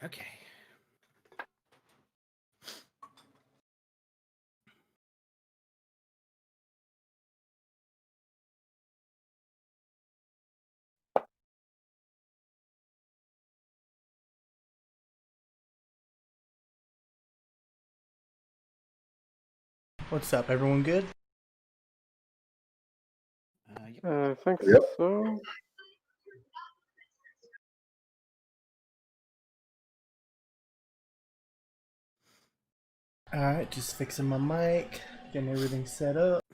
Okay. What's up? Everyone good? Yep. I think Yep. so. Alright, just fixing my mic, getting everything set up.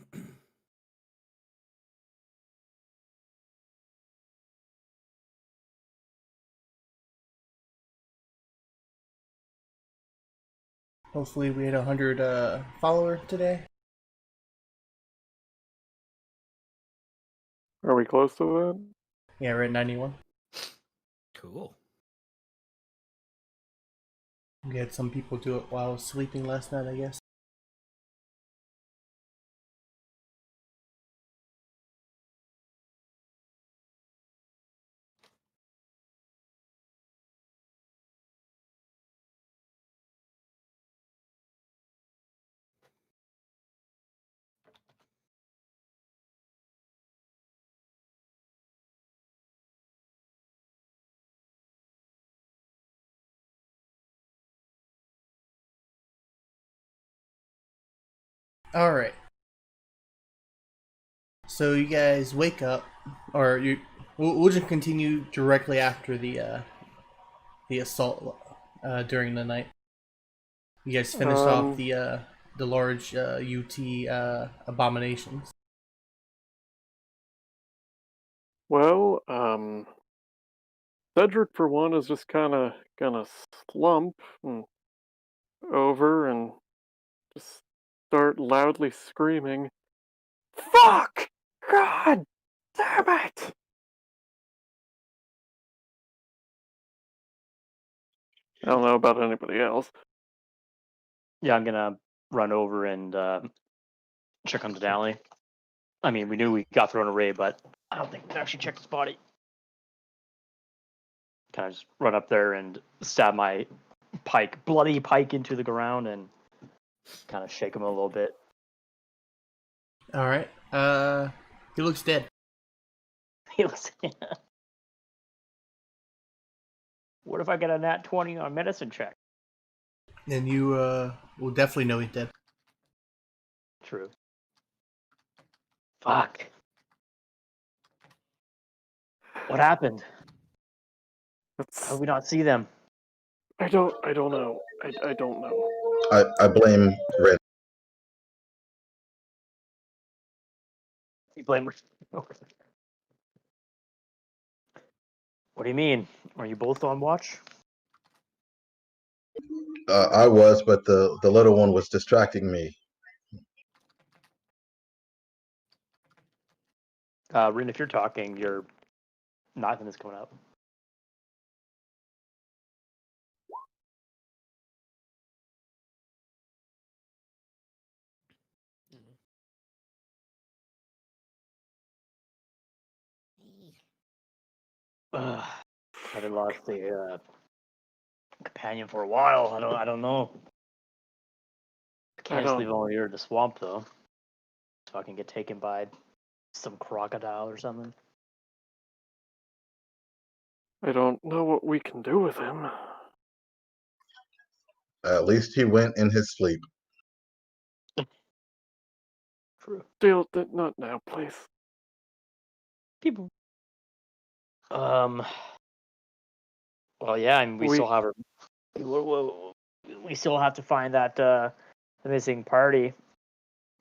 Hopefully we hit 100 follower today. Are we close to that? Yeah, we're at 91. Cool. We had some people do it while I was sleeping last night, I guess. Alright. So you guys wake up, or we'll just continue directly after the assault during the night. You guys finished off the large UT abominations. Well, Cedric for one is just kind of gonna slump over and just start loudly screaming, "Fuck! God damn it!" I don't know about anybody else. Yeah, I'm gonna run over and check on Denali. I mean, we knew we got thrown away, but I don't think we actually checked his body. Kind of just run up there and stab my bloody pike into the ground and kind of shake him a little bit. Alright. He looks dead. He looks. What if I get a nat 20 on medicine check? And you will definitely know he's dead. True. Fuck. What happened? How did we not see them? I don't know. I don't know. I blame Red. You blame. What do you mean? Are you both on watch? I was, but the little one was distracting me. Rin, if you're talking, your nothing is coming up. Haven't lost a companion for a while. I don't know. Can't just leave him over here in the swamp though. So I can get taken by some crocodile or something. I don't know what we can do with him. At least he went in his sleep. True. Still, not now, please. People. Well, yeah. I mean, we still have her. We still have to find that the missing party,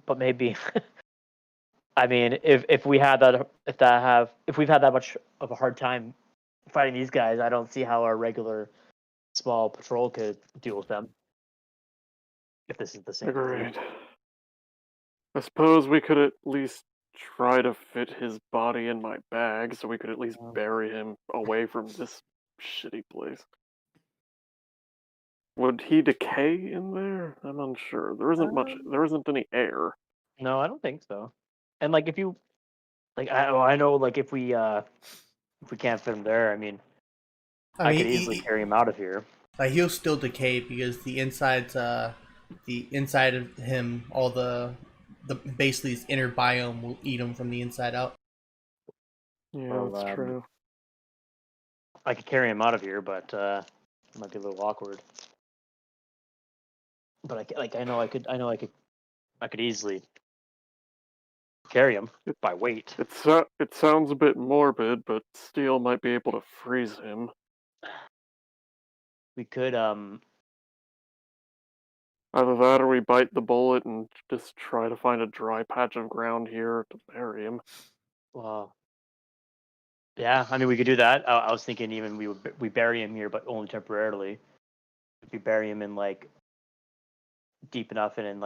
but maybe. I mean, if we've had that much of a hard time fighting these guys, I don't see how our regular small patrol could deal with them. If this is the same. Agreed. I suppose we could at least try to fit his body in my bag so we could at least bury him away from this shitty place. Would he decay in there? I'm unsure. There isn't any air. No, I don't think so. And like if you I know like if we can't fit him there, I mean I could easily carry him out of here. He'll still decay because the inside of him, all the basically his inner biome will eat him from the inside out. Yeah, Well, that's true. I could carry him out of here, but it might be a little awkward. But I know I could easily carry him by weight. It sounds a bit morbid, but Steel might be able to freeze him. We could Either that or we bite the bullet and just try to find a dry patch of ground here to bury him. well, yeah, I mean we could do that. I was thinking even we bury him here, but only temporarily. If we bury him in like deep enough and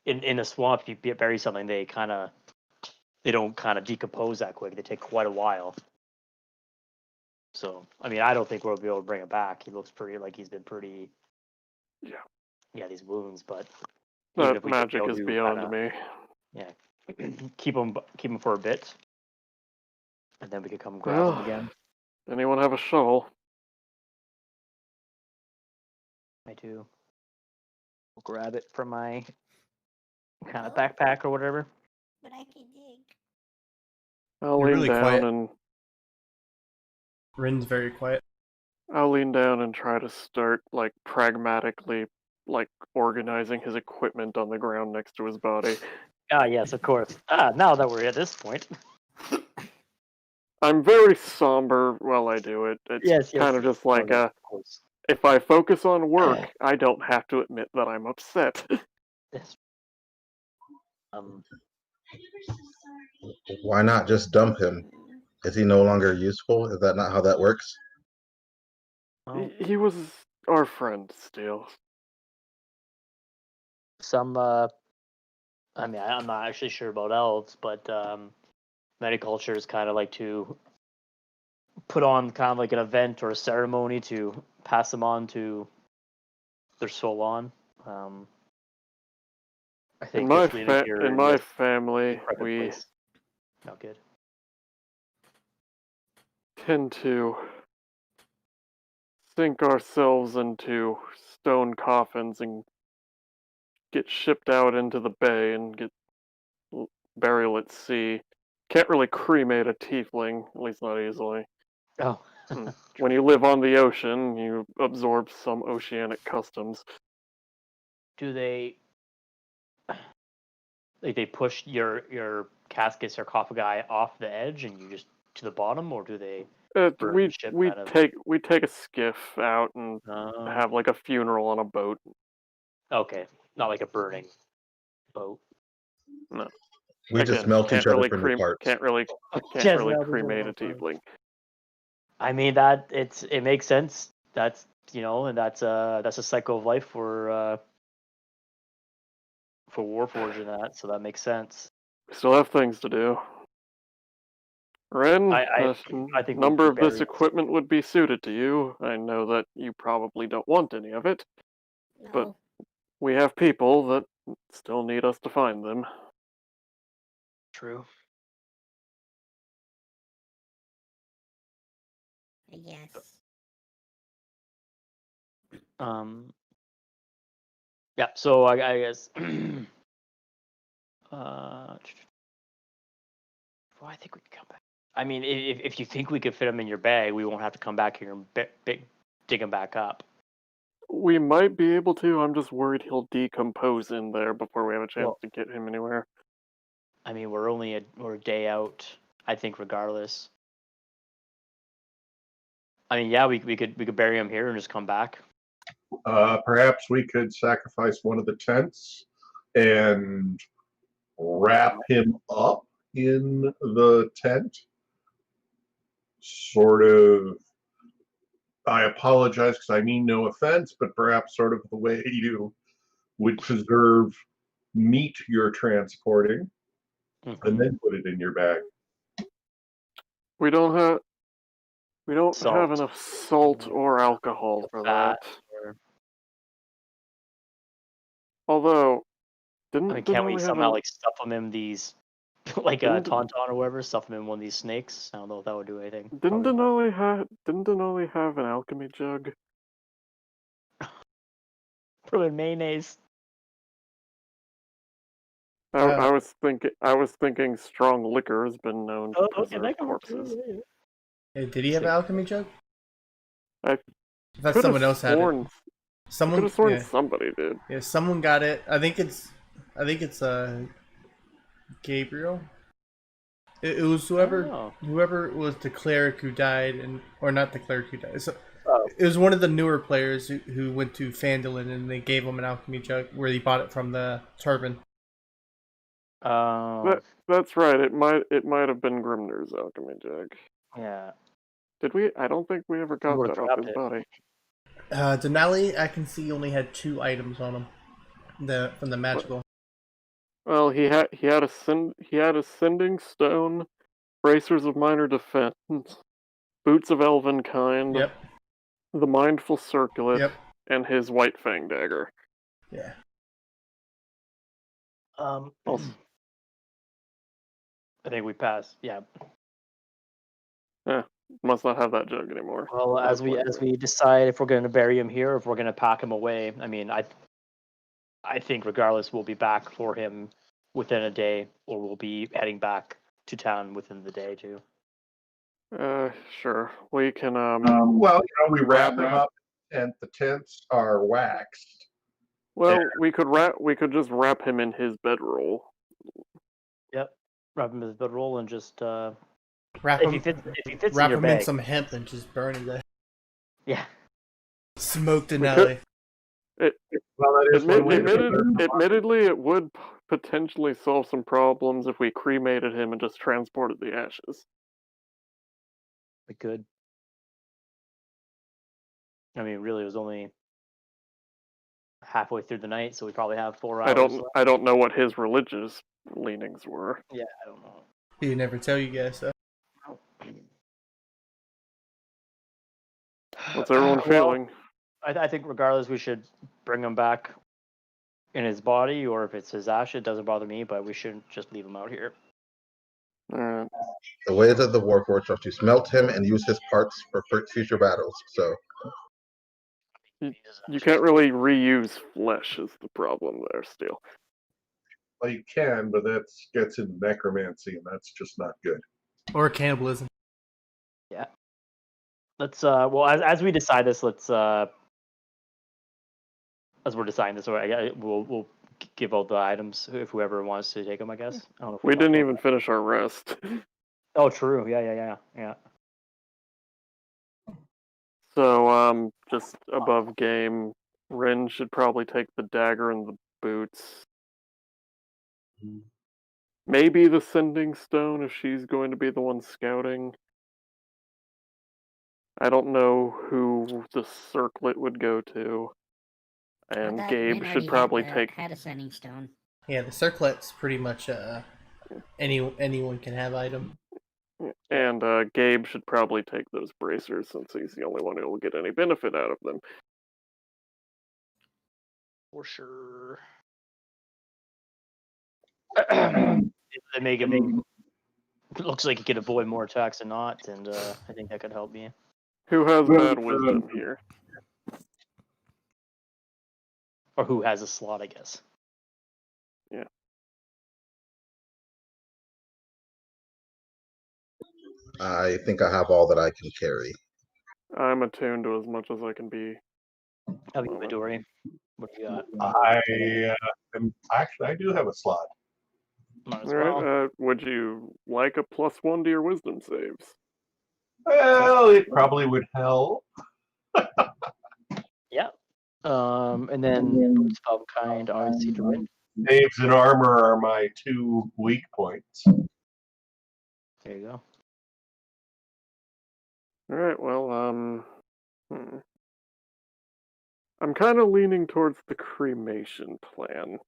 in a swamp, if you bury something, they don't kind of decompose that quick. They take quite a while. So I mean, I don't think we'll be able to bring him back. He looks pretty like he's been pretty. Yeah, these wounds, but even That if we just magic go is to beyond me. keep him for a bit, and then we could come grab him again. Anyone have a shovel? I do. I'll grab it from my kind of backpack or whatever. But I can dig. I'll You're lean really down quiet. and Rin's very quiet. I'll lean down and try to start like pragmatically like organizing his equipment on the ground next to his body. Ah, yes, of course. Now that we're at this point. I'm very somber while I do it. It's Yes, kind of just like of course. if I focus on work, I don't have to admit that I'm upset. Yes. Why not just dump him? Is he no longer useful? Is that not how that works? Well, He was our friend, Steel. some I mean, I'm not actually sure about elves, but many cultures kind of like to put on kind of like an event or a ceremony to pass them on to their soul on. I think In this leading here in my family, we not good. tend to sink ourselves into stone coffins and get shipped out into the bay and get burial at sea. Can't really cremate a tiefling, at least not easily. Oh, When you live on the ocean, you absorb some oceanic customs. do they like they push your casket sarcophagi off the edge and you just to the bottom, or do they? Burn We the ship we out of- take a skiff out and have like a funeral on a boat. Okay, not like a burning boat. No. We just Again, melt can't each other really for new parts. Can't really Just melt each cremate a other for- tiefling. I mean that it makes sense. That's and that's a cycle of life for Warforged and that, so that makes sense. We still have things to do. Ren, I think we'll number of this bury- equipment would be suited to you. I know that you probably don't want any of it. No. But- We have people that still need us to find them. True. I guess. Yeah. So I guess. Well, I think we can come back. I mean, if you think we could fit them in your bag, we won't have to come back here and dig them back up. We might be able to. I'm just worried he'll decompose in there before we have a chance Well- to get him anywhere. I mean, we're a day out. I think regardless. I mean, yeah, we could bury him here and just come back. Perhaps we could sacrifice one of the tents and wrap him up in the tent. Sort of, I apologize because I mean no offense, but perhaps sort of the way you would preserve meat you're transporting and then put it in your bag. We don't have Salt. enough salt or alcohol for Fat, that. or- Although, I mean, can't we Denali have somehow a- like stuff them in these, like a Didn't- tauntaun or whatever, stuff them in one of these snakes? I don't know if that would do anything. Didn't Probably not. Denali have an alchemy jug? Throw in mayonnaise. I was thinking strong liquor has been known to Oh, okay, preserve that can work too. corpses. Yeah, yeah. Hey, did he have an alchemy jug? I I thought could someone have else had it. sworn. Could Someone, have sworn yeah, somebody did. yeah, someone got it. I think it's Gabriel. It was Oh. whoever was the cleric who died, or not the cleric who died. So, Oh. it was one of the newer players who went to Phandalin and they gave him an alchemy jug where he bought it from the Turban. That's right. It might have been Grimner's alchemy jug. Yeah. Did we? I don't think we ever got would've that off grabbed his it. body. Denali, I can see only had 2 items on him. From the magical. Well, he had a sending stone, bracers of minor defense, boots of elven kind, Yep. the mindful circlet, Yep. and his white fang dagger. Yeah. Also, I think we passed. Yeah. must not have that jug anymore. Well, That's as we why- decide if we're going to bury him here, or if we're going to pack him away. I mean, I think regardless, we'll be back for him within a day, or we'll be heading back to town within the day too. Sure. We can Well, we wrap him up, and the tents are waxed. Well, we could just wrap him in his bedroll. Yep. Wrap him in his bedroll and just Wrap if he him, fits in wrap your him bag. in some hemp and just burn it there. Yeah. Smoke We Denali. Well, that is one way to preserve him. Admittedly, it would potentially solve some problems if we cremated him and just transported the ashes. We could. I mean, really, it was only halfway through the night, so we probably have 4 hours. I don't know what his religious leanings were. Yeah, I don't know. He never tell you guys so. What's everyone Well, feeling? I think regardless, we should bring him back in his body, or if it's his ash, it doesn't bother me, but we shouldn't just leave him out here. Alright. The ways of the Warforged are to smelt him and use his parts for future battles. So You can't really reuse flesh is the problem there still. Well, you can, but that gets into necromancy, and that's just not good. Or cannibalism. Let's well, as we decide this, let's as we're deciding this, we'll give out the items if whoever wants to take them. I guess. I don't know if We talked didn't about even finish our rest. that. Oh, true. Yeah. So, just above game, Rin should probably take the dagger and the boots. Maybe the sending stone if she's going to be the one scouting. I don't know who the circlet would go to. I And thought Gabe Rin should already probably had, take. had a sending stone. Yeah, the circlet's pretty much anyone can have item. And Gabe should probably take those bracers since he's the only one who will get any benefit out of them. For sure. They make him. It looks like he could avoid more attacks than not, and I think that could help me. Who has bad wisdom here? Or who has a slot, I guess. Yeah. I think I have all that I can carry. I'm attuned to as much as I can be. How about you, Midori? What do you got? I do have a slot. Might as Alright, well. would you like a +1 to your wisdom saves? Well, it probably would help. Yeah. And then boots of all kind, obviously to win. Saves and armor are my 2 weak points. There you go. Alright, well, I'm kind of leaning towards the cremation plan.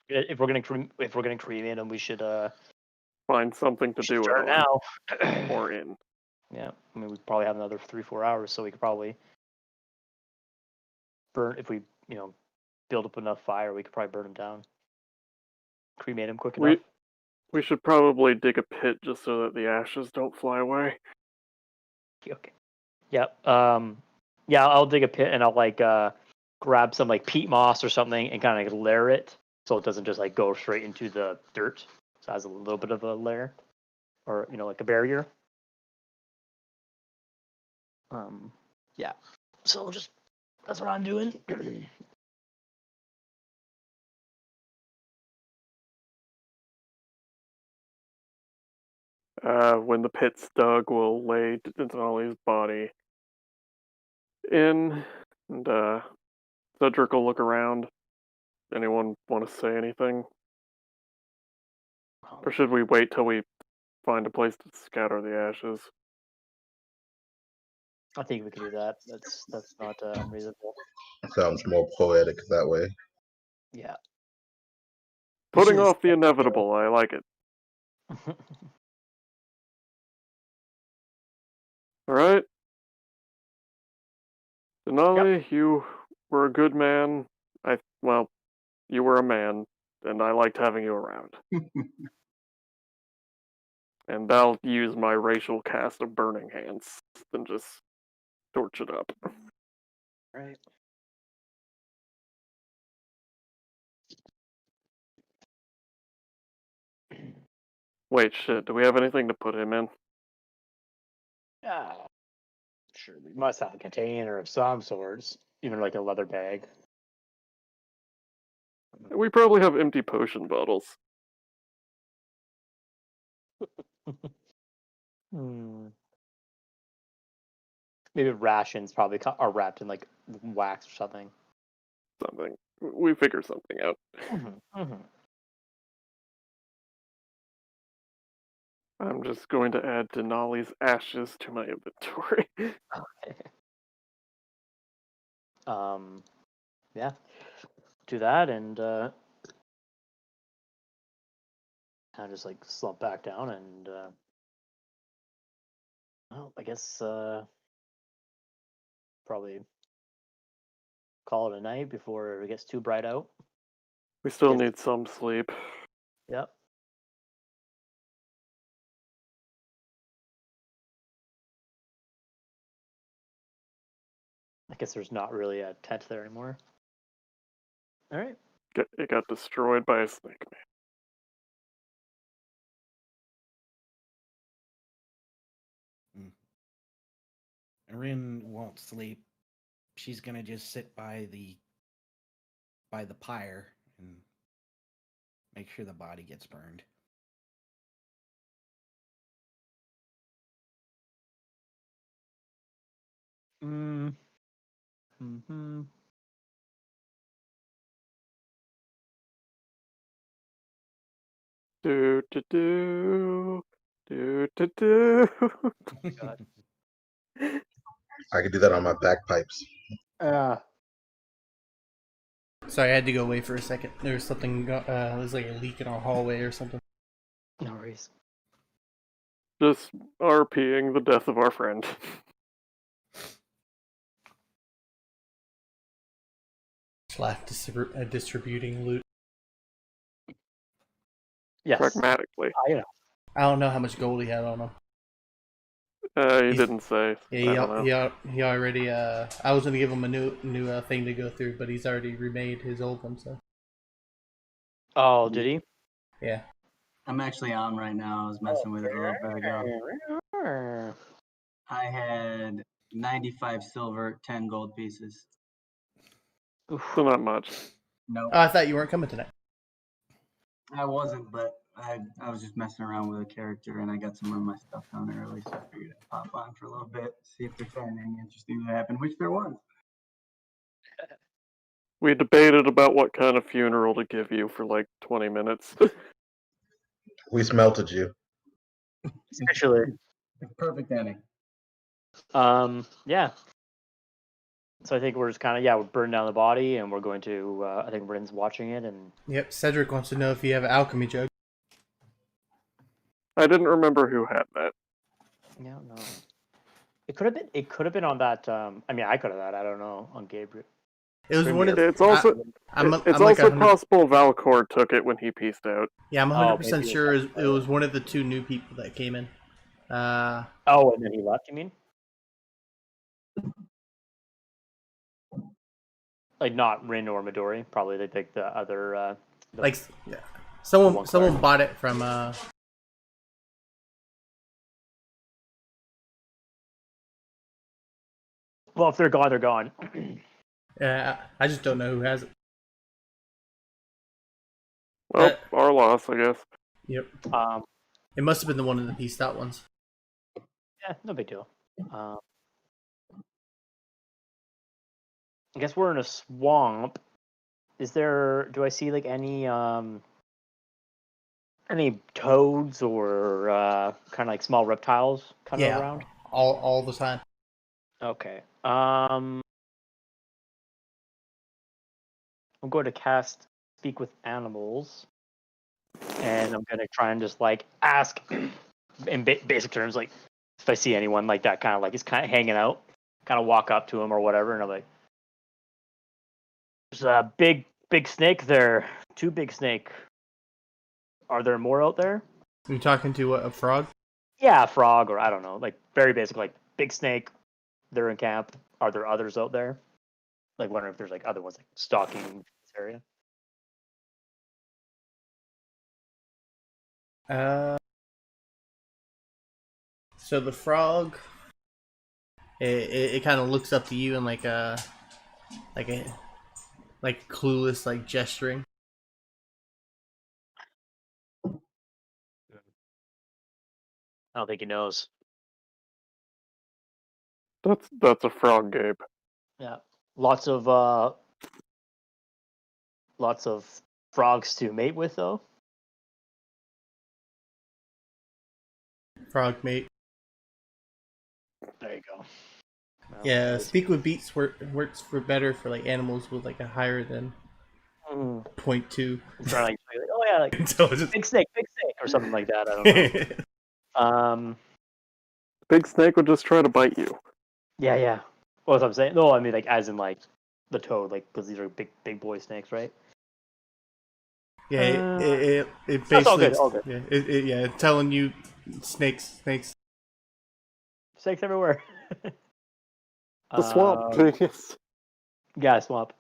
If we're gonna cremate him, we should Find something to do it start on now. or in. Yeah, I mean we probably have another 3-4 hours, so we could probably burn if we build up enough fire. We could probably burn him down, cremate him quick enough. We should probably dig a pit just so that the ashes don't fly away. Okay. Yep. Yeah, I'll dig a pit and I'll like grab some like peat moss or something and kind of like layer it so it doesn't just like go straight into the dirt. So it has a little bit of a layer, or like a barrier. Yeah. So just that's what I'm doing. When the pit's dug, we'll lay Denali's body in, and Cedric will look around. Anyone want to say anything? Or should we wait till we find a place to scatter the ashes? I think we can do that. That's not unreasonable. Sounds more poetic that way. Yeah. Putting off the inevitable, I like it. Alright. Denali, you were a good man. Well, you were a man, and I liked having you around. And I'll use my racial cast of burning hands and just torch it up. Right. Wait, shit, do we have anything to put him in? Yeah. Sure, we must have a container of some sorts, even like a leather bag. We probably have empty potion bottles. Maybe rations probably are wrapped in like wax or something. Something. We figure something out. I'm just going to add Denali's ashes to my inventory. Yeah. Do that and kind of just like slump back down and well, I guess probably call it a night before it gets too bright out. We still Yes. need some sleep. Yep. I guess there's not really a tent there anymore. All right. It got destroyed by a snake man. Rin won't sleep. She's gonna just sit by the pyre and make sure the body gets burned. Mm-hmm. Do do do do do do. God. I could do that on my bagpipes. Sorry, I had to go away for a second. There was something. There's like a leak in our hallway or something. No worries. Just RPing the death of our friend. Slack distributing loot. Yes. Pragmatically. I don't know how much gold he had on him. He didn't say. Yeah, he already. I was gonna give him a new thing to go through, but he's already remade his old one. So. Oh, did he? Yeah. I'm actually on right now. I was messing with it a little bit ago. I had 95 silver, 10 gold pieces. So not much. No, Oh, I thought you weren't coming tonight. I wasn't, but I was just messing around with a character and I got some of my stuff done early, so I figured I'd pop on for a little bit, see if there's anything interesting that happened, which there was. We debated about what kind of funeral to give you for like 20 minutes. We smelted you. Actually. Perfect ending. Yeah. So I think we're just kind of we're burning down the body, and we're going to. I think Rin's watching it, and Yep. Cedric wants to know if you have an alchemy jug. I didn't remember who had that. yeah, no. It could have been. It could have been on that. I mean, I could have that. I don't know on Gabriel. It was one of. It's also. It's like also possible Valcor took it when he pieced out. Yeah, I'm 100% maybe sure it was one of the two new people that came in. Oh, and then he left. You mean? Like not Rin or Midori. Probably they pick the other. Like, yeah. One Someone card. bought it from Well, if they're gone, they're gone. yeah, I just don't know who has it. Well, our loss, I guess. Yep. Um, It must have been the one of the pieced out ones. yeah, no big deal. I guess we're in a swamp. Is there? Do I see like any toads or kind of like small reptiles kind Yeah. of around? All the time. Okay. I'm going to cast Speak with Animals, and I'm gonna try and just like ask in basic terms, like if I see anyone like that, kind of like is kind of hanging out, kind of walk up to him or whatever, and I'm like, "There's a big snake there. Too big snake. Are there more out there?" Are you talking to a frog? Yeah, a frog, or I don't know, like very basic, like big snake. They're in camp. Are there others out there? Like wondering if there's like other ones like stalking this area. So the frog, it kind of looks up to you and like clueless, like gesturing. I don't think he knows. That's a frog, Gabe. Yeah, lots of frogs to mate with, though. Frog mate. There you go. Well, Yeah, at least- speak with beats works for better for like animals with like a higher than Mm. 0.2 I'm trying to like, oh yeah, like intelligence. big snake, or something like that. I don't know. Big snake would just try to bite you. Yeah. What was I'm saying? No, I mean like as in like the toad, like because these are big boy snakes, right? Yeah, it That's all basically good, all good. yeah, it's telling you snakes. Snakes everywhere. The swamp. Yes. Yeah, swamp.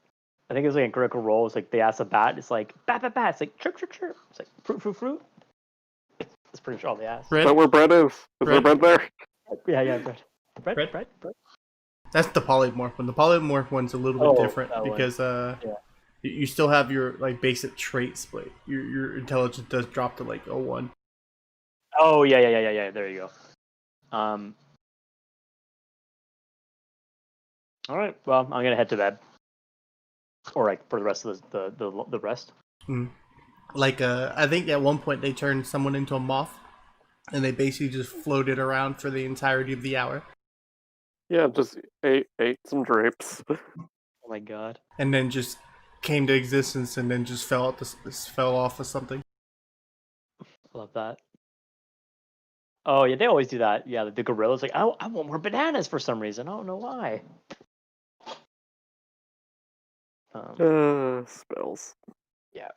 I think it was like in Critical Role. It's like they ask a bat. It's like bat. It's like chirp. It's like fruit. That's pretty much all they ask. Is Bread? that where bread is? Is there Bread? bread there? Yeah, bread. Bread? That's the polymorph one. The polymorph one's a little bit Oh, different that one. because you still have your like basic traits, but your intelligence does drop to like a 1. Oh yeah. There you go. All right. Well, I'm gonna head to bed, or like for the rest of the rest. Like I think at one point they turned someone into a moth, and they basically just floated around for the entirety of the hour, Yeah, just ate some drapes. Oh my god. and then just came to existence, and then just fell off of something. I love that. Oh yeah, they always do that. Yeah, the gorillas like I want more bananas for some reason. I don't know why. Spells. Yeah.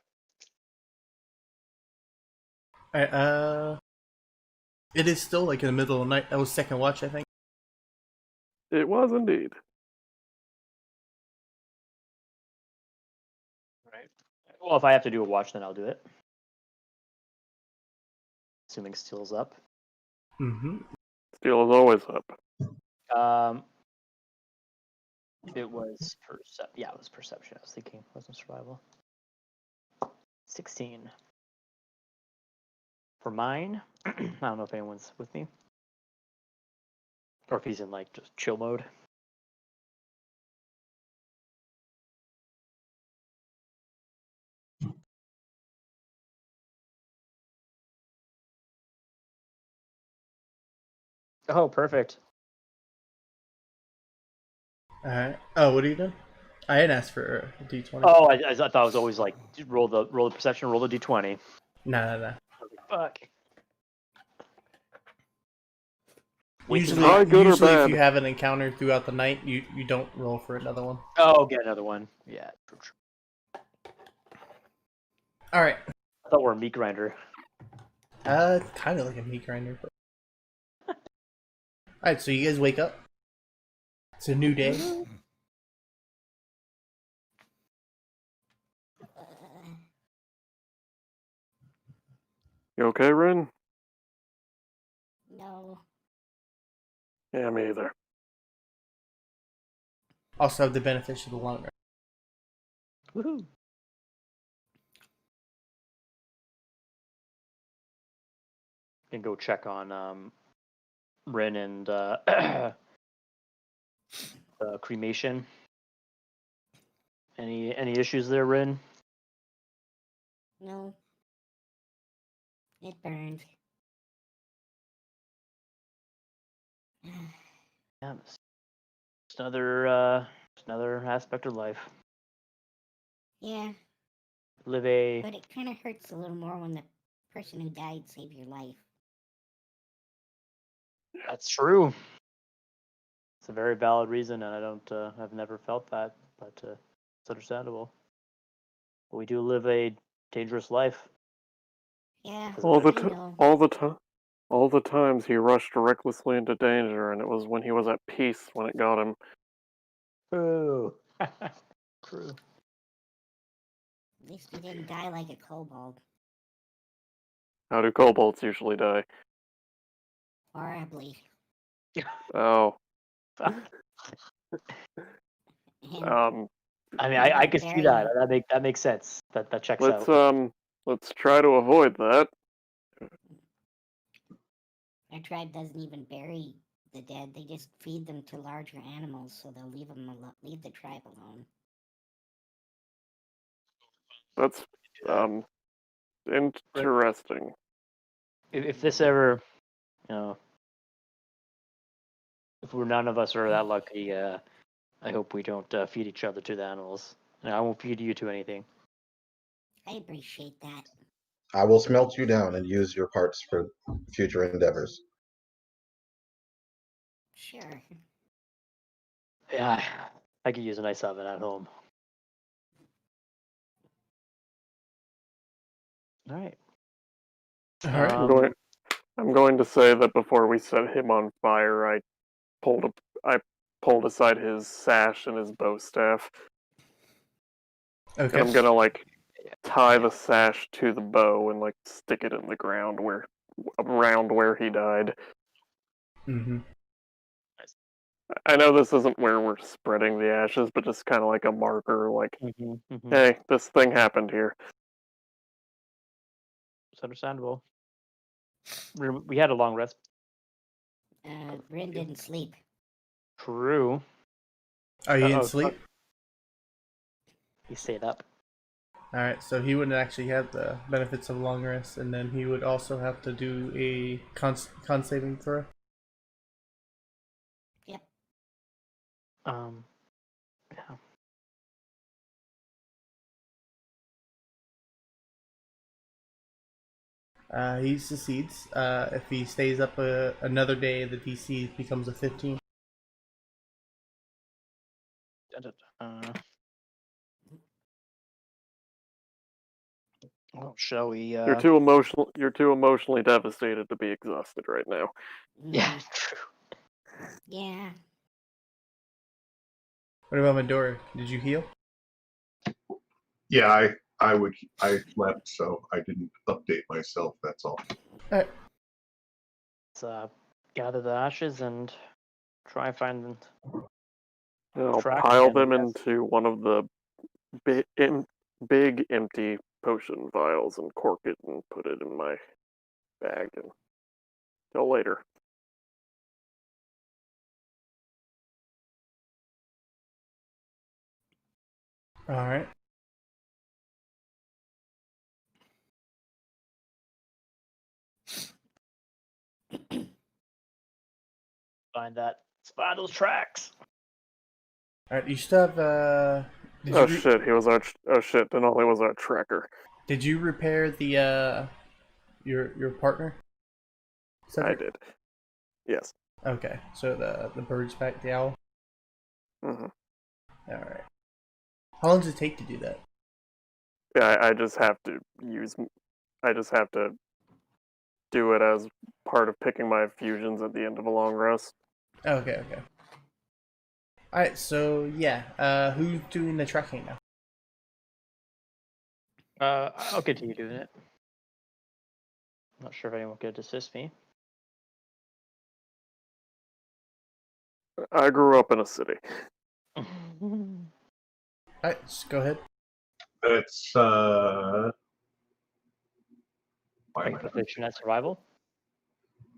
It is still like in the middle of the night. That was second watch, I think. It was indeed. Right. Well, if I have to do a watch, then I'll do it. Assuming Steel's up. Mm-hmm. Steel is always up. It was Yeah, it was perception. I was thinking it wasn't survival. 16. For mine, I don't know if anyone's with me. Or if he's in like just chill mode. Oh, perfect. Alright. Oh, what are you doing? I had asked for a d20. Oh, I thought it was always like roll the perception, roll the d20. Nah. Fuck. Usually, Probably good or if bad. you have an encounter throughout the night, you don't roll for another one. Oh, get another one. Yeah. All right. I thought we're a meat grinder. Kind of like a meat grinder. But... All right, so you guys wake up. It's a new day. You okay, Rin? No. Yeah, me either. Also have the benefits of the long rest. Woohoo! Can go check on Rin and cremation. Any issues there, Rin? No. It burned. Yeah, it's another aspect of life. Yeah, Live a but it kind of hurts a little more when the person who died saved your life. That's true. It's a very valid reason, and I don't. I've never felt that, but it's understandable. But we do live a dangerous life. Yeah, All the I t- know. all the times he rushed recklessly into danger, and it was when he was at peace when it got him. True. True. At least he didn't die like a kobold. How do kobolds usually die? Horribly. Oh, And I mean, They I don't can see bury that. him. That makes sense. That checks out. let's try to avoid that. our tribe doesn't even bury the dead. They just feed them to larger animals, so they'll leave the tribe alone. That's interesting. If this ever, if none of us are that lucky, I hope we don't feed each other to the animals. And I won't feed you to anything. I appreciate that. I will smelt you down and use your parts for future endeavors. Sure. Yeah, I could use a nice oven at home. All right. All right. I'm going to say that before we set him on fire, I pulled aside his sash and his bow staff, Okay. and I'm gonna tie the sash to the bow and stick it in the ground around where he died. Mm-hmm. I know this isn't where we're spreading the ashes, but just kind of like a marker, hey, this thing happened here. It's understandable. We had a long rest. Rin didn't sleep. True. Are you in sleep? He stayed up. All right, so he wouldn't actually have the benefits of long rest, and then he would also have to do a con saving throw. Yep. Yeah. He succeeds. If he stays up another day, the DC becomes a 15. Well, shall we? You're too emotionally devastated to be exhausted right now. Yeah, true. Yeah. What about Midori? Did you heal? Yeah, I slept, so I didn't update myself. That's all. All right. Let's gather the ashes and try and find them. I'll Track pile again, them I guess. into one of the big empty potion vials and cork it and put it in my bag until later. All right. Find those tracks. All right. You still have Shit! Denali was our tracker. Did you repair the your partner? I did. Yes. Okay, so the bird's back, the owl. Mm-hmm. All right. How long does it take to do that? Yeah, I just have to do it as part of picking my fusions at the end of a long rest. Okay. All right. So yeah, who's doing the tracking now? I'll continue doing it. Not sure if anyone could assist me. I grew up in a city. Alright, just go ahead. It's why Are am you I not- proficient at survival?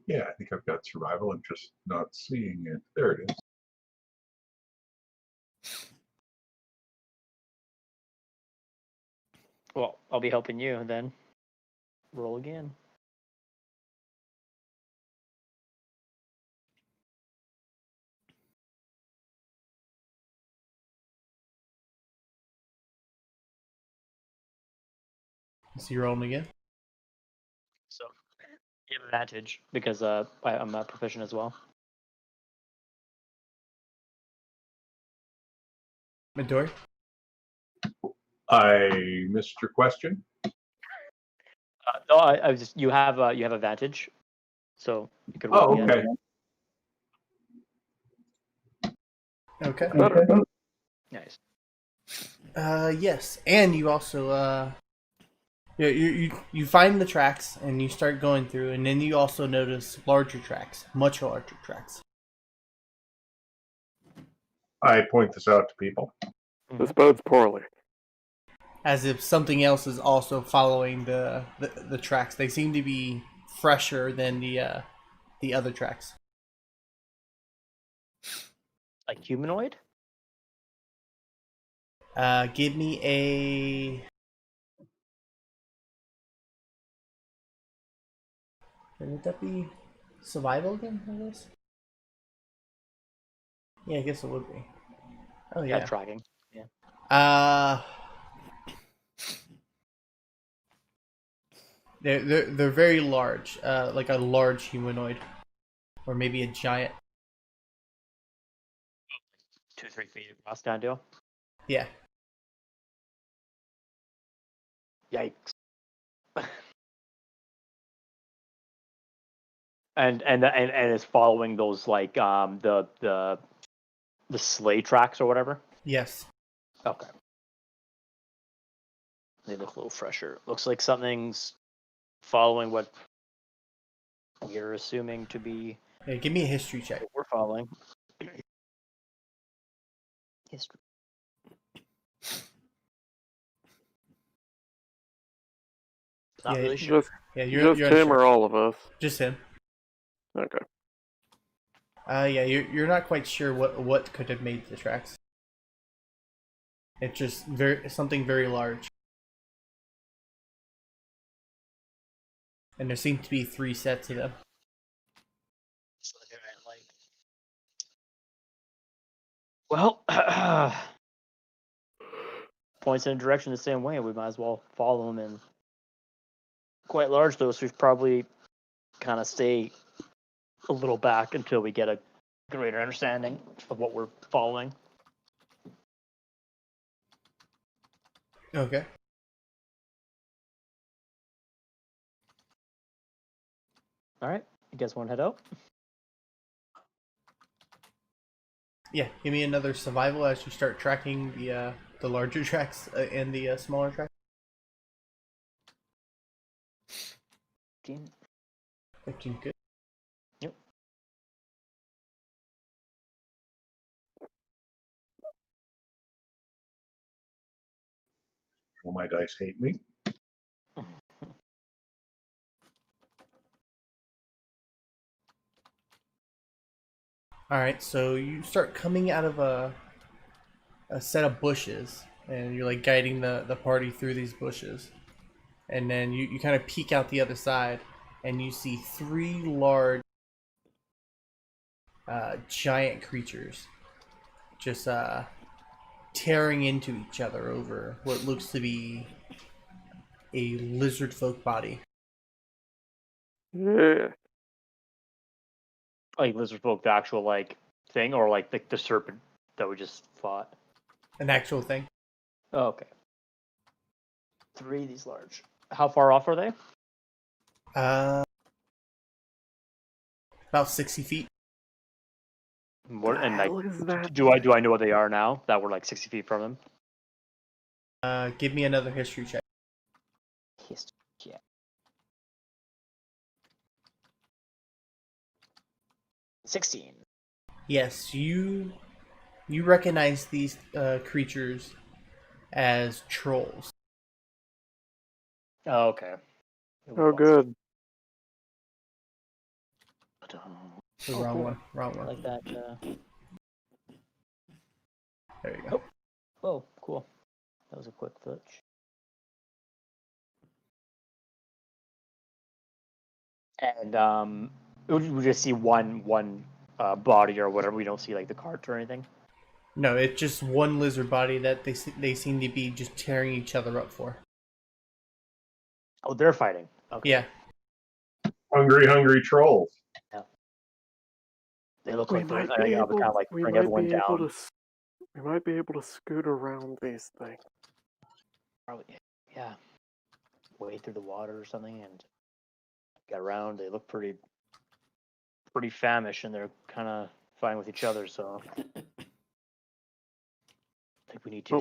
Yeah, I think I've got survival. I'm just not seeing it. There it is. Well, I'll be helping you then. Roll again. So you're rolling again. So you have advantage because I'm proficient as well. Midori? I missed your question. No, I was just you have advantage, so you could roll Oh, again. okay. Okay. Better. Nice. Yes, and you also you find the tracks and you start going through, and then you also notice larger tracks, much larger tracks. I point this out to people. This bodes poorly. As if something else is also following the tracks. They seem to be fresher than the other tracks. Like humanoid? Give me a. Would that be survival again? I guess. Yeah, I guess it would be. Oh yeah. Tracking. They're very large, like a large humanoid, or maybe a giant. 2-3 feet across, kind of deal. Yeah. Yikes. and it's following those like the sleigh tracks or whatever. Yes. Okay. They look a little fresher. Looks like something's following what we're assuming to be Yeah, give me a history check. what we're following. History. Not Yeah, really sure. Just, Yeah, just you're him unsure. or all of us? Just him. Okay. Yeah, you're not quite sure what could have made the tracks. It's just something very large. And there seem to be 3 sets of them. Well, points in a direction the same way. We might as well follow them. And quite large, though, so we should probably kind of stay a little back until we get a greater understanding of what we're following. Okay. All right, you guys want to head out? Yeah, give me another survival as you start tracking the larger tracks and the smaller tracks. 15, good. Yep. Will my dice hate me? All right, so you start coming out of a set of bushes, and you're like guiding the party through these bushes, and then you kind of peek out the other side, and you see 3 large giant creatures just tearing into each other over what looks to be a lizard folk body. Yeah. Like lizard folk, the actual like thing, or like the serpent that we just fought. An actual thing. Oh, okay. 3 of these large. How far off are they? About 60 feet. What, and hell like, is that? do I know what they are now that we're like 60 feet from them? Give me another history check. History check. 16. Yes, you recognize these creatures as trolls. Oh, okay. Oh, good. The Oh, wrong cool. one. Wrong I one. like that. There you go. Oh, cool. That was a quick glitch. And we just see one body or whatever. We don't see like the cart or anything. No, it's just one lizard body that they seem to be just tearing each other up for. Oh, they're fighting. Okay. Yeah. Hungry trolls. They look We like they're might kind be of able. like We bring might everyone be able down. to. We might be able to scoot around these things. Probably, yeah. Wade through the water or something and get around. They look pretty famished and they're kind of fighting with each other. So I think we need to.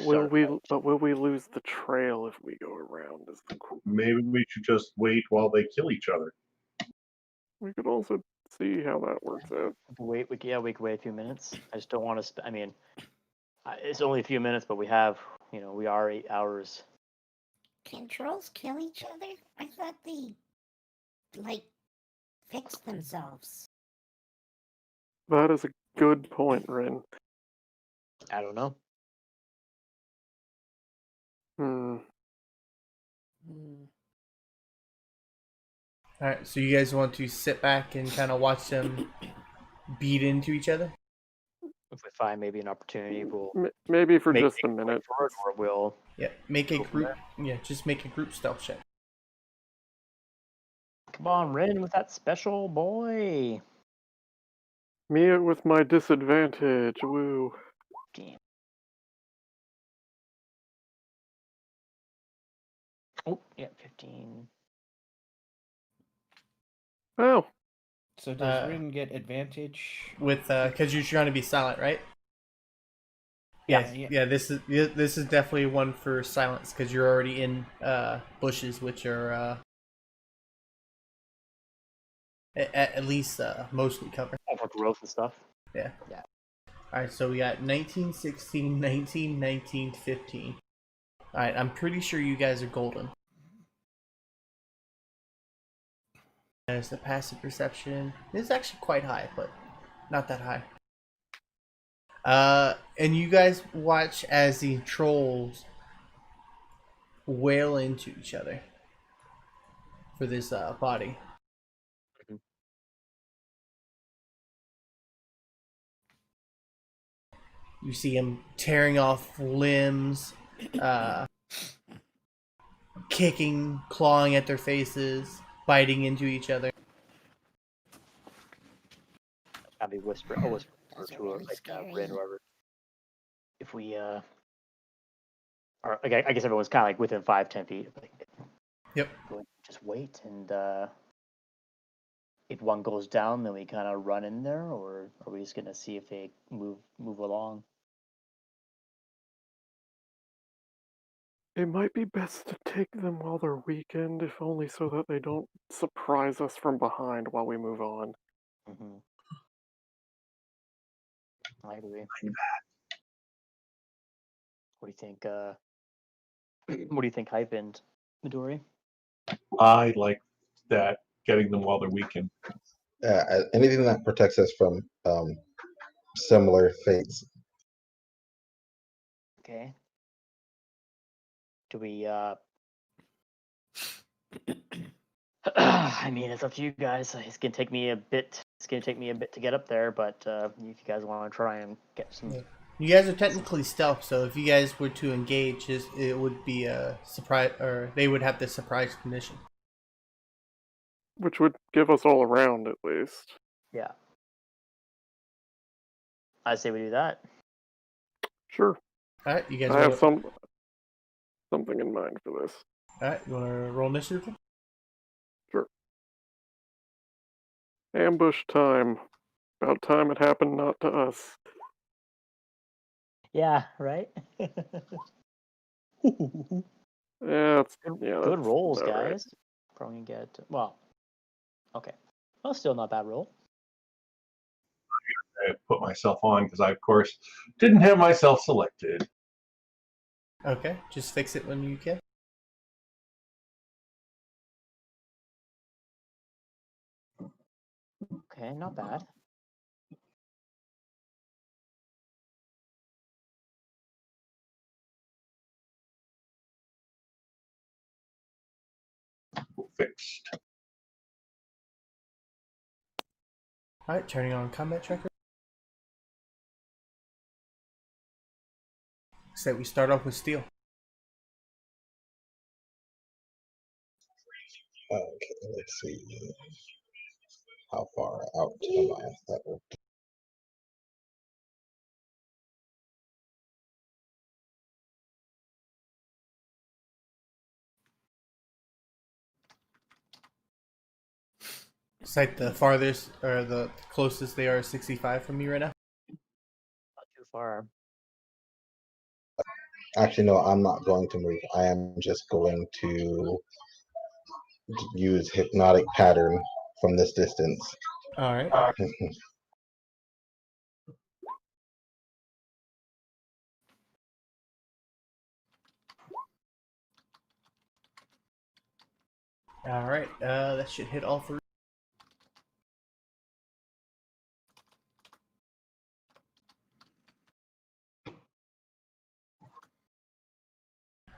But will we lose the trail if we go around? Maybe we should just wait while they kill each other. We could also see how that works out. We could wait a few minutes. I just don't want to. I mean, it's only a few minutes, but we have. We are 8 hours. Can trolls kill each other? I thought they, fix themselves. That is a good point, Rin. I don't know. All right, so you guys want to sit back and kind of watch them beat into each other? If we find maybe an opportunity, we'll maybe for make just a a minute. or we'll. Yeah, make a group. Yeah, just make a group stealth check. Come on, Rin, with that special boy. Me with my disadvantage. Woo. Game. Oh, yeah, 15. Oh. So does Rin get advantage? With because you're trying to be silent, right? Yeah. This is definitely one for silence because you're already in bushes, which are at least mostly covered. For growth and stuff. Yeah. Yeah. All right, so we got 19, 16, 19, 19, 15. All right, I'm pretty sure you guys are golden. There's the passive perception. It's actually quite high, but not that high. And you guys watch as the trolls wail into each other for this body. You see him tearing off limbs, kicking, clawing at their faces, biting into each other. I'll be whispering. I'll whisper Those are to really like scary. Rin or whatever. If we or I guess everyone's kind of like within 5-10 feet. Like, Yep. Just wait, and if one goes down, then we kind of run in there, or are we just gonna see if they move along? It might be best to take them while they're weakened, if only so that they don't surprise us from behind while we move on. Mm-hmm. I agree. What do you think? What do you think, Hype and Midori? I like that, getting them while they're weakened. Anything that protects us from similar fates. Okay. Do we? I mean, it's up to you guys. It's gonna take me a bit. It's gonna take me a bit to get up there, but if you guys want to try and get some. Yeah. You guys are technically stealth, so if you guys were to engage, it would be a surprise, or they would have the surprise condition. Which would give us all around, at least. Yeah. I say we do that. Sure. All right, you guys. I have something in mind for this. All right, you want to roll initiative? Sure. Ambush time. About time it happened not to us. Yeah. Right. Yeah, Good rolls, about right. guys. Probably get okay. Well, still not bad roll. I put myself on because I, of course, didn't have myself selected. Okay, just fix it when you can. Okay, not bad. Fixed. Alright, turning on combat tracker. So we start off with steel. Okay, let's see. How far out am I? That will It's like the farthest or the closest they are is 65 from me right now. Not too far. actually no, I'm not going to move. I am just going to use hypnotic pattern from this distance. Alright. Alright, that should hit all three.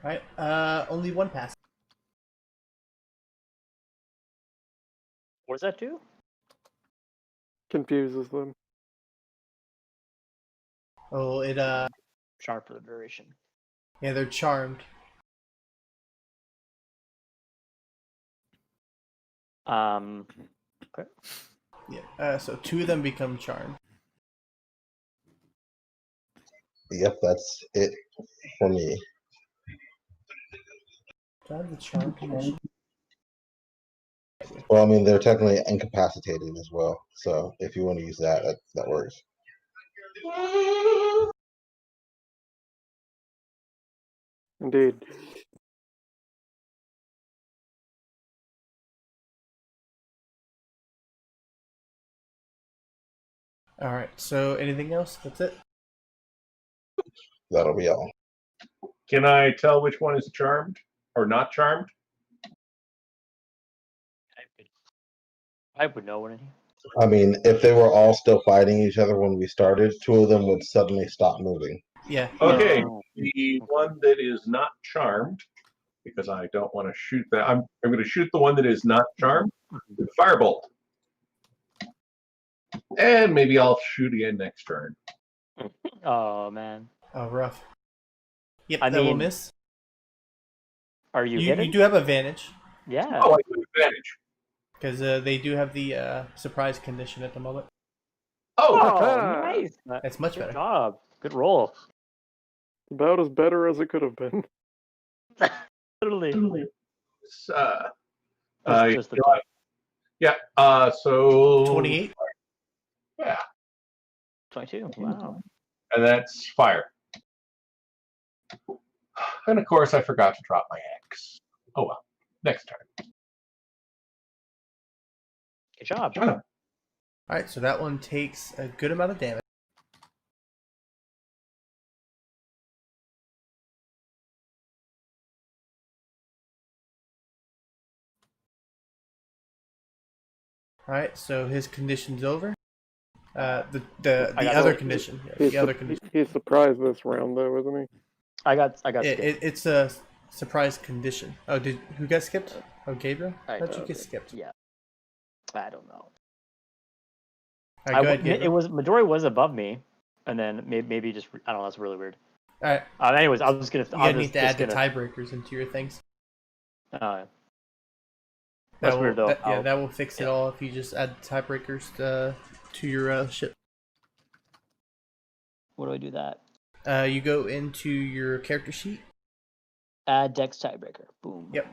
Alright, only one pass. What does that do? Confuses them. Oh, it, Sharp for the duration. yeah, they're charmed. Okay. Yeah, so two of them become charmed. Yep, that's it for me. Do I have the charm condition? Well, I mean, they're technically incapacitated as well. So if you want to use that, that works. Indeed. Alright, so anything else? That's it? That'll be all. Can I tell which one is charmed or not charmed? I would know when. I mean, if they were all still fighting each other when we started, two of them would suddenly stop moving. Yeah. Okay, Oh. the one that is not charmed, because I don't want to shoot that. I'm going to shoot the one that is not charmed with firebolt, and maybe I'll shoot again next turn. Oh man. Oh, rough. Yep, I that will mean, miss. Are you You hitting? do have advantage, Yeah. Oh, I have advantage. because they do have the surprise condition at the moment. Oh, Oh, nice. That's much Good better. job. Good roll. About as better as it could have been. Literally. Just the top. yeah. So 28? Yeah, 22. Wow. and that's fire. And of course, I forgot to drop my axe. Oh well. Next turn. Good job. Alright, so that one takes a good amount of damage. Alright, so his condition's over. The I got other it. condition. Yeah, He's, the other condition. he's surprised this round, though, isn't he? I got skipped. It's a surprise condition. Oh, who got skipped? Oh, Gabriel? I How'd you know. get skipped? Yeah. I don't know. Alright, go ahead, Gabriel. It was Midori was above me, and then maybe just I don't know. That's really weird. Alright, Anyways, I was just gonna. you gotta need to add the tiebreakers into your things. That's That weird though. that will fix it all if you just add tiebreakers to your ship. What do I do that? You go into your character sheet. Add Dex tiebreaker. Boom. Yep.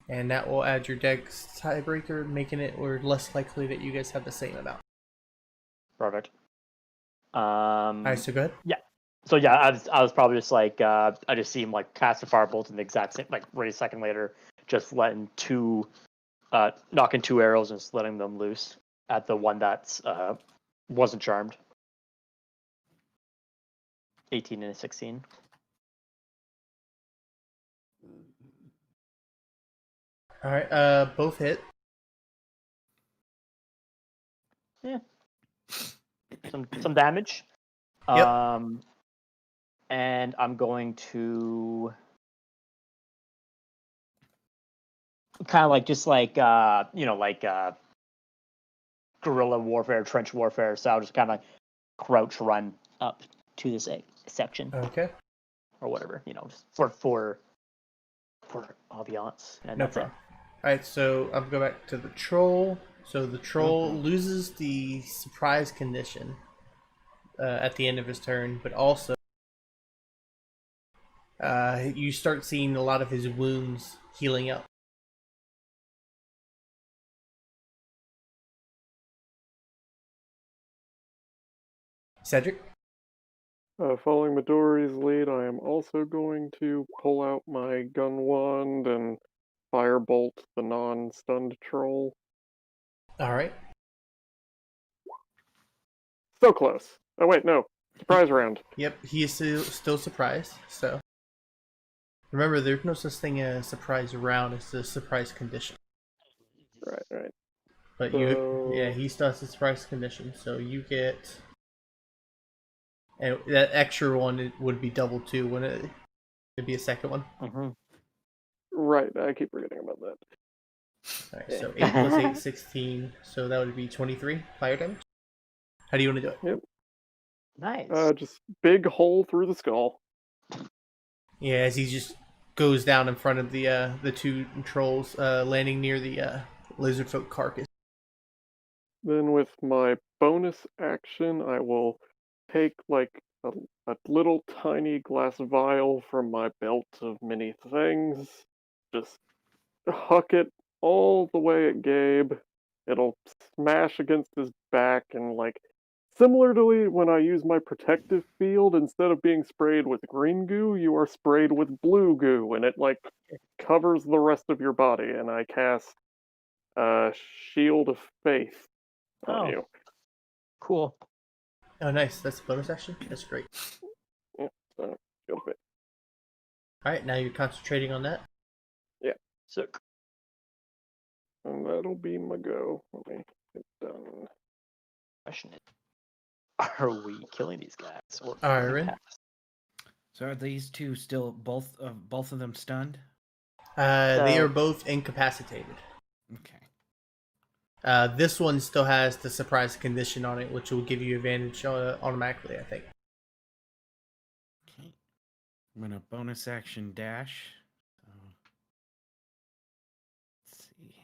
And that will add your Dex tiebreaker, making it or less likely that you guys have the same amount. Perfect. Alright, so go ahead. So yeah, I was probably just like I just see him like cast a firebolt in the exact same like right a second later, just letting knocking two arrows and just letting them loose at the one that's Wasn't charmed. 18 and a 16. All right. Both hit. Yeah. Some damage. Yep. And I'm going to kind of like just like guerrilla warfare, trench warfare. So I'll just kind of like crouch run up to this section Okay. or whatever, just for ambiance. And No that's it. problem. All right. So I'm going back to the troll. So the troll loses the surprise condition at the end of his turn, but also you start seeing a lot of his wounds healing up. Cedric? Following Midori's lead, I am also going to pull out my gun wand and firebolt the non-stunned troll. All right. So close. Oh wait, no. Surprise round. Yep, he is still surprised. So remember, there's no such thing as surprise round. It's a surprise condition. Right. But he still has a surprise condition. So you get, and that extra one would be double too. Wouldn't it? It'd be a second one. Mm-hmm. Right, I keep forgetting about that. All right, so 8 plus 8, 16. So that would be 23 fire damage. How do you want to do it? Yep. Nice. Just big hole through the skull. Yeah, as he just goes down in front of the two trolls, landing near the lizard folk carcass. Then with my bonus action, I will take like a little tiny glass vial from my belt of many things. Just huck it all the way at Gabe. It'll smash against his back and like similar to when I use my protective field, instead of being sprayed with green goo, you are sprayed with blue goo, and it like covers the rest of your body. And I cast Shield of Faith on you. Cool. Oh, nice. That's a bonus action. That's great. Yeah, so Shield of Faith. All right, now you're concentrating on that. Sick. And that'll be my go. Let me get done. Question is, are we killing these guys? Or Aaron? So are these two still both of them stunned? They are both incapacitated. Okay. This one still has the surprise condition on it, which will give you advantage automatically, I think. Okay. I'm gonna bonus action dash. So, let's see.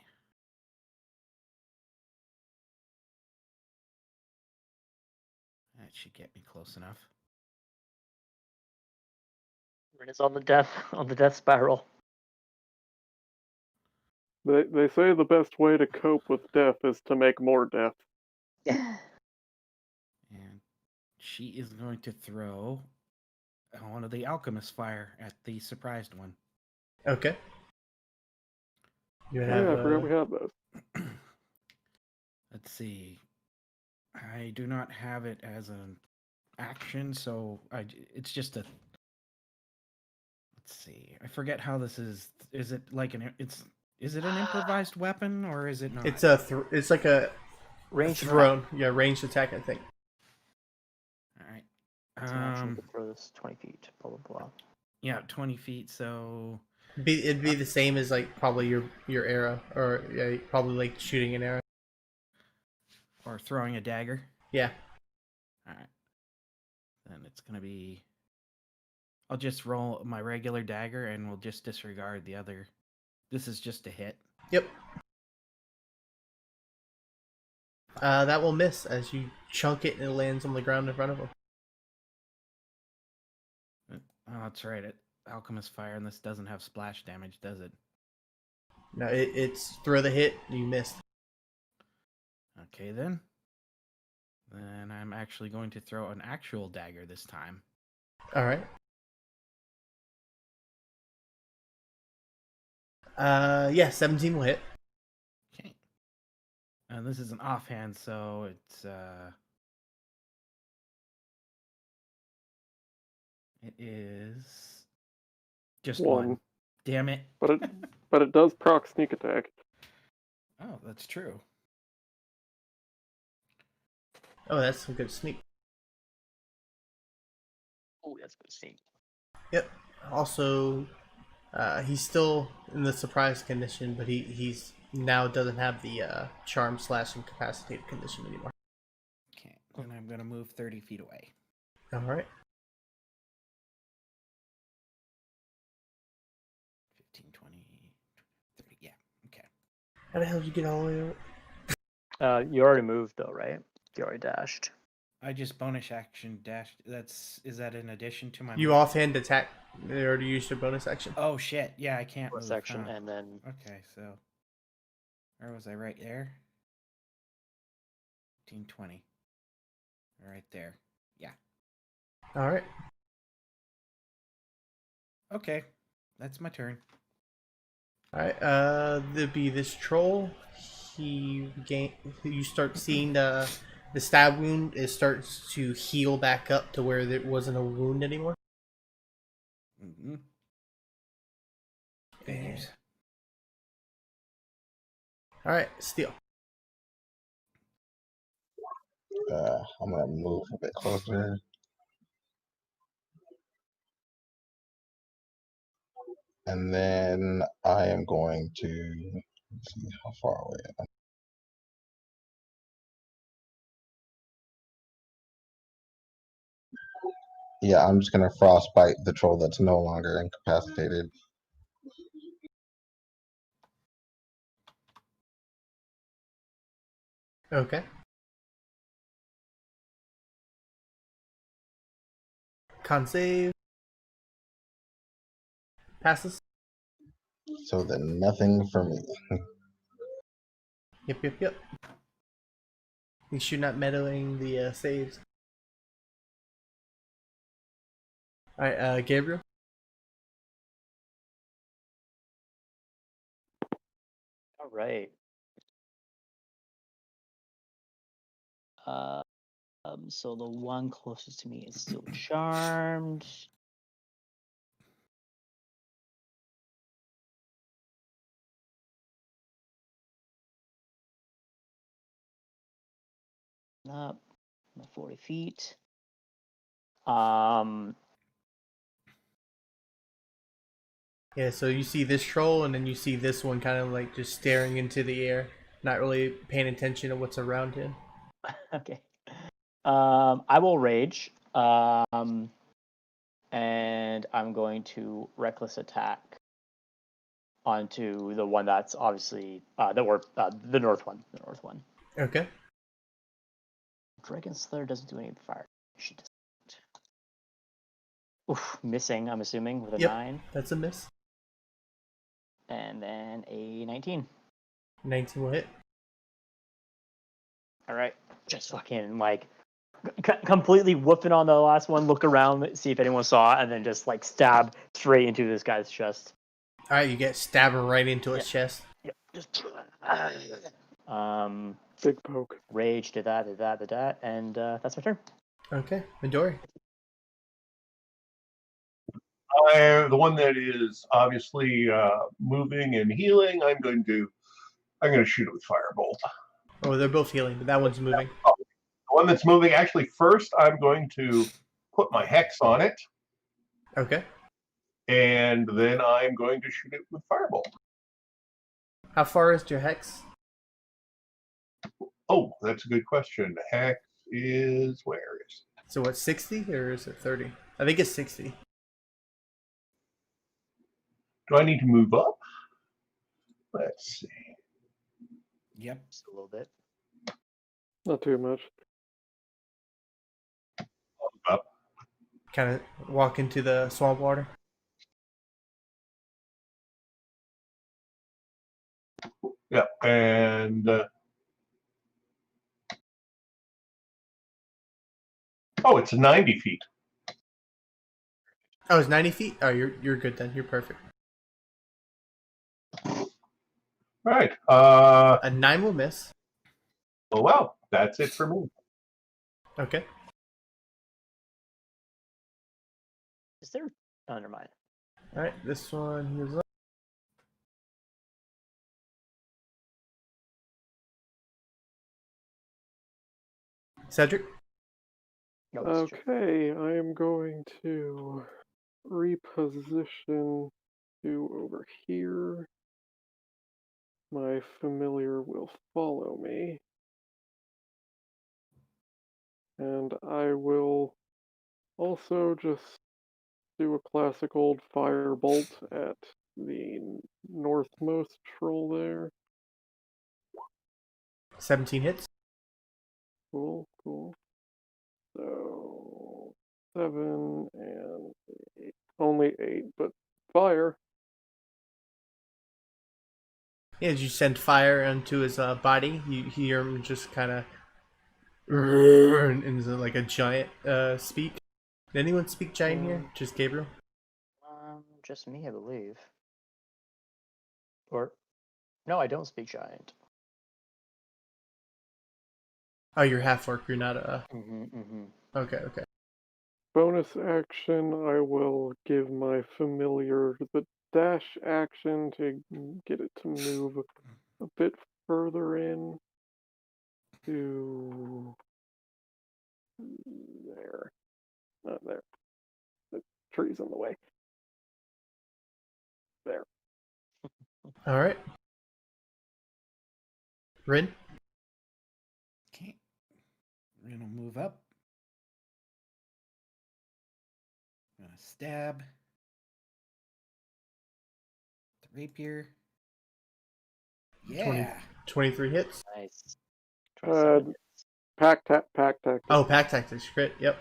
That should get me close enough. It's on the death spiral. They say the best way to cope with death is to make more death. Yeah. And she is going to throw one of the alchemist fire at the surprised one. Okay. You I have, forgot we had those. Let's see. I do not have it as an action, so it's just a. Let's see. I forget how this is. Is it like Is it an improvised weapon or is it not? It's it's like a Ranged thrown. Yeah, ranged attack, I think. All right. It's an action to throw this 20 feet. Blah blah blah. Yeah, 20 feet. So It'd be the same as like probably your arrow, or yeah, probably like shooting an arrow. or throwing a dagger. Yeah. All right. Then it's gonna be. I'll just roll my regular dagger, and we'll just disregard the other. This is just a hit. Yep. That will miss as you chunk it and it lands on the ground in front of him. Oh, that's right. Alchemist fire, and this doesn't have splash damage, does it? No, it's throw the hit, you missed. Okay, then. Then I'm actually going to throw an actual dagger this time. All right. Yeah, 17 will hit. Okay. And this is an offhand, so it's It is just One. one. Damn it. But it does proc sneak attack. Oh, that's true. Oh, that's some good sneak. Oh, that's good sneak. Yep. Also, he's still in the surprise condition, but he's now doesn't have the charm / incapacitated condition anymore. Okay, and I'm gonna move 30 feet away. All right. 15, 20, 30. Yeah. Okay. How the hell did you get all the way over? You already moved though, right? You already dashed. I just bonus action dashed. Is that in addition to my? You move? offhand attack. They already used your bonus action. Oh shit! Yeah, I can't move. Section, huh? and then Okay, so where was I? Right there. 15, 20. Right there. Yeah. All right. Okay, that's my turn. All right. There'd be this troll. You start seeing the stab wound. It starts to heal back up to where there wasn't a wound anymore. Mm-hmm. And... All right, Steel. I'm gonna move a bit closer. And then I am going to let's see how far away I am. Yeah, I'm just gonna frostbite the troll that's no longer incapacitated. Okay. Con save. Passes. So then nothing for me. Yep. At least you're not meddling the saves. Alright, Gabriel. all right. So the one closest to me is still charmed. Up 40 feet. Yeah, so you see this troll, and then you see this one kind of like just staring into the air, not really paying attention to what's around him. Okay. I will rage. And I'm going to reckless attack onto the one that's obviously the north one. The north one. Okay. Dragon Slayer doesn't do any fire. She doesn't. Oof, missing. I'm assuming with a Yep. 9, That's a miss. and then a 19. 19 will hit. All right, just fucking like completely whooping on the last one. Look around, see if anyone saw, and then just like stab straight into this guy's chest. Alright, you get stabber right into its chest. Yep, just Big poke. rage. Did that, and that's my turn. Okay. Midori. The one that is obviously moving and healing, I'm going to shoot it with firebolt. Oh, they're both healing, but that one's moving. The one that's moving, actually, first I'm going to put my hex on it, Okay. and then I'm going to shoot it with firebolt. How far is your hex? Oh, that's a good question. Hex is where is? So what, 60 or is it 30? I think it's 60. Do I need to move up? Let's see. Yep. Just a little bit. Not too much. Up. Kind of walk into the swamp water. Yeah, and oh, it's 90 feet. Oh, it's 90 feet? Oh, you're good then. You're perfect. All right. A 9 will miss. Oh, well, that's it for me. Okay. Is there? Oh, never mind. All right, this one is up. Cedric. No, it's true. Okay, I am going to reposition to over here. My familiar will follow me. And I will also just do a classic old firebolt at the northmost troll there. 17 hits. Cool, cool. So 7 and 8. Only 8, but fire. Yeah, as you send fire into his body, you hear him just kind of into like a giant speak. Did anyone speak giant here? Just Gabriel? Just me, I believe. Or no, I don't speak giant. Oh, you're half orc. You're not Okay, okay. Bonus action, I will give my familiar the dash action to get it to move a bit further in to there. Not there. The tree's in the way. There. All right. Rin? Okay. We're gonna move up. Gonna stab. The rapier. Yeah. 23 hits. Nice. Pack tactics. Oh, pack tactics. Crit. Yep.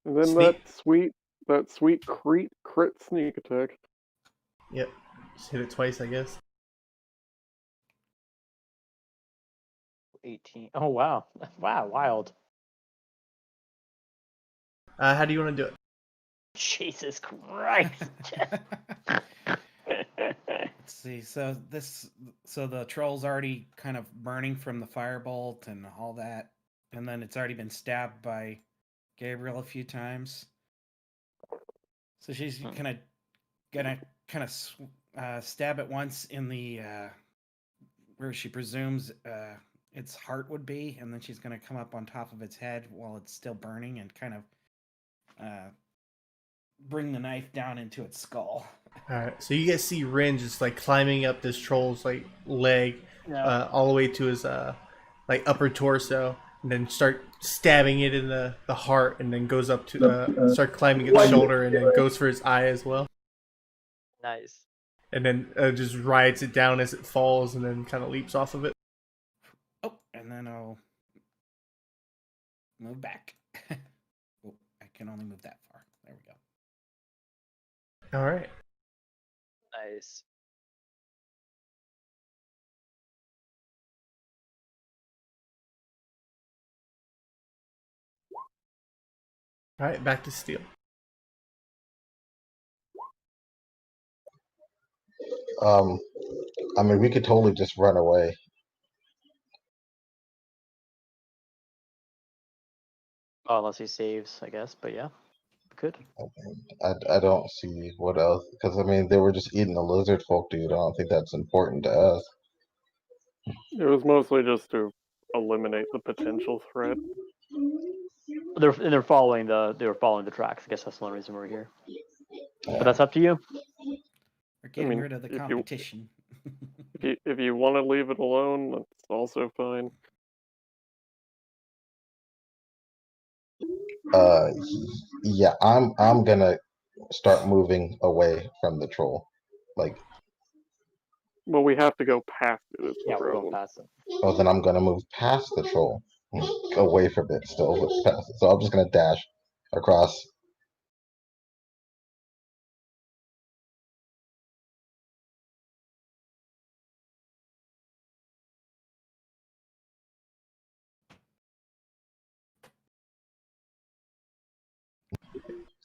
And then Sneak. that sweet crit sneak attack. Yep. Just hit it twice, I guess. 18. Oh wow. Wow, wild. How do you want to do it? Jesus Christ. Let's see. So the troll's already kind of burning from the firebolt and all that, and then it's already been stabbed by Gabriel a few times. So she's gonna kind of stab it once in the where she presumes its heart would be, and then she's gonna come up on top of its head while it's still burning and kind of bring the knife down into its skull. Alright, so you guys see Rin just like climbing up this troll's like leg all the way to his like upper torso, and then start stabbing it in the heart, and then goes up to start climbing its shoulder, and then goes for his eye as well. Nice. And then just rides it down as it falls, and then kind of leaps off of it. Oh, and then I'll move back. Oh, I can only move that far. There we go. Alright. Nice. Alright, back to Steel. I mean, we could totally just run away. Oh, unless he saves, I guess. But yeah, good. I don't see what else, because I mean, they were just eating the lizard folk, dude. I don't think that's important to us. It was mostly just to eliminate the potential threat. They're following the tracks. I guess that's the only reason we're here. But that's up to you. We're getting rid of the competition. If you want to leave it alone, that's also fine. Yeah, I'm gonna start moving away from the troll. Like, well, we have to go past it. Yeah, we're going past it. oh, then I'm gonna move past the troll, away from it still, but past it. So I'm just gonna dash across.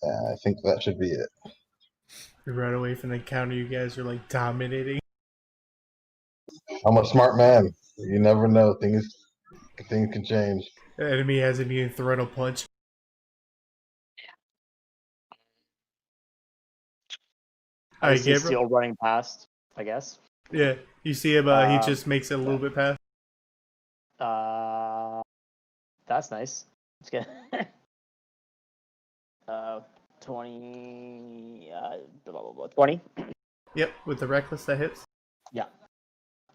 I think that should be it. You run away from the counter, you guys are like dominating. I'm a smart man. You never know. Things can change. The enemy hasn't even thrown a punch. All I right, see Gabriel. Steel running past, I guess. Yeah, you see him. He just makes it a little bit past. That's nice. Let's get 20. Blah, blah, blah, 20. Yep, with the reckless that hits. Yeah.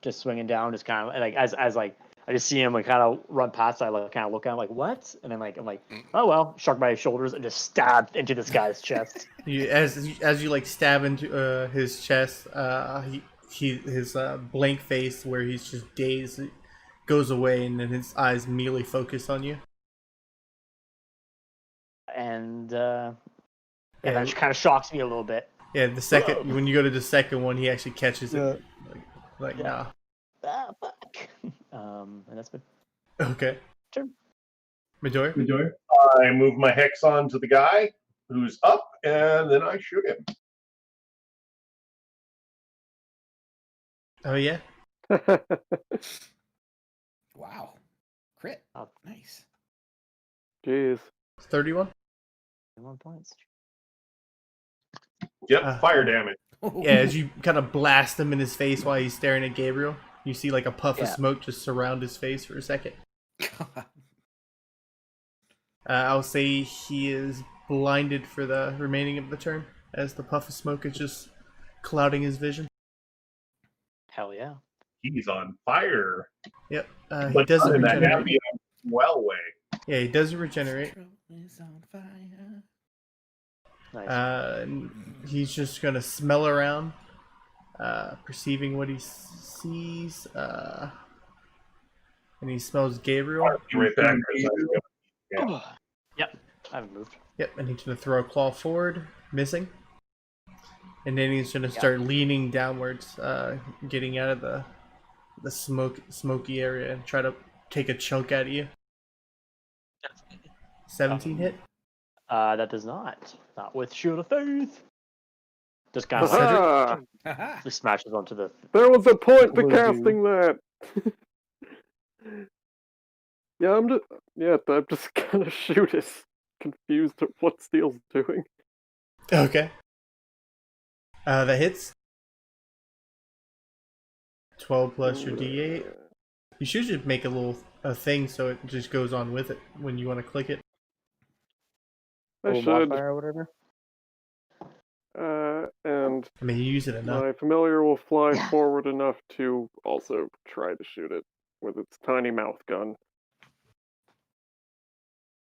Just swinging down, just kind of like as like I just see him like kind of run past. I like kind of look at him like what, and then like I'm like, oh well, shrug my shoulders and just stab into this guy's chest. As you like stab into his chest, his blank face where he's just dazed goes away, and then his eyes immediately focus on you. And that kind of shocks me a little bit. Yeah, the second when you go to the second one, he actually catches it. Like nah. Ah, fuck. And that's been Okay. Sure. Midori? I move my hex on to the guy who's up, and then I shoot him. Oh yeah. Wow. Crit. Oh. Nice. Jeez. 31. 1 points. Yep, fire damage. Yeah, as you kind of blast him in his face while he's staring at Gabriel, you see like a puff of smoke just surround his face for a second. I'll say he is blinded for the remaining of the turn, as the puff of smoke is just clouding his vision. Hell yeah. He's on fire. Yep. He But doesn't not in that regenerate. happy well way. Yeah, he doesn't regenerate. Is on fire. Nice. He's just gonna smell around, perceiving what he sees, and he smells Gabriel. Right back. Yeah. Yep. I haven't moved. Yep, and he's gonna throw a claw forward, missing, and then he's gonna start leaning downwards, getting out of the smoky area, and try to take a chunk out of you. 17 hit. That does not. Not with Shield of Faith. Just kind of Ah, just smashes onto the. there was a point to Will casting that. I'm just gonna shoot it. Confused at what Steel's doing. Okay. That hits. 12 plus your D8. You should just make a thing so it just goes on with it when you want to click it. I Little should. modifier or whatever. And I mean, you use it enough. my familiar will fly forward enough to also try to shoot it with its tiny mouth gun.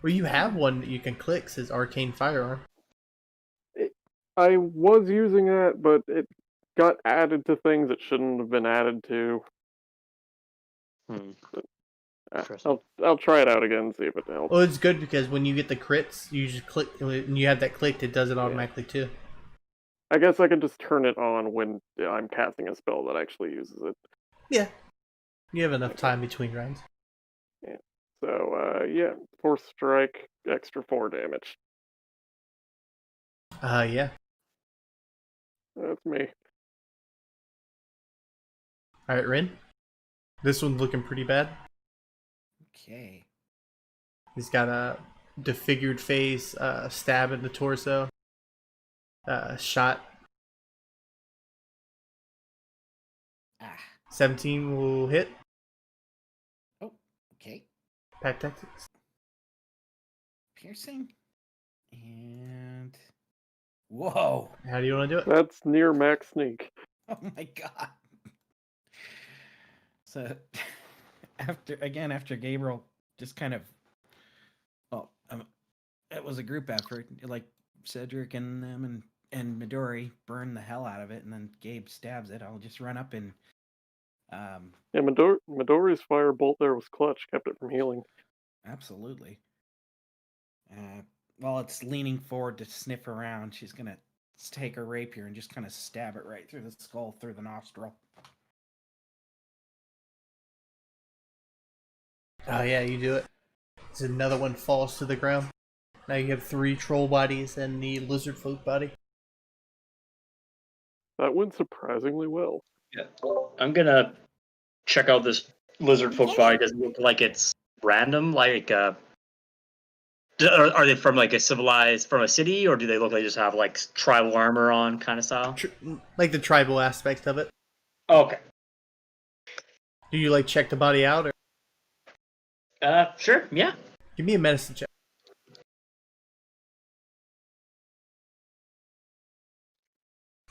Well, you have one that you can click, says Arcane Firearm. I was using that, but it got added to things it shouldn't have been added to. Interesting. I'll try it out again and see if it helps. Well, it's good because when you get the crits, you just click, and you have that clicked, it does it automatically too. I guess I can just turn it on when I'm casting a spell that actually uses it. Yeah. You have enough time between rounds. So, force strike, extra 4 damage. Yeah. That's me. Alright, Rin. This one's looking pretty bad. Okay. He's got a disfigured face, stab in the torso, shot. 17 will hit. Oh, okay. Pack tactics. Piercing. And whoa. How do you want to do it? That's near max sneak. Oh my god. So after Gabriel just kind of it was a group effort, like Cedric and them and Midori burn the hell out of it, and then Gabe stabs it. I'll just run up and Yeah, Midori's firebolt there was clutch, kept it from healing. absolutely. While it's leaning forward to sniff around, she's gonna take her rapier and just kind of stab it right through the skull, through the nostril. Oh yeah, you do it. So another one falls to the ground. Now you have 3 troll bodies and the lizard folk body. That went surprisingly well. Yeah. I'm gonna check out this lizard folk body. Does it look like it's random? Like Are they from like a civilized, from a city, or do they look like they just have like tribal armor on kind of style? Like the tribal aspect of it. Okay. Do you like check the body out, or Sure. Yeah. give me a medicine check?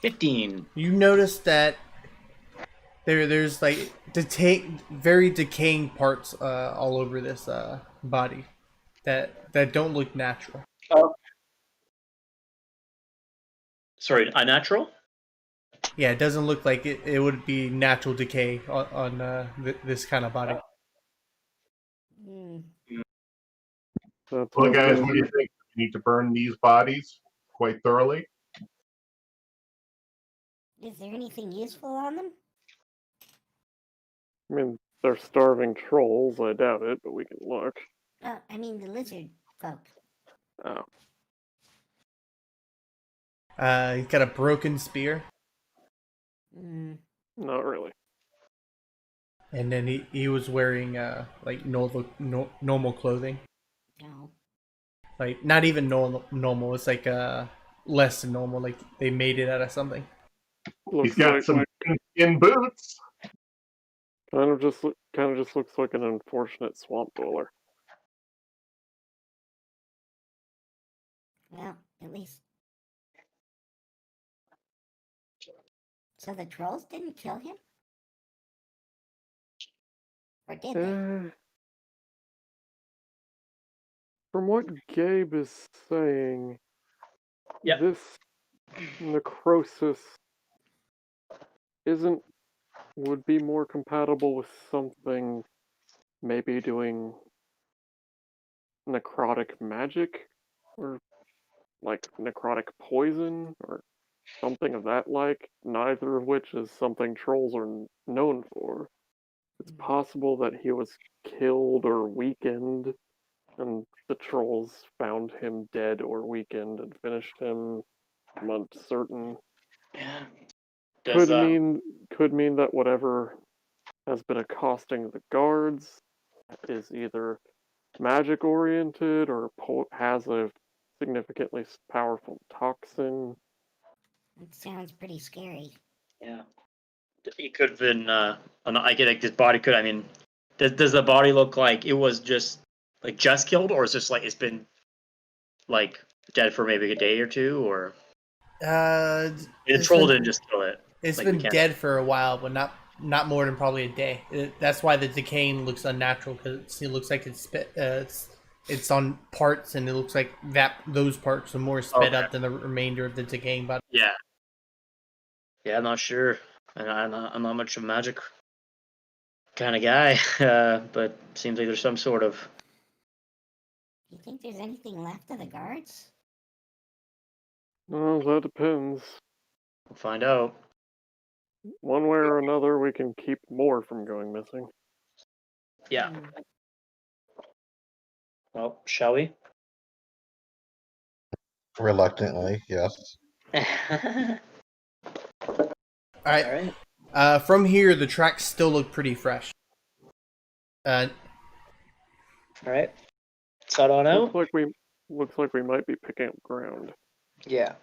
15. You notice that there's like very decaying parts all over this body that don't look natural. Oh. Sorry, unnatural? Yeah, it doesn't look like it would be natural decay on this kind of body. Hmm. That's Well, what guys, I'm what do you think? We need to burn these bodies quite thoroughly. Is there anything useful on them? I mean, they're starving trolls. I doubt it, but we can look. I mean the lizard folk. Oh, He's got a broken spear, Hmm. not really. and then he was wearing like normal clothing. No. Like not even normal. It's like less than normal. Like they made it out of something. He's Looks got like some skin boots. kind of just looks like an unfortunate swamp dweller. Well, at least. So the trolls didn't kill him? Or did they? From what Gabe is saying, Yep. this necrosis would be more compatible with something maybe doing necrotic magic or like necrotic poison or something of that like, neither of which is something trolls are known for. It's possible that he was killed or weakened and the trolls found him dead or weakened and finished him. I'm uncertain. Yeah. Could mean that whatever has been accosting the guards is either magic oriented or has a significantly powerful toxin. It sounds pretty scary. Yeah. It could have been. I get like this body could. I mean, does the body look like it was just killed, or is just like it's been like dead for maybe a day or two, or The troll didn't just kill it. It's Like, been we can't- dead for a while, but not more than probably a day. That's why the decaying looks unnatural, because it looks like it's on parts, and it looks like those parts are more sped up than the remainder of the decaying body. Yeah. Yeah, I'm not sure. I'm not much of a magic kind of guy, but seems like there's some sort of. Do you think there's anything left of the guards? Well, that depends. We'll find out. One way or another, we can keep more from going missing. Yeah. Hmm. Well, shall we? Reluctantly, yes. All All right. right. From here, the tracks still look pretty fresh. All right. Start on out. Looks like we might be picking up ground. Yeah.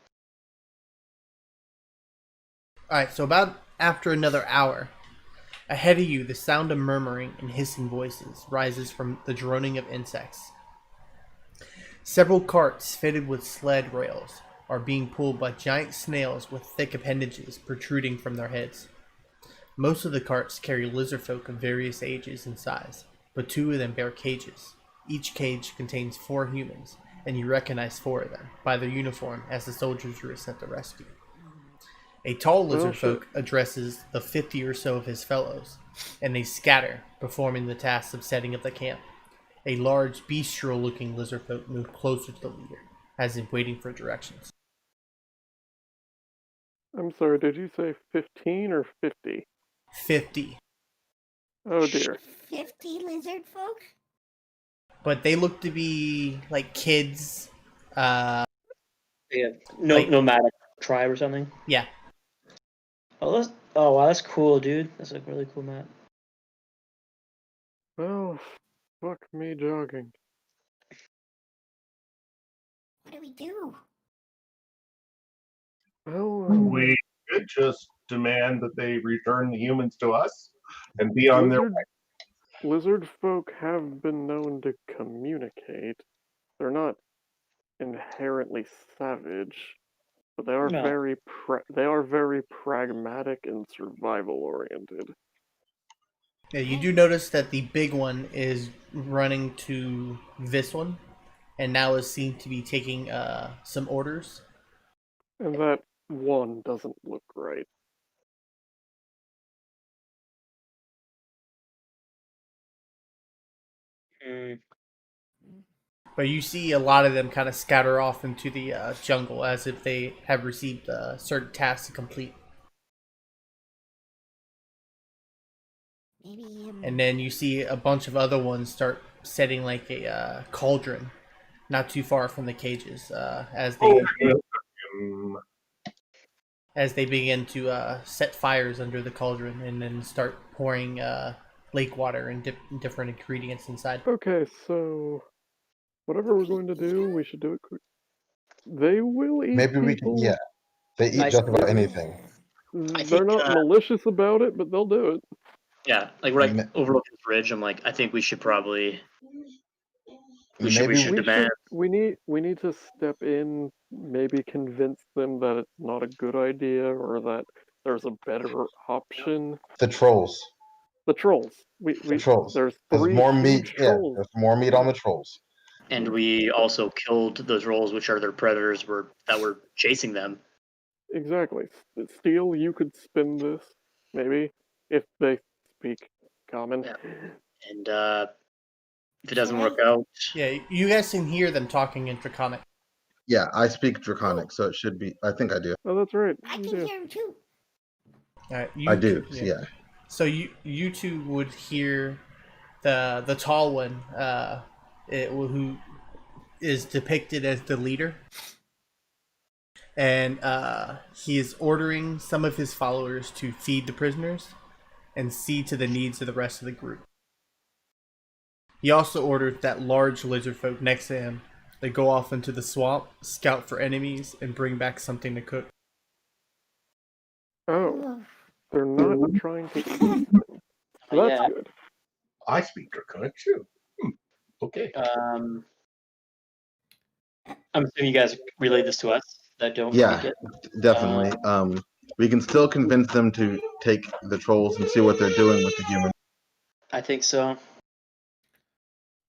All right. So about after another hour, ahead of you, the sound of murmuring and hissing voices rises from the droning of insects. Several carts fitted with sled rails are being pulled by giant snails with thick appendages protruding from their heads. Most of the carts carry lizard folk of various ages and size, but 2 of them bear cages. Each cage contains 4 humans, and you recognize 4 of them by their uniform as the soldiers you were sent to rescue. A tall lizard folk addresses the 50 or so of his fellows, and they scatter, performing the tasks of setting up the camp. A large, bestial-looking lizard folk move closer to the leader, as if waiting for directions. I'm sorry, did you say 15 or 50? 50. Oh dear. 50 lizard folk? But they look to be like kids. Yeah. Like- Nomadic tribe or something. Yeah. Oh, wow, that's cool, dude. That's a really cool map. Well, fuck me jogging. do we do? Well, We could just demand that they return the humans to us and be on their lizard folk have been known to communicate. They're not inherently savage, but they are No. very pragmatic and survival oriented. Yeah, you do notice that the big one is running to this one, and now is seen to be taking some orders. And that one doesn't look right. Mm. But you see a lot of them kind of scatter off into the jungle as if they have received certain tasks to complete. Maybe. And then you see a bunch of other ones start setting like a cauldron not too far from the cages as they begin to set fires under the cauldron and then start pouring lake water and different ingredients inside. Okay, so whatever we're going to do, we should do it quick. They will eat Maybe we people. can. Yeah, they eat I just about see. anything. They're think, not malicious about it, but they'll do it. Yeah, like we're like Ma- overlooking the bridge. I'm like, I think we should probably we Maybe should demand. We need to step in, maybe convince them that it's not a good idea or that there's a better option. the trolls. The trolls. The trolls. There's There's 3 more huge meat. Yeah, trolls. there's more meat on the trolls. And we also killed the trolls, which are their predators, that were chasing them. Exactly. Steel, you could spin this, maybe, if they speak common. Yeah. And if it doesn't work out, Yeah, you guys can hear them talking in Draconic. Yeah, I speak Draconic, so it should be. I think I do. Oh, that's right. I you can do. hear him too. You I do. two- Yeah. So you two would hear the tall one, who is depicted as the leader, and he is ordering some of his followers to feed the prisoners and see to the needs of the rest of the group. He also ordered that large lizard folk next to him they go off into the swamp, scout for enemies, and bring back something to cook. Oh, they're not trying to eat them. That's Yeah. good. I speak Draconic too. Okay. I'm assuming you guys relay this to us that don't Yeah. speak it. Definitely. We can still convince them to take the trolls and see what they're doing with the humans. I think so.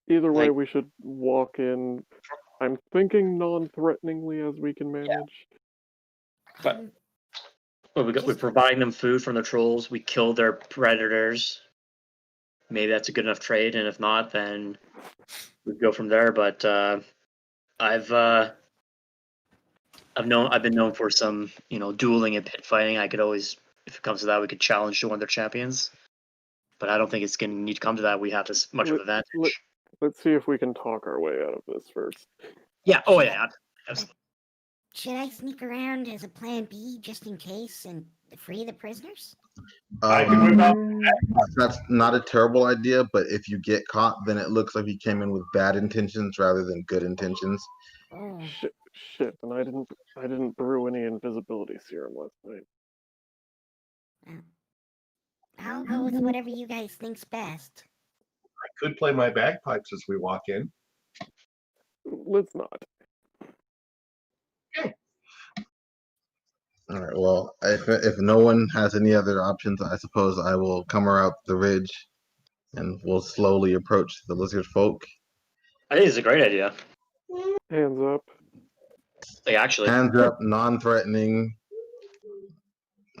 Either way, Like- we should walk in. I'm thinking non-threateningly as we can manage. But well, we're providing them food from the trolls. We kill their predators. Maybe that's a good enough trade, and if not, then we go from there. But I've been known for some, dueling and pit fighting. I could always, if it comes to that, we could challenge to one of their champions. But I don't think it's going to need to come to that. We have this much of an advantage. Let's see if we can talk our way out of this first. Yeah. Oh yeah. Absolutely. Should I sneak around as a plan B just in case and free the prisoners? I can whip out. That's not a terrible idea, but if you get caught, then it looks like you came in with bad intentions rather than good intentions. Oh, Shit, and I didn't brew any invisibility serum last night. I'll go with whatever you guys think's best. I could play my bagpipes as we walk in. Let's not. All right. Well, if no one has any other options, I suppose I will come around the ridge, and we'll slowly approach the lizard folk. I think it's a great idea. Hands up. Like actually, Hands up, non-threatening,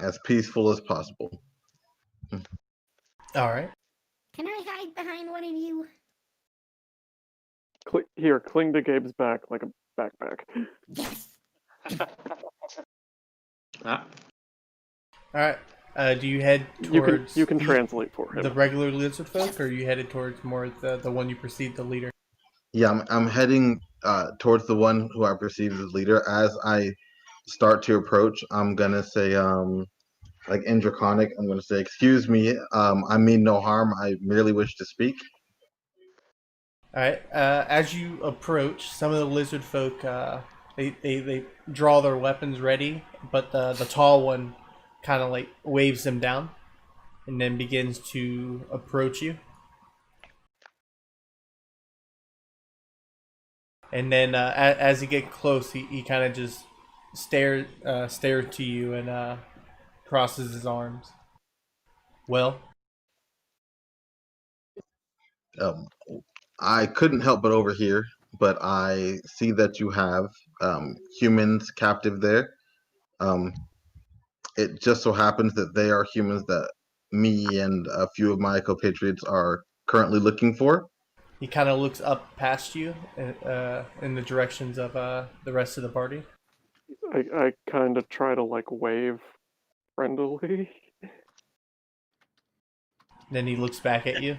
as peaceful as possible. All right. Can I hide behind one of you? Here, cling to Gabe's back like a backpack. Yes. Ah, All right. Do you head towards You can translate for him. the regular lizard folk, or are you headed towards more the one you perceive the leader? Yeah, I'm heading towards the one who I perceive as leader. As I start to approach, I'm gonna say, like in Draconic, I'm gonna say, "Excuse me, I mean no harm. I merely wish to speak." All right. As you approach, some of the lizard folk They draw their weapons ready, but the tall one kind of like waves them down, and then begins to approach you. And then as you get close, he kind of just stares to you and crosses his arms. Well, Um, I couldn't help but overhear, but I see that you have humans captive there. Um, it just so happens that they are humans that me and a few of my compatriots are currently looking for. he kind of looks up past you in the directions of the rest of the party. I kind of try to like wave friendly. Then he looks back at you.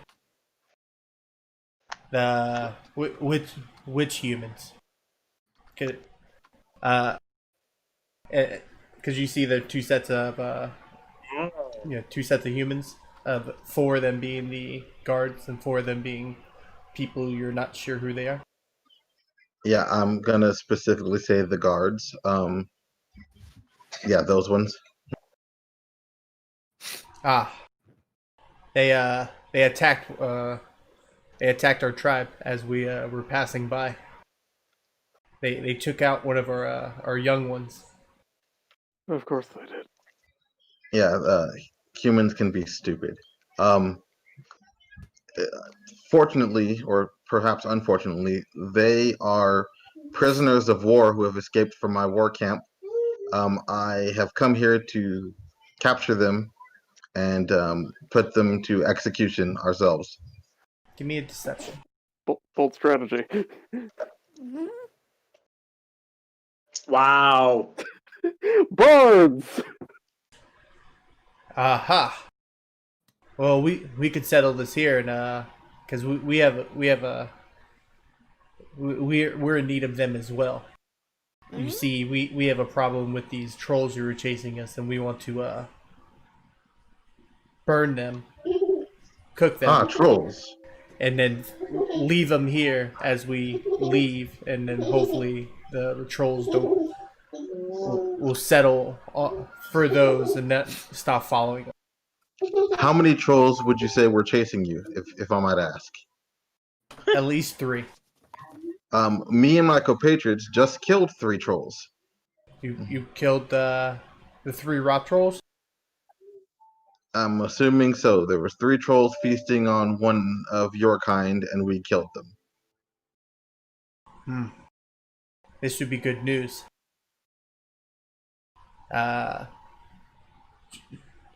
The which humans? Cause, uh, because you see the two sets of two sets of humans. Four of them being the guards and four of them being people you're not sure who they are. Yeah, I'm gonna specifically say the guards. Yeah, those ones. Ah, they attacked our tribe as we were passing by. They took out one of our young ones. Of course they did. Yeah, humans can be stupid. Um, Fortunately, or perhaps unfortunately, they are prisoners of war who have escaped from my war camp. I have come here to capture them and put them to execution ourselves. Give me a deception. Bold strategy. Mhm. Wow. Bards! Aha. Well, we could settle this here, and because we're in need of them as well. You see, we have a problem with these trolls who are chasing us, and we want to burn them, cook them, Trolls. and then leave them here as we leave, and then hopefully the trolls will settle for those and not stop following us. How many trolls would you say were chasing you, if I might ask? At least 3. Me and my compatriots just killed 3 trolls. You killed the 3 rot trolls? I'm assuming so. There was 3 trolls feasting on one of your kind, and we killed them. This should be good news.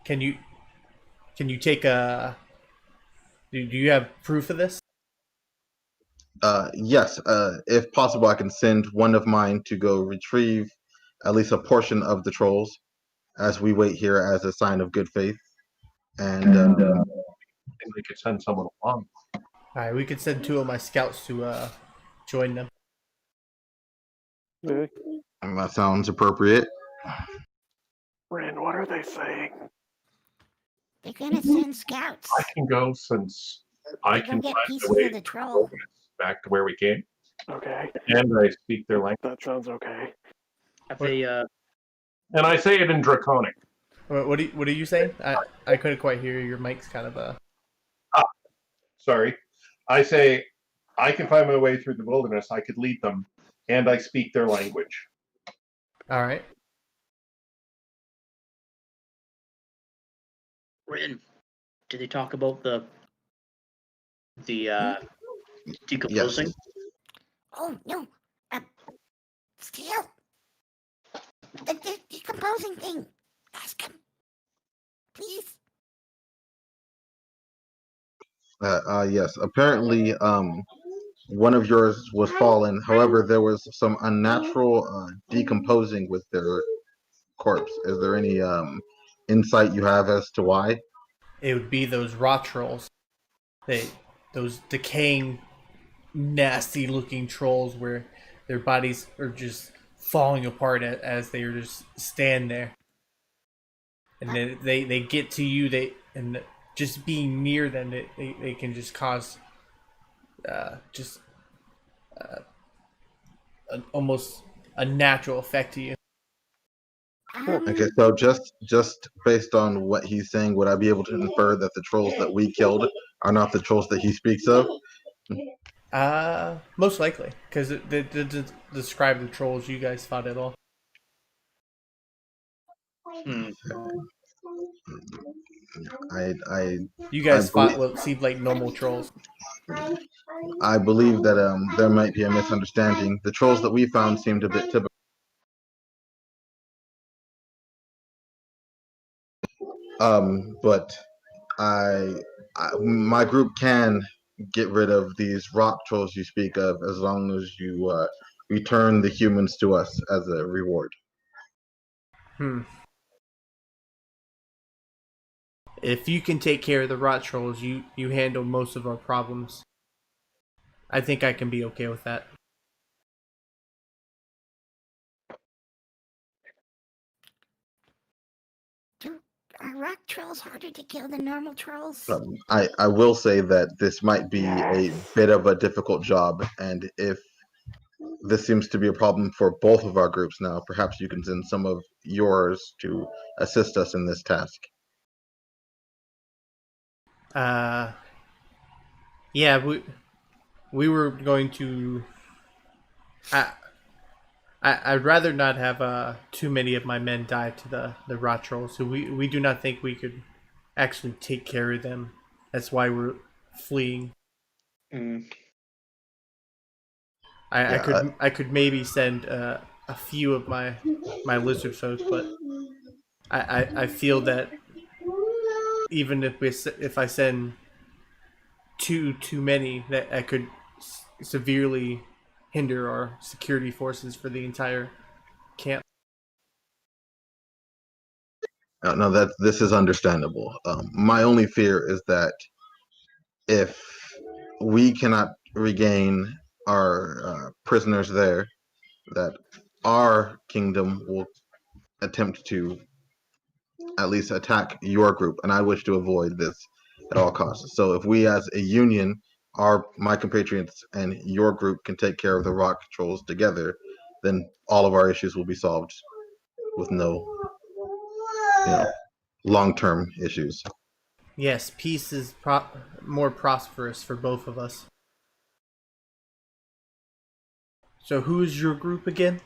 Can you take a? Do you have proof of this? Yes. If possible, I can send one of mine to go retrieve at least a portion of the trolls, as we wait here as a sign of good faith. And we could send someone along. All right, we could send 2 of my scouts to join them. Yeah. that sounds appropriate. Ren, what are they saying? They're gonna send scouts. I can go since I They're can gonna get find pieces the way of the troll. back to where we came, Okay, and I speak their language. that sounds okay. Have they, And I say it in Draconic. What are you saying? I couldn't quite hear you. Your mic's kind of Sorry. I say I can find my way through the wilderness. I could lead them, and I speak their language. All right. Rin, did they talk about the decomposing? Yes. Oh no! Still, the decomposing thing. Ask him, please. Yes. Apparently, one of yours was fallen. However, there was some unnatural decomposing with their corpse. Is there any insight you have as to why? It would be those rot trolls. Those decaying, nasty-looking trolls where their bodies are just falling apart as they just stand there, and then they get to you. And just being near them, they can just cause almost a natural effect to you. Okay, so just based on what he's saying, would I be able to infer that the trolls that we killed are not the trolls that he speaks of? Most likely, because they describe the trolls you guys fought at all. Hmm. I You guys I fought believe- what seemed like normal trolls. I believe that there might be a misunderstanding. The trolls that we found seemed a bit typical. But my group can get rid of these rock trolls you speak of as long as you return the humans to us as a reward. If you can take care of the rot trolls, you handle most of our problems. I think I can be okay with that. Are rock trolls harder to kill than normal trolls? I will say that this might be a bit of a difficult job, and if this seems to be a problem for both of our groups now, perhaps you can send some of yours to assist us in this task. Yeah, we were going to. I'd rather not have too many of my men die to the rot trolls, so we do not think we could actually take care of them. That's why we're fleeing. Mm. I could maybe send a few of my lizard folk, but I feel that even if I send too many, that I could severely hinder our security forces for the entire camp. No, that this is understandable. My only fear is that if we cannot regain our prisoners there, that our kingdom will attempt to at least attack your group, and I wish to avoid this at all costs. So if we as a union, my compatriots and your group can take care of the rock trolls together, then all of our issues will be solved with no long-term issues. Yes, peace is more prosperous for both of us. So who is your group again?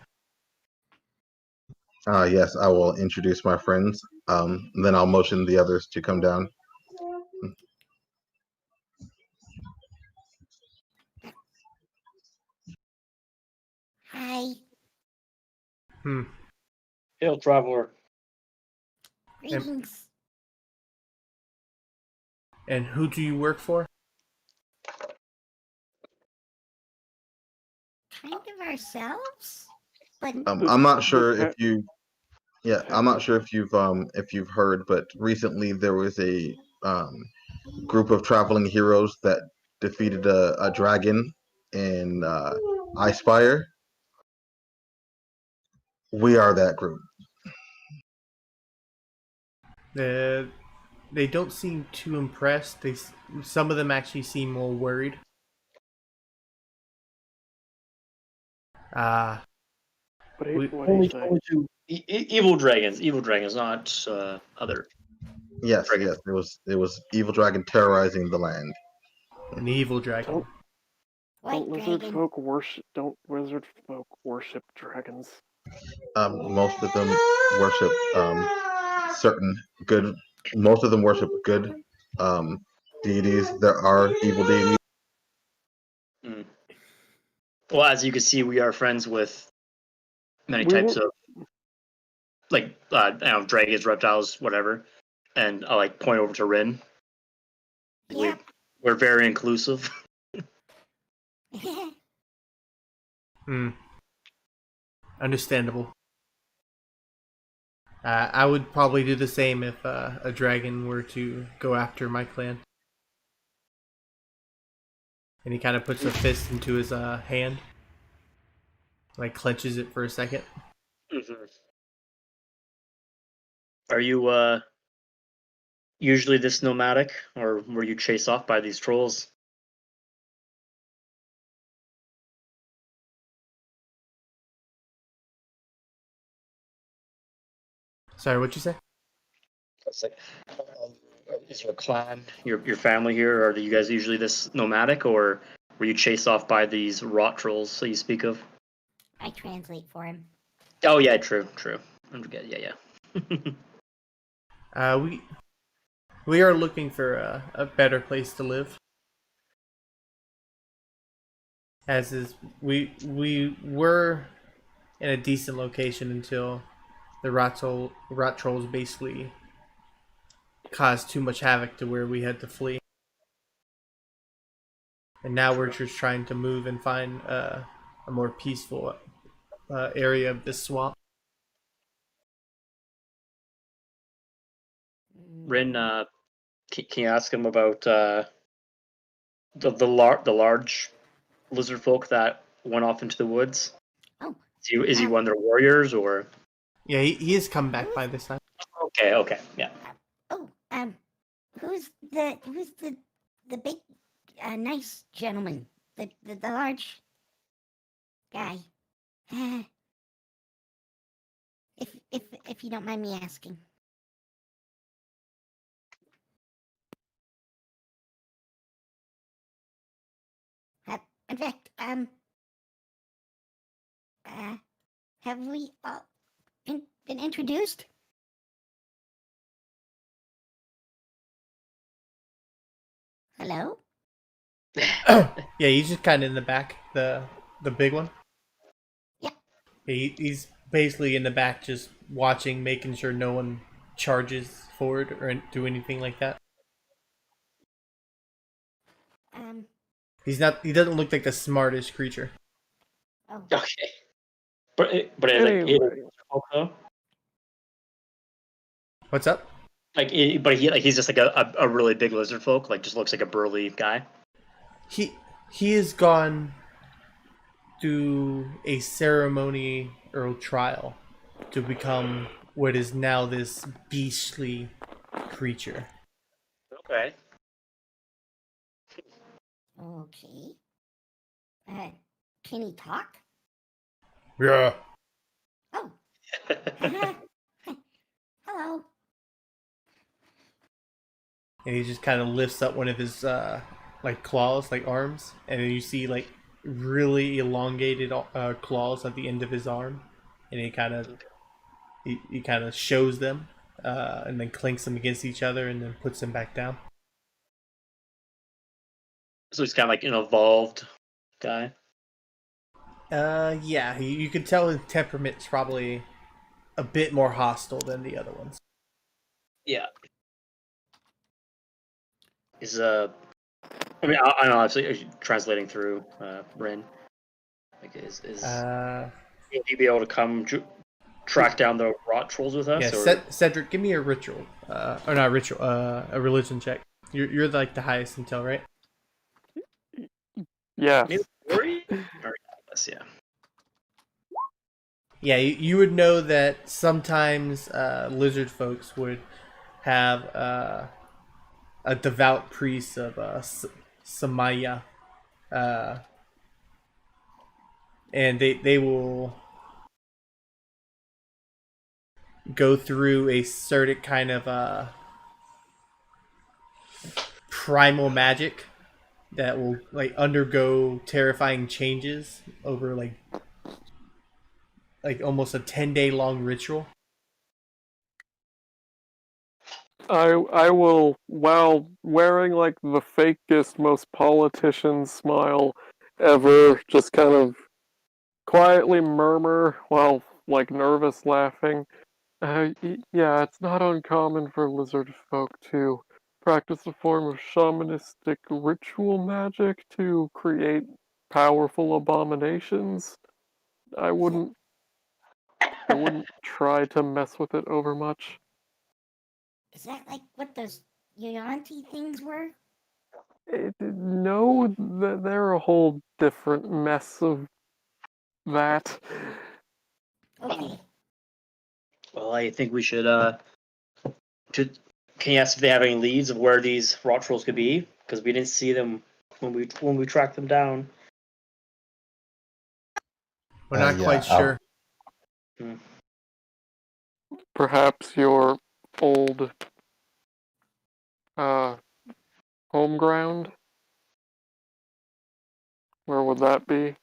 Yes, I will introduce my friends. Then I'll motion the others to come down. Hi. Hail, traveler. Greetings. And who do you work for? Kind of ourselves? But I'm not sure if you, I'm not sure if you've heard, but recently there was a group of traveling heroes that defeated a dragon in Icespire. We are that group. They don't seem too impressed. Some of them actually seem more worried. What do you say? Evil dragons, not other. Yes, Dragon. yes. It was evil dragon terrorizing the land. An evil dragon. Don't lizard folk worship dragons? Most of them worship certain good. Most of them worship good deities. There are evil deities. Mm. Well, as you can see, we are friends with many types of, like, dragons, reptiles, whatever. And I point over to Rin. Yep. We're very inclusive. Understandable. I would probably do the same if a dragon were to go after my clan. And he kind of puts a fist into his hand. Like clenches it for a second. Mm-hmm. Are you usually this nomadic, or were you chased off by these trolls? Sorry, what'd you say? It's like, is your clan, your family here, or are you guys usually this nomadic, or were you chased off by these rot trolls that you speak of? I translate for him. Oh yeah, true. I forget. Yeah. We are looking for a better place to live. As is, we were in a decent location until the rot trolls basically caused too much havoc to where we had to flee. And now we're just trying to move and find a more peaceful area of this swamp. Rin, can you ask him about the large lizard folk that went off into the woods? Oh. Is he one of their warriors, or? Yeah, he has come back by this time. Okay, yeah. Oh, who's the big, nice gentleman, the large guy? If you don't mind me asking. In fact, have we all been introduced? Hello? Yeah, he's just kind of in the back, the big one. Yeah. He's basically in the back, just watching, making sure no one charges forward or do anything like that. He doesn't look like the smartest creature. Oh. Okay. But Anyway. also, What's up? he's just like a really big lizard folk, like just looks like a burly guy. He has gone through a ceremony or trial to become what is now this beastly creature. Okay. Okay. Can he talk? Yeah. Oh. Hello. And he just kind of lifts up one of his like claws, like arms, and then you see like really elongated claws at the end of his arm, and he kind of shows them, and then clinks them against each other, and then puts them back down. So he's kind of like an evolved guy. Yeah, you can tell his temperament's probably a bit more hostile than the other ones. Yeah. I mean, I don't know. Actually, translating through Rin, like is will he be able to come track down the rot trolls with us? Yeah, or? Cedric, give me a ritual, or not ritual, a religion check. You're like the highest intel, right? Yeah. Yes, yeah. Yeah, you would know that sometimes lizard folks would have a devout priest of Samaya, and they will go through a certain kind of primal magic that will like undergo terrifying changes over like almost a 10-day long ritual. I will, while wearing like the fakest, most politician smile ever, just kind of quietly murmur while like nervous laughing. Yeah, it's not uncommon for lizard folk to practice a form of shamanistic ritual magic to create powerful abominations. I wouldn't try to mess with it over much. Is that like what those Yuanti things were? No, they're a whole different mess of that. Okay. Well, I think we should. Can you ask if they have any leads of where these rot trolls could be? Because we didn't see them when we tracked them down. We're not quite sure. perhaps your old home ground? Where would that be?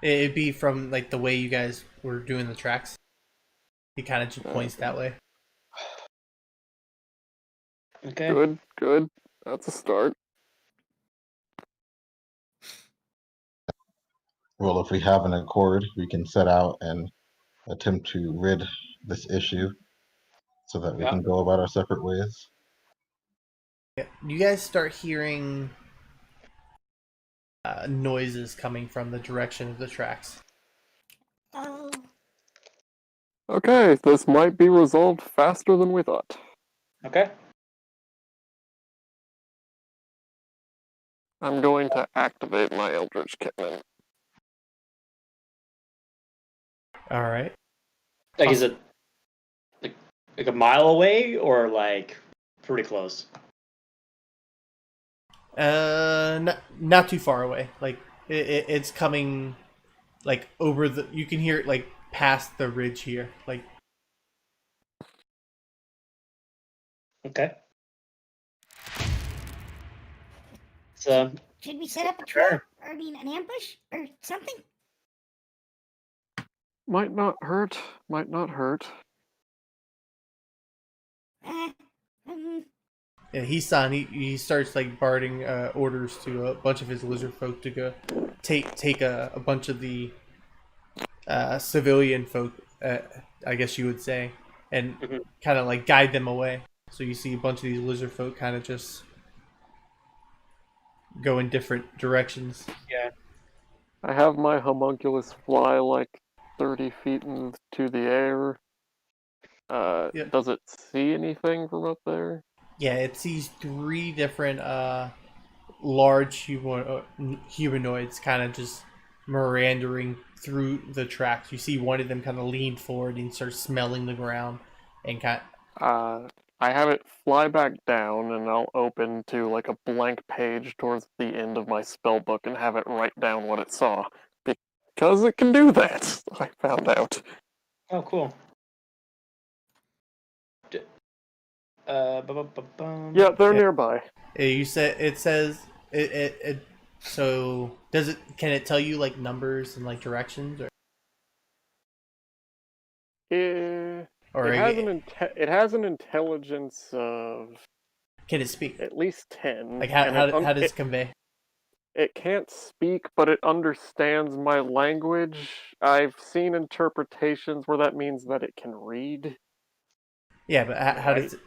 It'd be from like the way you guys were doing the tracks. He kind of just points that way. Okay. Good. That's a start. Well, if we have an accord, we can set out and attempt to rid this issue so that we Yeah. can go about our separate ways. Yeah. You guys start hearing noises coming from the direction of the tracks. Oh, Okay, this might be resolved faster than we thought. Okay. I'm going to activate my Eldritch Cannon. All right. Like, is it like a mile away or like pretty close? Not too far away. Like it's coming, like over the. You can hear it like past the ridge here. Like Okay. So should we set up a trap? Or I mean, an ambush or something? Might not hurt. Might not hurt. yeah, he starts like barting orders to a bunch of his lizard folk to go take a bunch of the civilian folk, I guess you would say, and kind of like guide them away. So you see a bunch of these lizard folk kind of just go in different directions. yeah. I have my homunculus fly like 30 feet into the air. Yep. Does it see anything from up there? Yeah, it sees 3 different large humanoids kind of just meandering through the tracks. You see one of them kind of lean forward and start smelling the ground and kind I have it fly back down, and I'll open to like a blank page towards the end of my spell book and have it write down what it saw. Because it can do that, I found out. Oh, cool. Yeah, they're nearby. you said it says it so does it can it tell you like numbers and like directions It it has an intelligence of can it speak? at least 10. Like and how does it convey? It can't speak, but it understands my language. I've seen interpretations where that means that it can read. Yeah, but how does it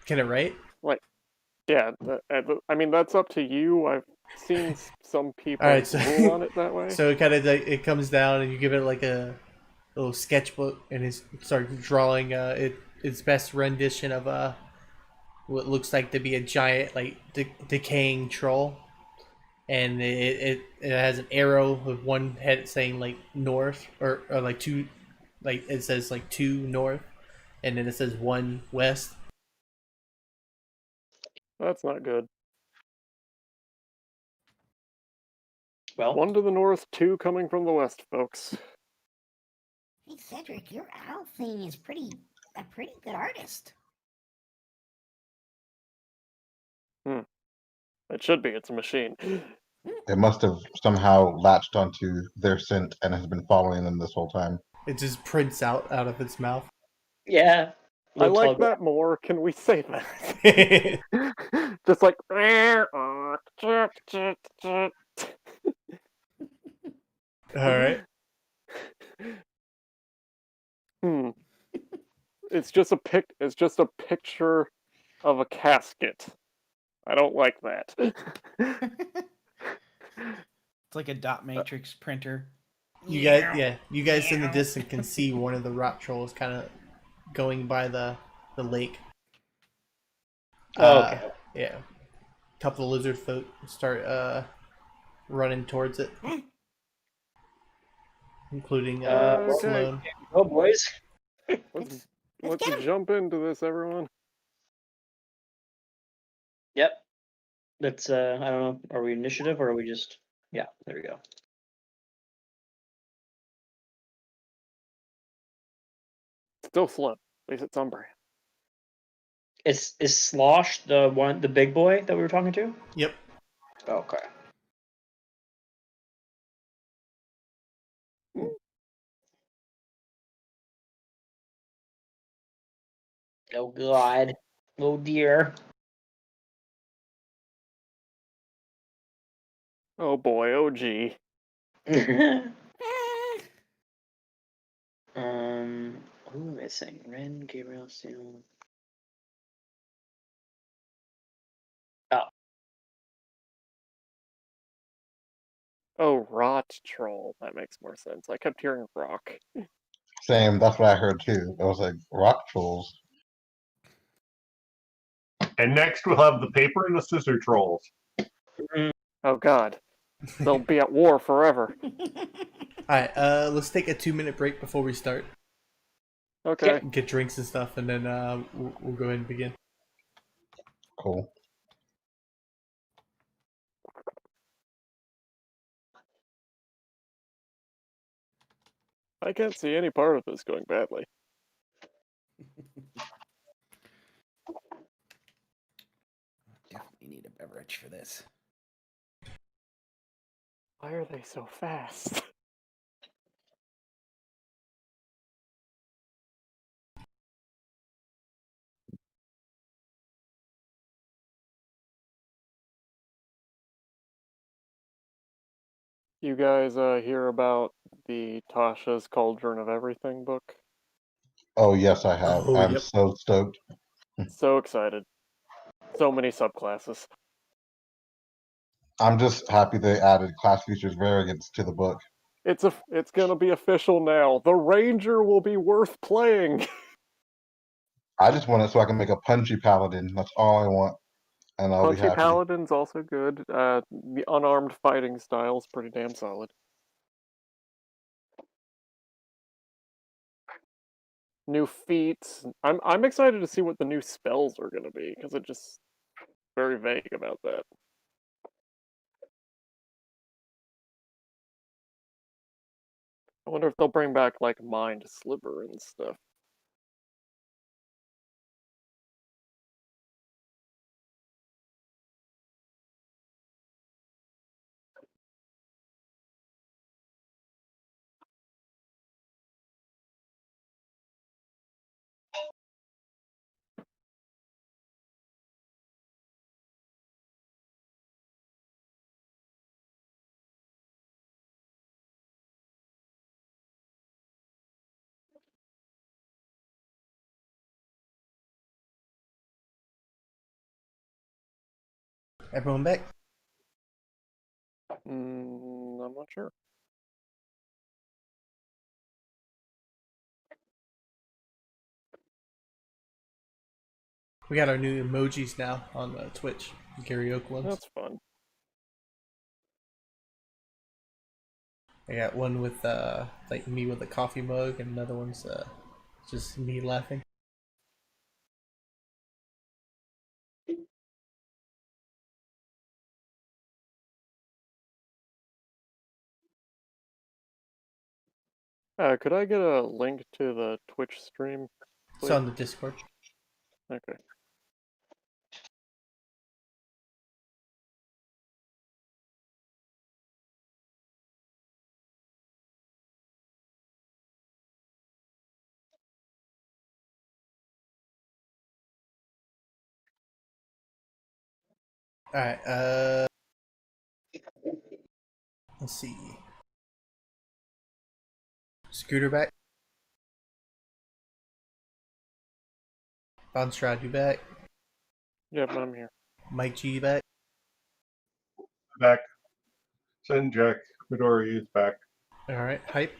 can it write? Yeah, I mean that's up to you. I've seen some people All right, so, rule on it that way. So it kind of like, it comes down and you give it like a little sketchbook and it starts drawing its best rendition of what looks like to be a giant like decaying troll, and it has an arrow with one head saying like north or like 2, like it says like 2 north, and then it says 1 west. That's not good. Well, 1 to the north, 2 coming from the west, folks. Hey Cedric, your owl thing is a pretty good artist. It should be. It's a machine. It must have somehow latched onto their scent and has been following them this whole time. It just prints out of its mouth. yeah. I like Looks that more. Can we say that? Just like. All right. It's just a picture of a casket. I don't like that. It's like a dot matrix printer. You guys in the distance can see one of the rot trolls kind of going by the lake. Oh, okay. Yeah. A couple of lizard folk start running towards it, including Sloan. Oh, boys. Let's Let's get him. jump into this, everyone. Yep. That's I don't know. Are we initiative or are we just? Yeah. There we go. Still slow. At least it's on brand. Is Slosh the big boy that we were talking to? Yep. Okay. Oh God. Oh dear. Oh boy, oh gee. Ah, Who am I missing? Ren, Gabriel, Seal. Oh, Oh, rot troll. That makes more sense. I kept hearing rock. Same. That's what I heard too. It was like rock trolls. And next we'll have the paper and the scissor trolls. Oh god. They'll be at war forever. Alright, let's take a 2-minute break before we start. Okay. Get drinks and stuff, and then we'll go ahead and begin. Cool. I can't see any part of this going badly. Definitely need a beverage for this. Why are they so fast? You guys hear about the Tasha's Cauldron of Everything book? Oh yes, I have. Oh, I'm yep. so stoked. So excited. So many subclasses. I'm just happy they added class features variants to the book. It's gonna be official now. The Ranger will be worth playing. I just want it so I can make a punchy paladin. That's all I want, and I'll be Punchy happy. Paladin's also good. The unarmed fighting style's pretty damn solid. New feats. I'm excited to see what the new spells are gonna be, because it just very vague about that. I wonder if they'll bring back like Mind Sliver and stuff. Everyone back? I'm not sure. We got our new emojis now on Twitch. Gary Oak ones. That's fun. I got one with like me with a coffee mug, and another one's just me laughing. Could I get a link to the Twitch stream? It's on the Discord. Okay. Alright, let's see. Scooter back. Von Strad, you back? Yep, I'm here. Mike G back? Back. Senjak Midori is back. Alright, Hype?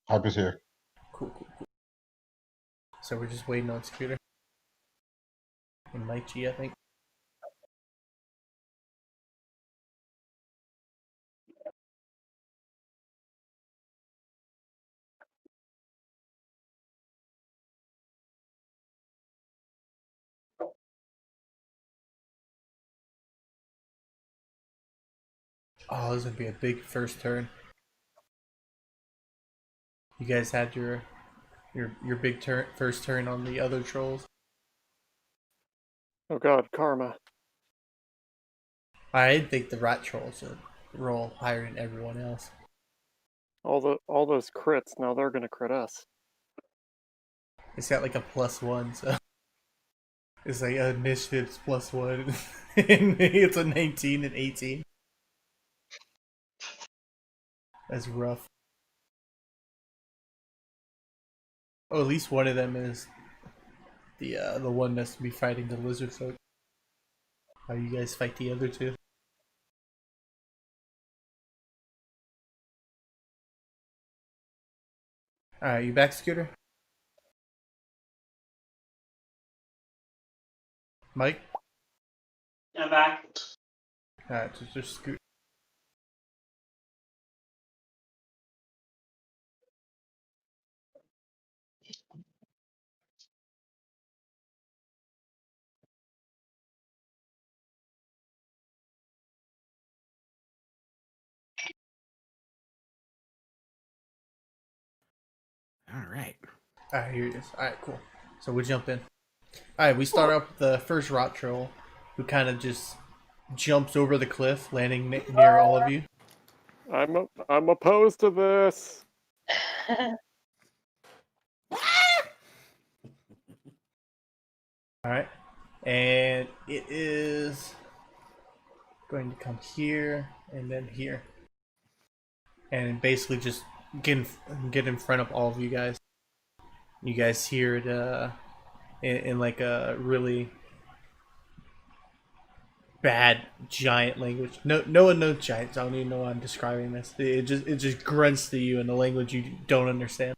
Hype is here. Cool. So we're just waiting on Scooter. And Mike G, I think. Oh, this is gonna be a big first turn. You guys had your Your big first turn on the other trolls. Oh god, karma. I think the rat trolls would roll higher than everyone else. All those crits, now they're gonna crit us. It's got like a +1, so it's like initiatives +1, and it's a 19 and 18. That's rough. Oh, at least one of them is the one that's to be fighting the lizard folk. How you guys fight the other two? Alright, you back, Scooter? Mike? I'm back. Alright, just scoot. All right. Alright, here it is. Alright, cool. So we jump in. Alright, we start up with the first rot troll, who kind of just jumps over the cliff, landing near all of you. I'm opposed to this. Alright. And it is going to come here and then here. And basically just get in front of all of you guys. You guys hear it in like a really bad giant language. No one knows giants. I don't even know why I'm describing this. It just grunts to you in the language you don't understand.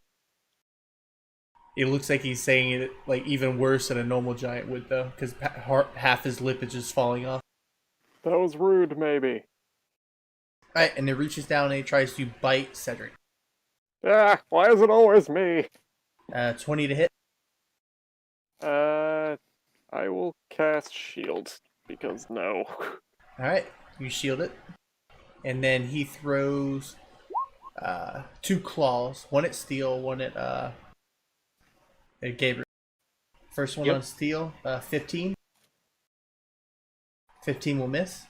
It looks like he's saying it like even worse than a normal giant would, though, because half his lip is just falling off. That was rude, maybe. Alright, and it reaches down and it tries to bite Cedric. Ah, why is it always me? 20 to hit. I will cast shield because no. Alright, you shield it. And then he throws 2 claws. One at Steel, one at Gabriel. First one on Steel, 15. 15 will miss.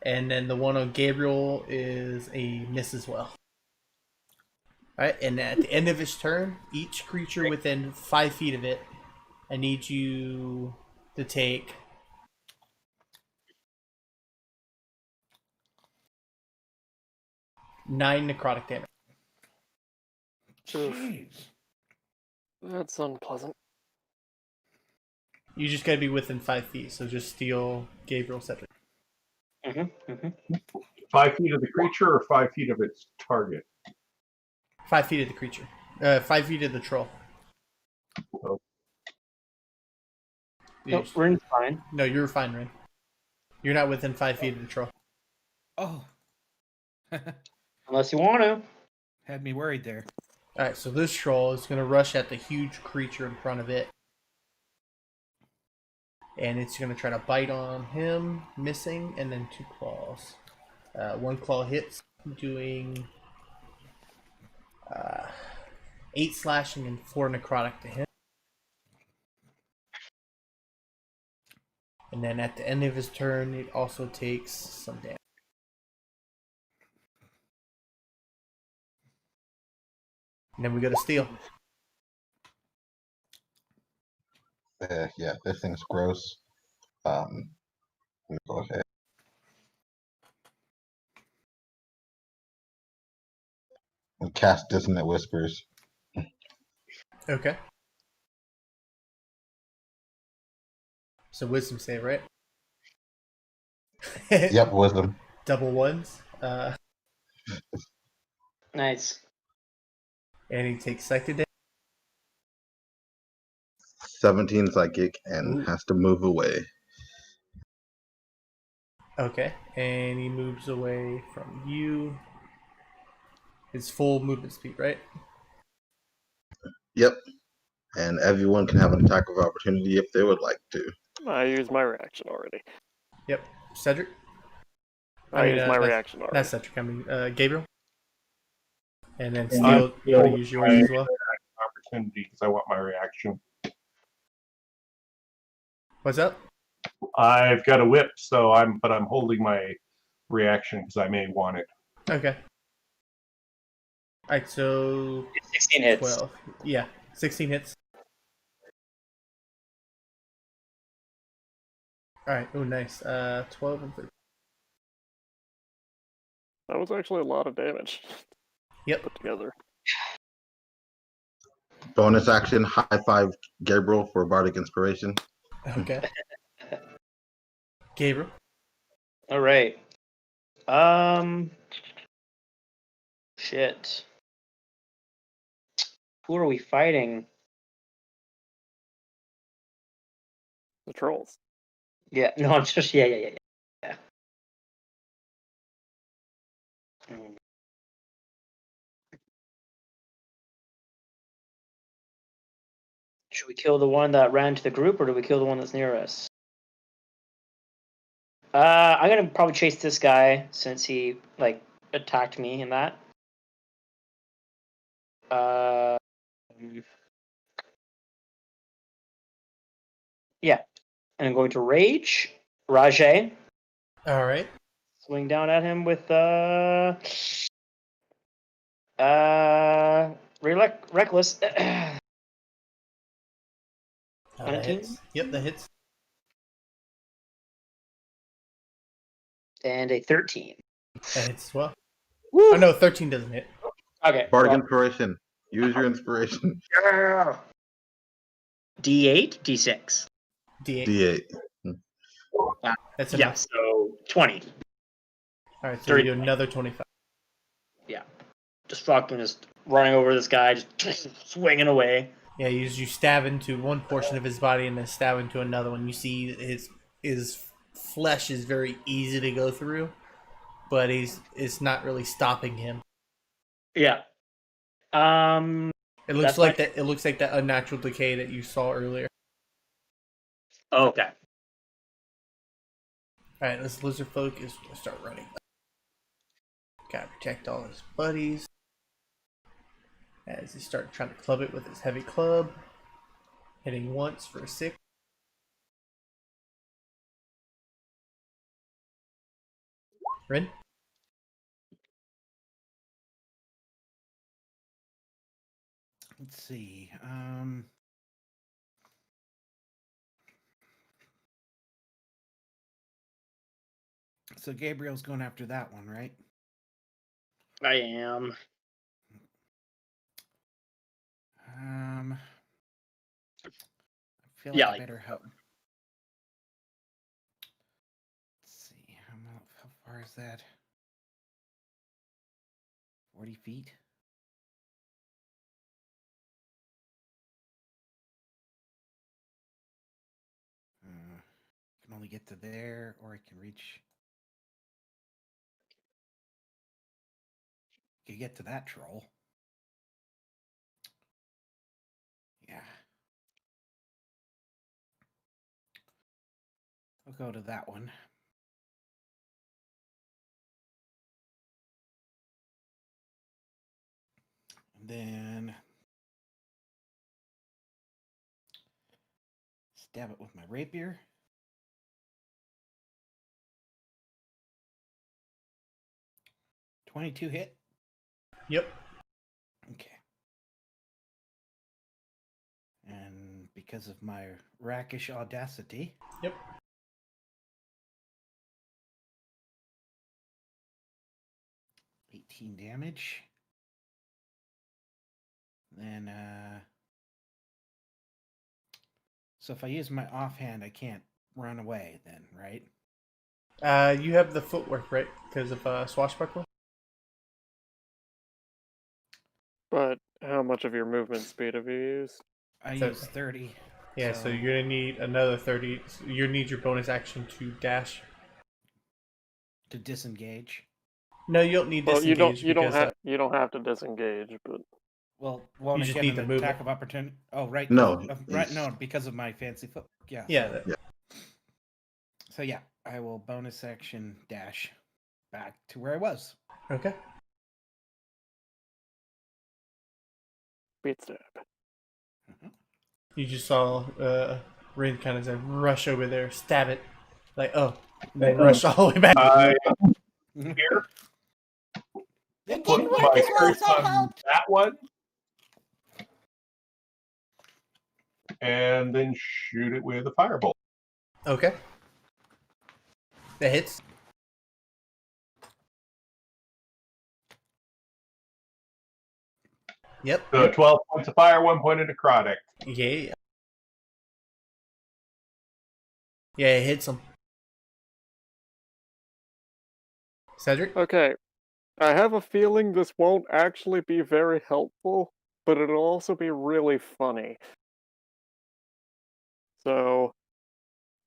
And then the one on Gabriel is a miss as well. Alright, and at the end of his turn, each creature within 5 feet of it, I need you to take 9 necrotic damage. Jeez. That's unpleasant. You just gotta be within 5 feet, so just Steel, Gabriel, Cedric. 5 feet of the creature or 5 feet of its target? 5 feet of the creature. 5 feet of the troll. Oh. No, Rin's fine. No, you're fine, Rin. You're not within 5 feet of the troll. Oh. Unless you want to. Had me worried there. Alright, so this troll is going to rush at the huge creature in front of it. And it's going to try to bite on him, missing, and then 2 claws. 1 claw hits, doing 8 slashing and 4 necrotic to him. And then at the end of his turn, it also takes some damage. And then we go to Steel. Yeah, this thing's gross. Let me go ahead. And cast Dissonant Whispers. Okay. So wisdom save, right? Yep, wisdom. Double ones. Nice. And he takes psychic damage. 17 psychic and has to move away. Okay. And he moves away from you. His full movement speed, right? Yep. And everyone can have an attack of opportunity if they would like to. I used my reaction already. Yep. Cedric? I used my reaction already. Not Cedric, I mean Gabriel. And then Steel, you use yours as well. opportunity because I want my reaction. What's up? I've got a whip, I'm holding my reaction because I may want it. Okay. Alright, so 16 hits. 12. Yeah, 16 hits. Alright, oh nice. 12 and 13. That was actually a lot of damage Yep. put together. Bonus action, high five Gabriel for Bardic Inspiration. Okay. Gabriel. All right. Shit. Who are we fighting? The trolls. Yeah, no, I'm just yeah. Mm. Should we kill the one that ran to the group, or do we kill the one that's near us? I'm gonna probably chase this guy since he like attacked me in that. Yeah, and I'm going to rage Rajay. All right. Swing down at him with reckless. That 19? hits. Yep, that hits. And a 13. That hits as well. Woo! Oh no, 13 doesn't hit. Okay. Bardic well, Inspiration. Use your inspiration. yeah. D8, D6. D8. D8. That's Yeah, enough. so 20. All right, so 30. you do another 25. Yeah. Just fucking just running over this guy, just swinging away. Yeah, you stab into one portion of his body and then stab into another one. You see his flesh is very easy to go through, but it's not really stopping him. Yeah. It looks That's like like- that. It looks like that unnatural decay that you saw earlier. Okay. All right, this lizard folk is gonna start running. Gotta protect all his buddies as he starts trying to club it with his heavy club, hitting once for a 6. Rin? Let's see. So Gabriel's going after that one, right? I am. I feel Yeah, like I like- better help. Let's see. How far is that? 40 feet? I can only get to there, or I can reach. I can get to that troll. Yeah. I'll go to that one. And then stab it with my rapier. .22 hit. Yep. Okay. And because of my rakish audacity. Yep. .18 damage. Then so if I use my offhand, I can't run away then, right? You have the footwork, right? Because of swashbuckler? But how much of your movement speed have you used? I So- use 30. Yeah, so you're gonna need another 30. So you need your bonus action to dash. To disengage. No, you don't need Well, disengage you don't because have you don't have to disengage, but Well, won't You I just get need an the movement. attack of opportunity? Oh, right. No, Right. he's- No, because of my fancy foot. Yeah. yeah. So yeah, I will bonus action dash back to where I was. Okay. beat stab. You just saw Rin kind of rush over there, stab it, like and then rush all the way back. I here It put didn't work my as well as curse I on hoped. that one, and then shoot it with a firebolt. Okay. That hits. Yep. So 12 points of fire, 1 point of necrotic. Yeah. Yeah, it hits him. Cedric? Okay. I have a feeling this won't actually be very helpful, but it'll also be really funny. So,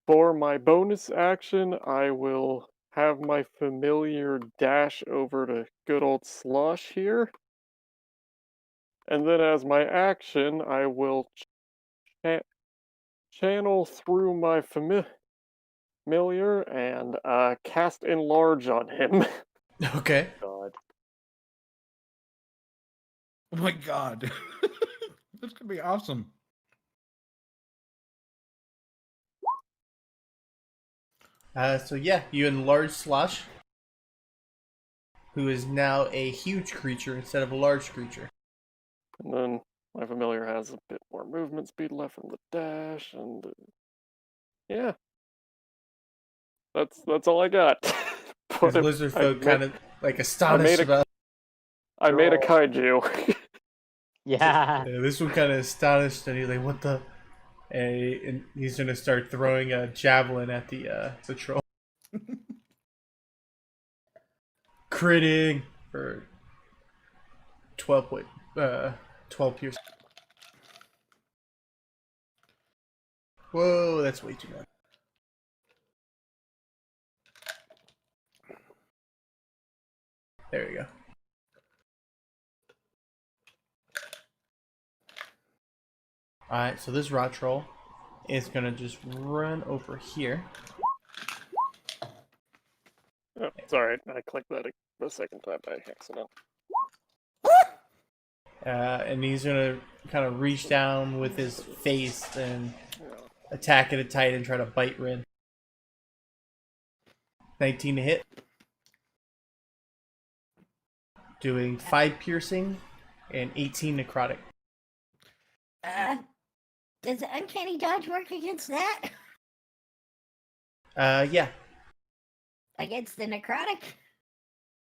for my bonus action, I will have my familiar dash over to good old Slosh here. And then as my action, I will channel through my familiar and cast Enlarge on him. Okay. God. Oh my god. This could be awesome. So yeah, you enlarge Slosh, who is now a huge creature instead of a large creature. And then my familiar has a bit more movement speed left from the dash, and yeah, that's all I got. Because But lizard I folk ma- kind of like astonished a- about. I made a kaiju. Yeah. Yeah, this one kind of astonished, and he's like, "What the?" And he's gonna start throwing a javelin at the troll. Critting for 12 pierce. Whoa, that's way too much. There you go. Alright, so this rot troll is gonna just run over here. Oh, sorry, I clicked that the second time by accident. And he's gonna kind of reach down with his face and attack at a tight and try to bite Rin. 19 to hit. Doing 5 piercing and 18 necrotic. Does Uncanny Dodge work against that? Yeah. Against the necrotic?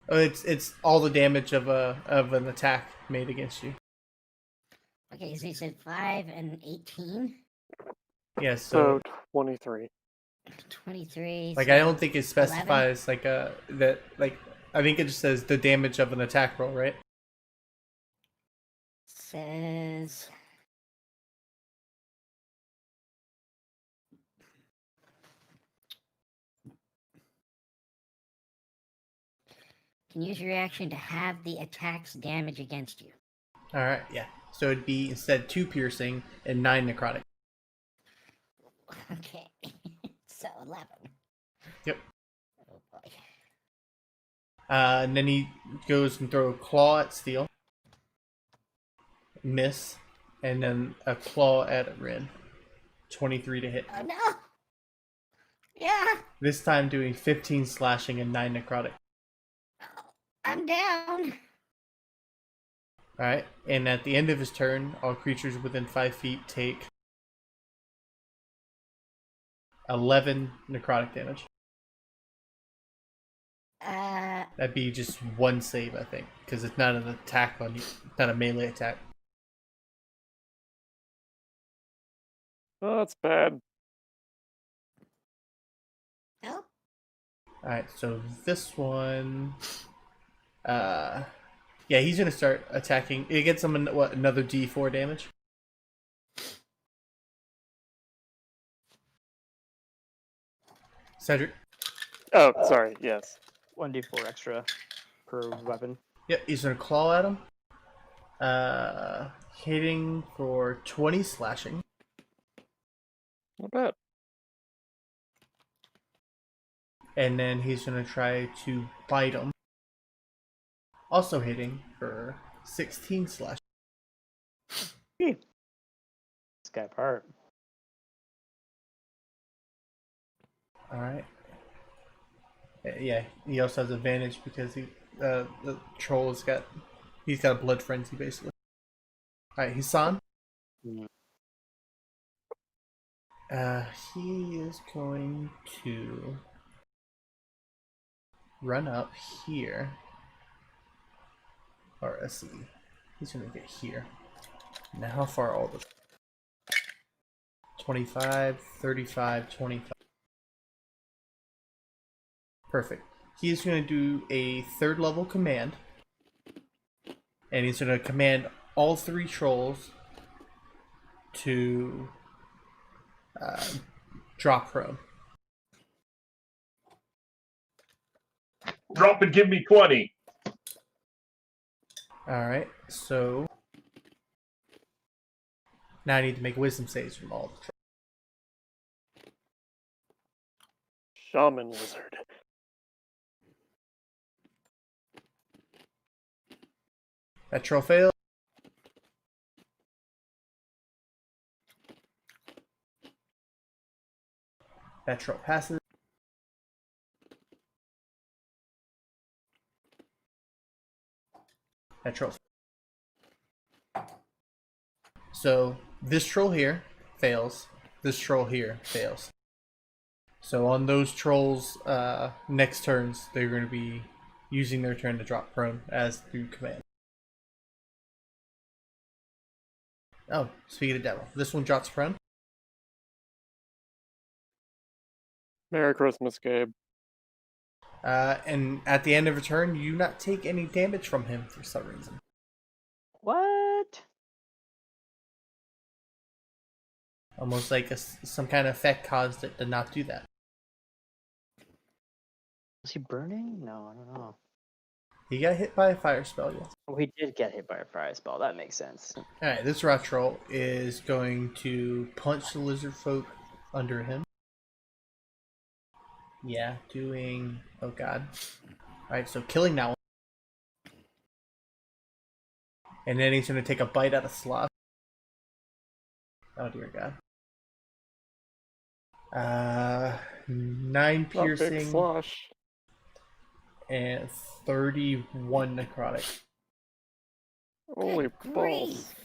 Oh, it's all the damage of an attack made against you. Okay, so you said 5 and 18? Yeah, So so 23. 23. like so I don't think it 11? specifies like that like I think it just says the damage of an attack roll, right? Says. Can use your reaction to have the attack's damage against you. Alright, yeah. So it'd be instead 2 piercing and 9 necrotic. Okay. So 11. Yep. Oh boy. And then he goes and throw a claw at Steel. Miss. And then a claw at Rin. 23 to hit. Oh no! Yeah! This time doing 15 slashing and 9 necrotic. I'm down! Alright, and at the end of his turn, all creatures within 5 feet take 11 necrotic damage. That'd be just 1 save, I think, because it's not an attack on you, not a melee attack. Oh, that's bad. Oh, Alright, so this one... yeah, he's gonna start attacking. It gets him another D4 damage. Cedric. Oh, sorry. Yes. 1d4 extra per weapon. Yep, he's gonna claw at him. Hitting for 20 slashing. Not bad. And then he's gonna try to bite him. Also hitting for 16 slash. It's guy apart. All right. Yeah, he also has advantage because the troll he's got a blood frenzy basically. All right, Hisan. Mhm. He is going to run up here. Or let's see. He's gonna get here. Now how far are all the 25, 35, 25. Perfect. He's gonna do a 3rd level command. And he's gonna command all 3 trolls to drop prone. Drop and give me 20. Alright, so now I need to make wisdom saves from all the trolls. Shaman wizard. That troll failed. That troll passes. That troll. So this troll here fails. This troll here fails. So on those trolls' next turns, they're going to be using their turn to drop prone as through command. Oh, speaking of devil, this one drops prone. Merry Christmas, Gabe. And at the end of a turn, you not take any damage from him for some reason. What? Almost like some kind of effect caused it to not do that. Was he burning? No, I don't know. He got hit by a fire spell, yes. Oh, he did get hit by a fire spell. That makes sense. Alright, this rat troll is going to punch the lizard folk under him. Yeah, doing... Oh god. Alright, so killing that one. And then he's going to take a bite out of Sloth. Oh dear god. 9 Not big piercing slosh. and 31 necrotic. Holy Good balls. grief.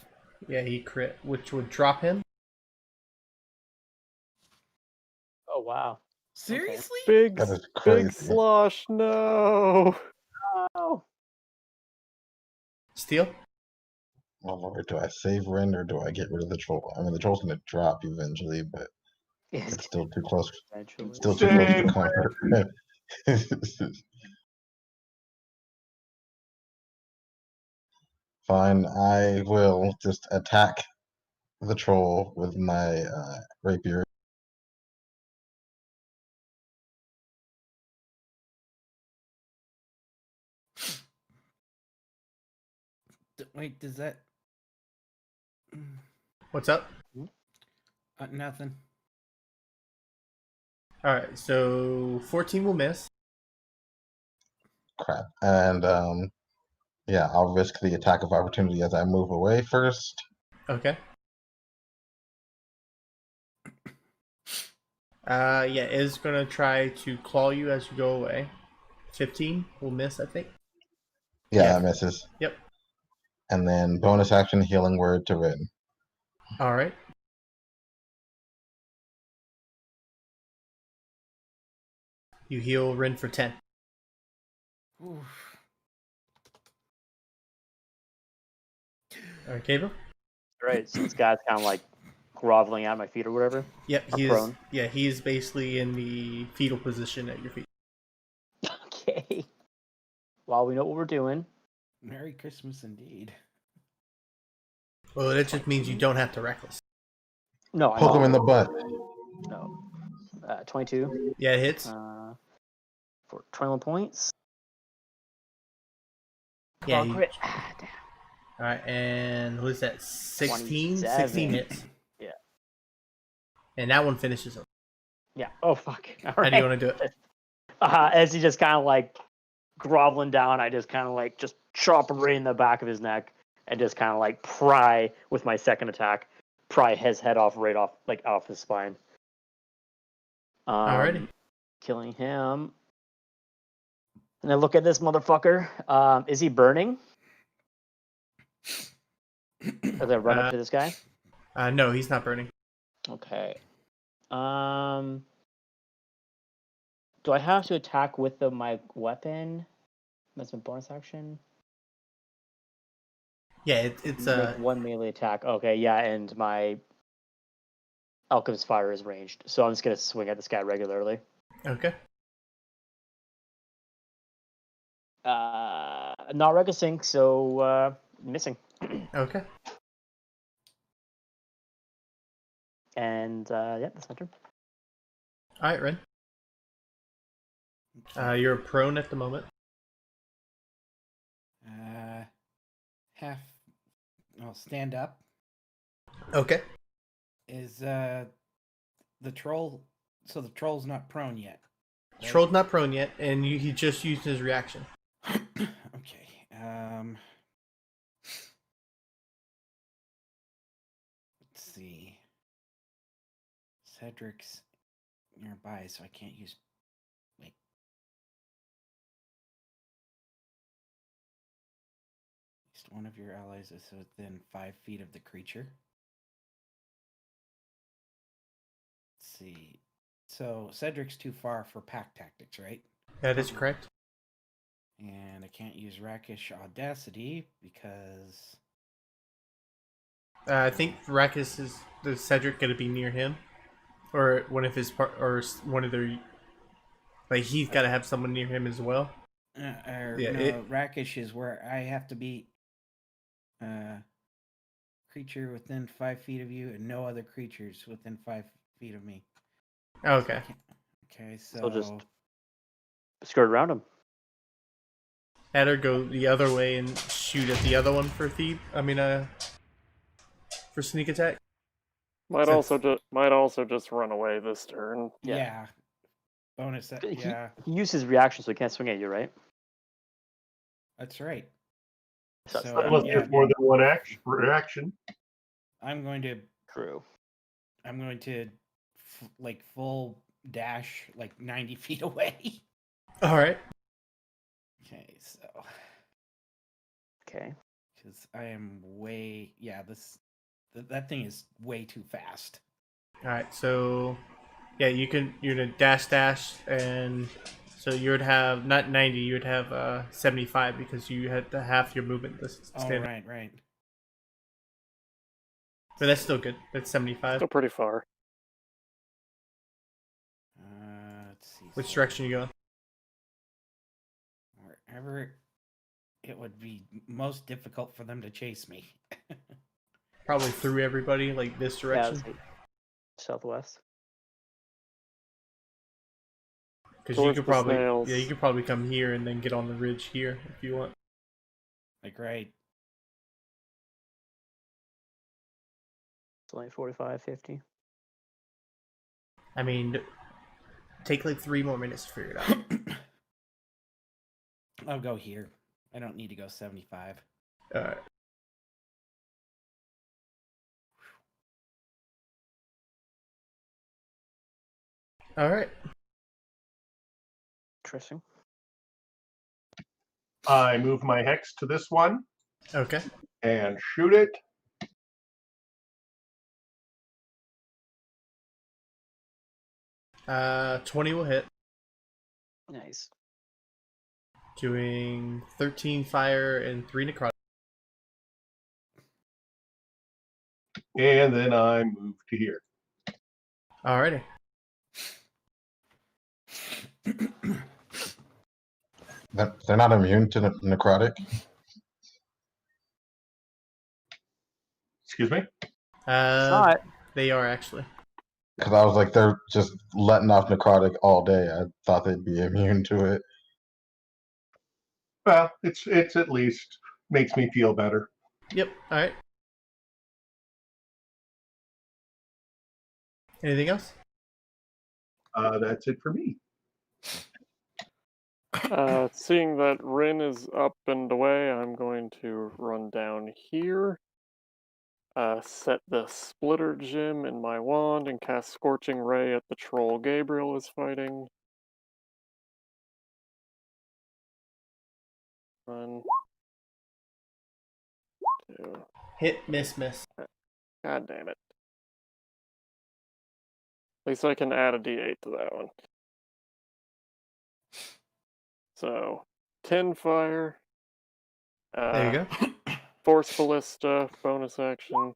Yeah, he crit, which would drop him. Oh, wow. Seriously? Big, That is big crazy. slosh, no. Oh. Steel? Oh Lord, do I save Ren or do I get rid of the troll? I mean, the troll's gonna drop eventually, but Yes, it's still too close. eventually. Still too close Same. to conquer. Fine, I will just attack the troll with my rapier. Wait, does that? What's up? Nothing. Alright, so 14 will miss. Crap. And yeah, I'll risk the attack of opportunity as I move away first. Okay. Yeah, is gonna try to claw you as you go away. 15 will miss, I think. Yeah, Yeah. that misses. Yep. And then bonus action healing word to Rin. Alright. You heal Rin for 10. Oof. Alright, Gabriel? Right, so this guy's kind of like groveling at my feet or whatever. Yep, Or he is. prone. Yeah, he is basically in the fetal position at your feet. Okay. Well, we know what we're doing. Merry Christmas indeed. Well, that just means you don't have to reckless. No, I Poke him know. in the butt. No. 22 Yeah, it hits. for 21 points. Come Yeah, on, he- crit. Ah, damn. Alright, and what is that? 16? 27. 16 hits. Yeah. And that one finishes him. Yeah. Oh, fuck. All How right. do you want to do it? As he just kind of like groveling down, I just kind of like just chop right in the back of his neck and just kind of like pry with my second attack pry his head off off his spine. Alrighty. Killing him. And then look at this motherfucker. Is he burning? As I run up to this guy. No, he's not burning. Okay. Do I have to attack with my weapon? That's my bonus action. Yeah, it's Make one melee attack. Okay, yeah, and my Alchemist Fire is ranged, so I'm just gonna swing at this guy regularly. okay. Not regicing, so missing. Okay. And yeah, that's my turn. All right, Ren. You're prone at the moment. I'll stand up. Okay. Is the troll? So the troll's not prone yet. Right? Troll's not prone yet, and he just used his reaction. Okay. Let's see. Cedric's nearby, so I can't use. Wait. At least one of your allies is within 5 feet of the creature. Let's see. So Cedric's too far for pack tactics, right? That is correct. And I can't use Rakish Audacity because I think Rakus is Cedric going to be near him, or one of his one of their. Like he's got to have someone near him as well. Rakish is where I have to be. Creature within 5 feet of you, and no other creatures within 5 feet of me. Okay. Okay, so I'll just skirt around him. Had her go the other way and shoot at the other one for for sneak attack. Might also just run away this turn. Yeah. Bonus that. Yeah, He used his reaction, so he can't swing at you, right? that's right. So So Unless yeah, there's more than one reaction. I'm going to True. full dash 90 feet away. All right. Okay, so Okay. because I am that thing is way too fast. All right. So, yeah, you're gonna dash, and so you would have not 90, you would have 75 because you had half your movement. Right. But that's still good. That's 75. Still pretty far. Let's see. Which direction you going? Wherever it would be most difficult for them to chase me. Probably through everybody, like this direction. Yeah, southwest. Because you Towards could the probably, snails. you could probably come here and then get on the ridge here if you want. Right. It's only 45, 50. I mean, take like 3 more minutes to figure it out. I'll go here. I don't need to go 75. All right. All right. Interesting. I move my hex to this one Okay. and shoot it. Uh, 20 will hit. Nice. Doing 13 fire and 3 necrotic. And then I move to here. Alrighty. They're not immune to necrotic. Excuse me? It's not. They are actually. Because I was like, they're just letting off necrotic all day. I thought they'd be immune to it. Well, it's at least makes me feel better. Yep. Alright. Anything else? That's it for me. Seeing that Rin is up and away, I'm going to run down here. set the Splitter Gem in my wand and cast Scorching Ray at the troll Gabriel is fighting. 1, 2. Hit, miss. God damn it. At least I can add a d8 to that one. So, 10 fire. There you go. Force Ballista, bonus action.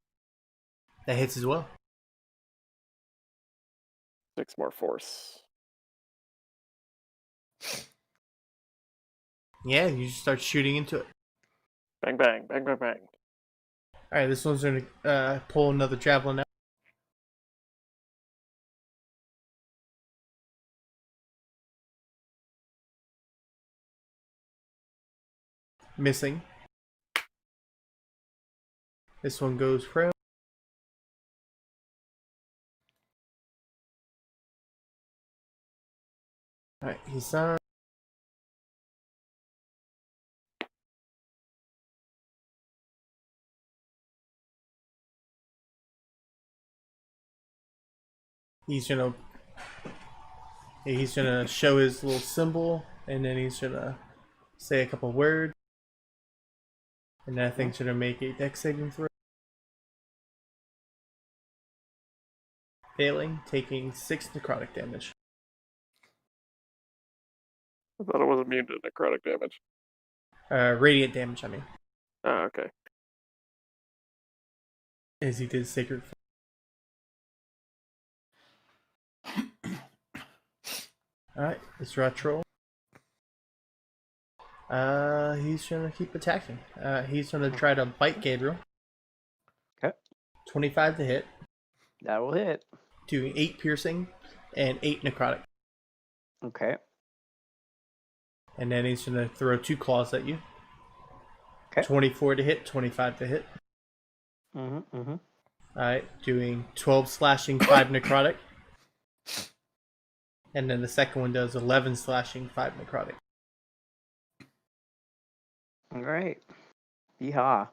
That hits as well. 6 more force. Yeah, you just start shooting into it. Bang, bang, bang, bang, bang. Alright, this one's gonna pull another javelin out. Missing. This one goes prone. Alright, he's done. He's gonna show his little symbol, and then he's gonna say a couple words, and then I think he's gonna make a dex saving throw. Failing, taking 6 necrotic damage. I thought it was immune to necrotic damage. Radiant damage, I mean. Oh, okay. As he did Sacred. Alright, it's retro. He's gonna keep attacking. He's gonna try to bite Gabriel. Okay. 25 to hit. That will hit. Doing 8 piercing and 8 necrotic. Okay. And then he's gonna throw 2 claws at you. Okay. 24 to hit, 25 to hit. Mm-hmm. Alright, doing 12 slashing, 5 necrotic. And then the second one does 11 slashing, 5 necrotic. Alright. Yeehaw.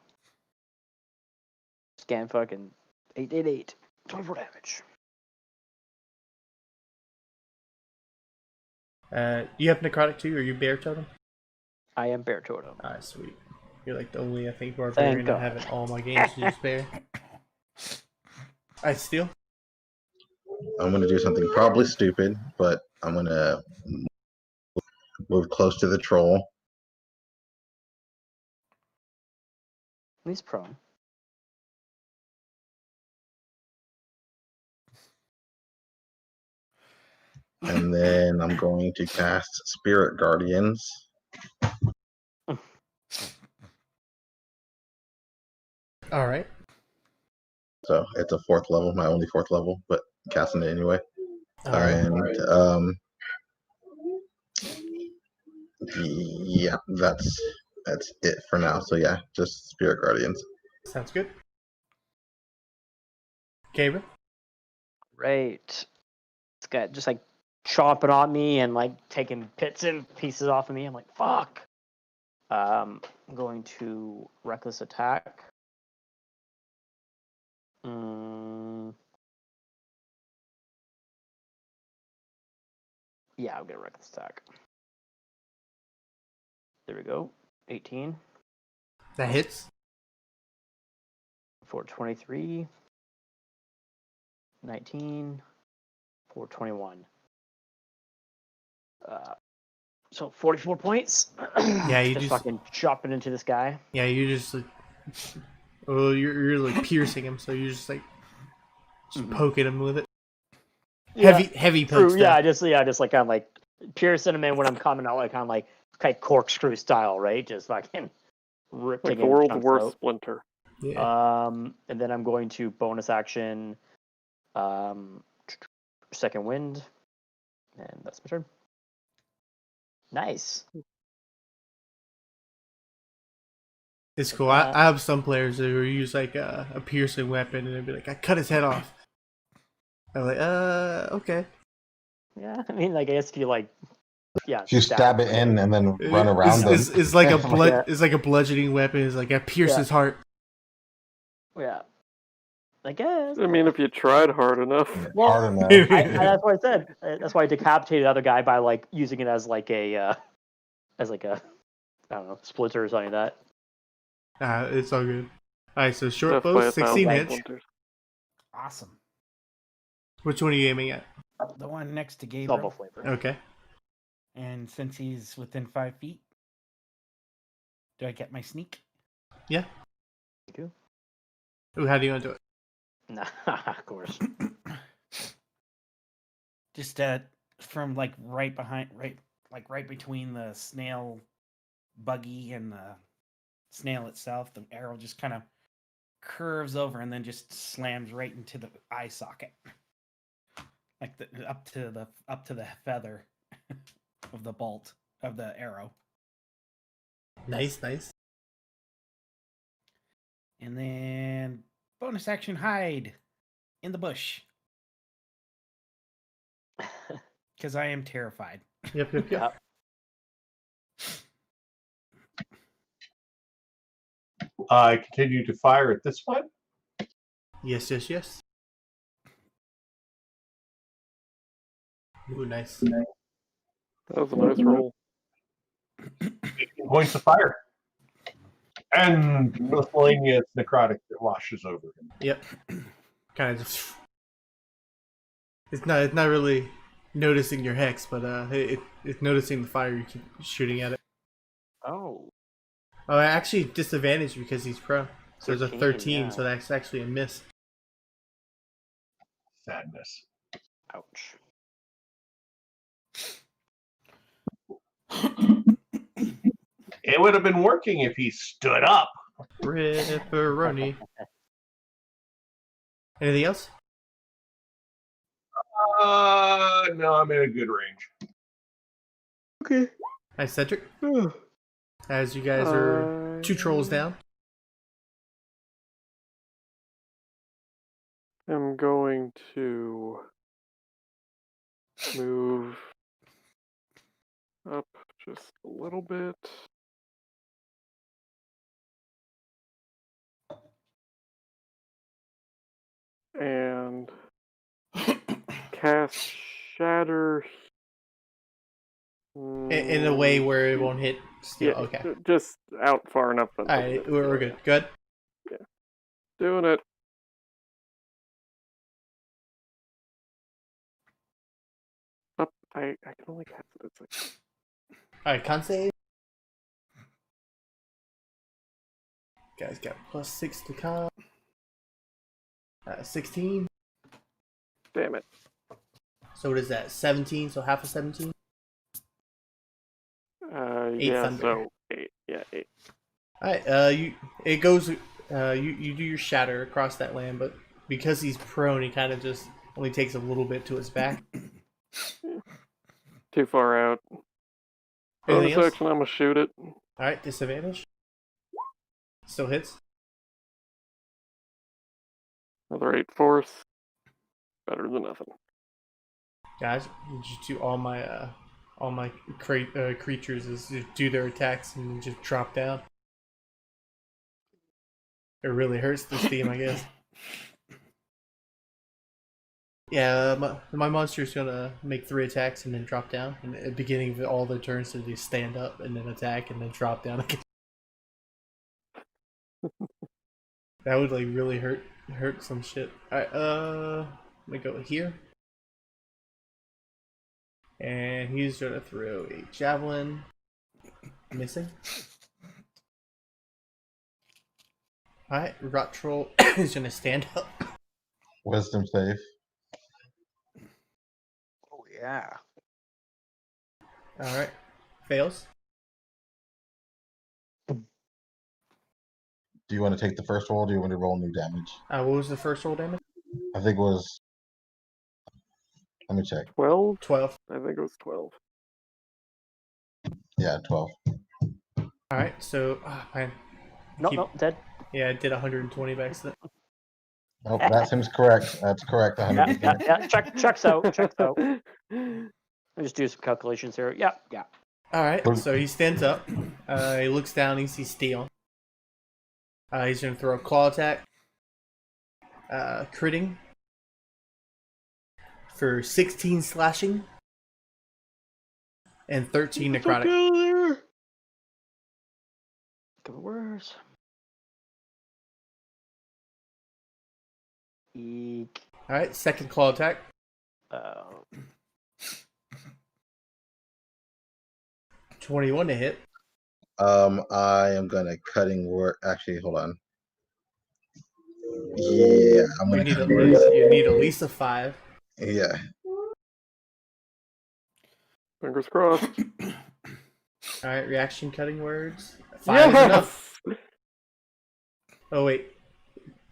Scan fucking 888. 24 damage. You have necrotic too, or you bear totem? I am bear totem. Alright, sweet. You're like the only, I think, barbarian I have in all my games to just bear. Alright, Steel. I'm gonna do something probably stupid, but I'm gonna move close to the troll. He's prone. And then I'm going to cast Spirit Guardians. Alright. So it's a 4th level, my only 4th level, but casting it anyway. And yeah, that's it for now. So yeah, just Spirit Guardians. Sounds good. Gabriel? Right. This guy just like chomping on me and like taking bits and pieces off of me. I'm like, fuck. I'm going to reckless attack. Yeah, I'm gonna reckless attack. There we go. 18. That hits. For 23. 19. For 21. So 44 points. Yeah, you just just fucking chopping into this guy. Yeah, you just like, oh, you're like piercing him, so you're just like poking him with it. Yeah, heavy true, poke. Yeah, just like kind of like piercing him in when I'm coming out, like kind of corkscrew style, right? Just fucking rip like the world's worst splinter. Yeah. And then I'm going to bonus action, second wind, and that's my turn. Nice. It's cool. I have some players that will use like a piercing weapon and they'll be like, I cut his head off. I'm like, okay. Yeah, I mean, like, I guess if you like, yeah, if you stab it in and then run around them. It's like a bludgeoning weapon. It's like I pierce his heart. Yeah. I guess. I mean, if you tried hard enough. Well, Hard enough. that's what I said. That's why I decapitated the other guy by like using it as like a I don't know, splinter or something like that. It's all good. Alright, so short Death by bow, 1,000 16 hits. splinters. Awesome. Which one are you aiming at? The one next to Double Gabriel. flavor. Okay. And since he's within 5 feet, do I get my sneak? Yeah. You do? Ooh, how do you want to do it? Nah, of course. Just from like right between the snail buggy and the snail itself, the arrow just kind of curves over and then just slams right into the eye socket, like up to the feather of the bolt of the arrow. Nice. And then bonus action, hide in the bush, because I am terrified. Yep. Yeah. I continue to fire at this one. Yes. Ooh, nice. That was a nice roll. 18 points of fire. And miscellaneous necrotic that washes over him. Yep. Kind of just. It's not really noticing your hex, but it's noticing the fire you keep shooting at it. Oh. Oh, actually disadvantage because he's prone. So there's a 13, yeah. so that's actually a miss. Sadness. Ouch. It would have been working if he stood up. Ripperoni. Anything else? No, I'm in a good range. Okay. Hi, Cedric. As you guys are 2 trolls down. I'm going to move up just a little bit. And cast Shatter. In a way where it won't hit steel. Yeah, Okay. just out far enough. Alright, we're good. Good? Doing it. Up, I can only cast it at 6. Alright, con save. Guys got +6 to con. 16. Damn it. So what is that? 17, so half of 17? 8 yeah, thunder. so 8. Yeah, 8. Alright, you do your shatter across that land, but because he's prone, he kind of just only takes a little bit to his back. Too far out. Anything Bonus else? action, I'm gonna shoot it. Alright, disadvantage. Still hits. Another 8 force. Better than nothing. Guys, just do all my creatures is just do their attacks and then just drop down. It really hurts this team, I guess. Yeah, my monster's gonna make 3 attacks and then drop down. And at the beginning of all their turns, they stand up and then attack and then drop down again. That would like really hurt some shit. Alright, let me go here. And he's gonna throw a javelin. Missing. Alright, Rot Troll is gonna stand up. Wisdom save. Oh yeah. Alright. Fails. Do you want to take the first roll or do you want to roll new damage? What was the first roll damage? I think it was. Let me check. 12? 12. I think it was 12. Yeah, 12. Alright, so man. No, dead. Yeah, I did 120 by accident. Oh, that seems correct. That's correct. Yeah. Checks out. Let me just do some calculations here. Yeah. Alright, so he stands up. He looks down, he sees steel. He's gonna throw a claw attack. critting for 16 slashing and 13 necrotic. Good words. Eek. All right, second claw attack. 21 to hit. I am gonna cutting word. Actually, hold on. Yeah, I'm You gonna need, cutting words. you need at least a 5. Yeah. Fingers crossed. All right, reaction cutting words. 5 is enough. Oh wait,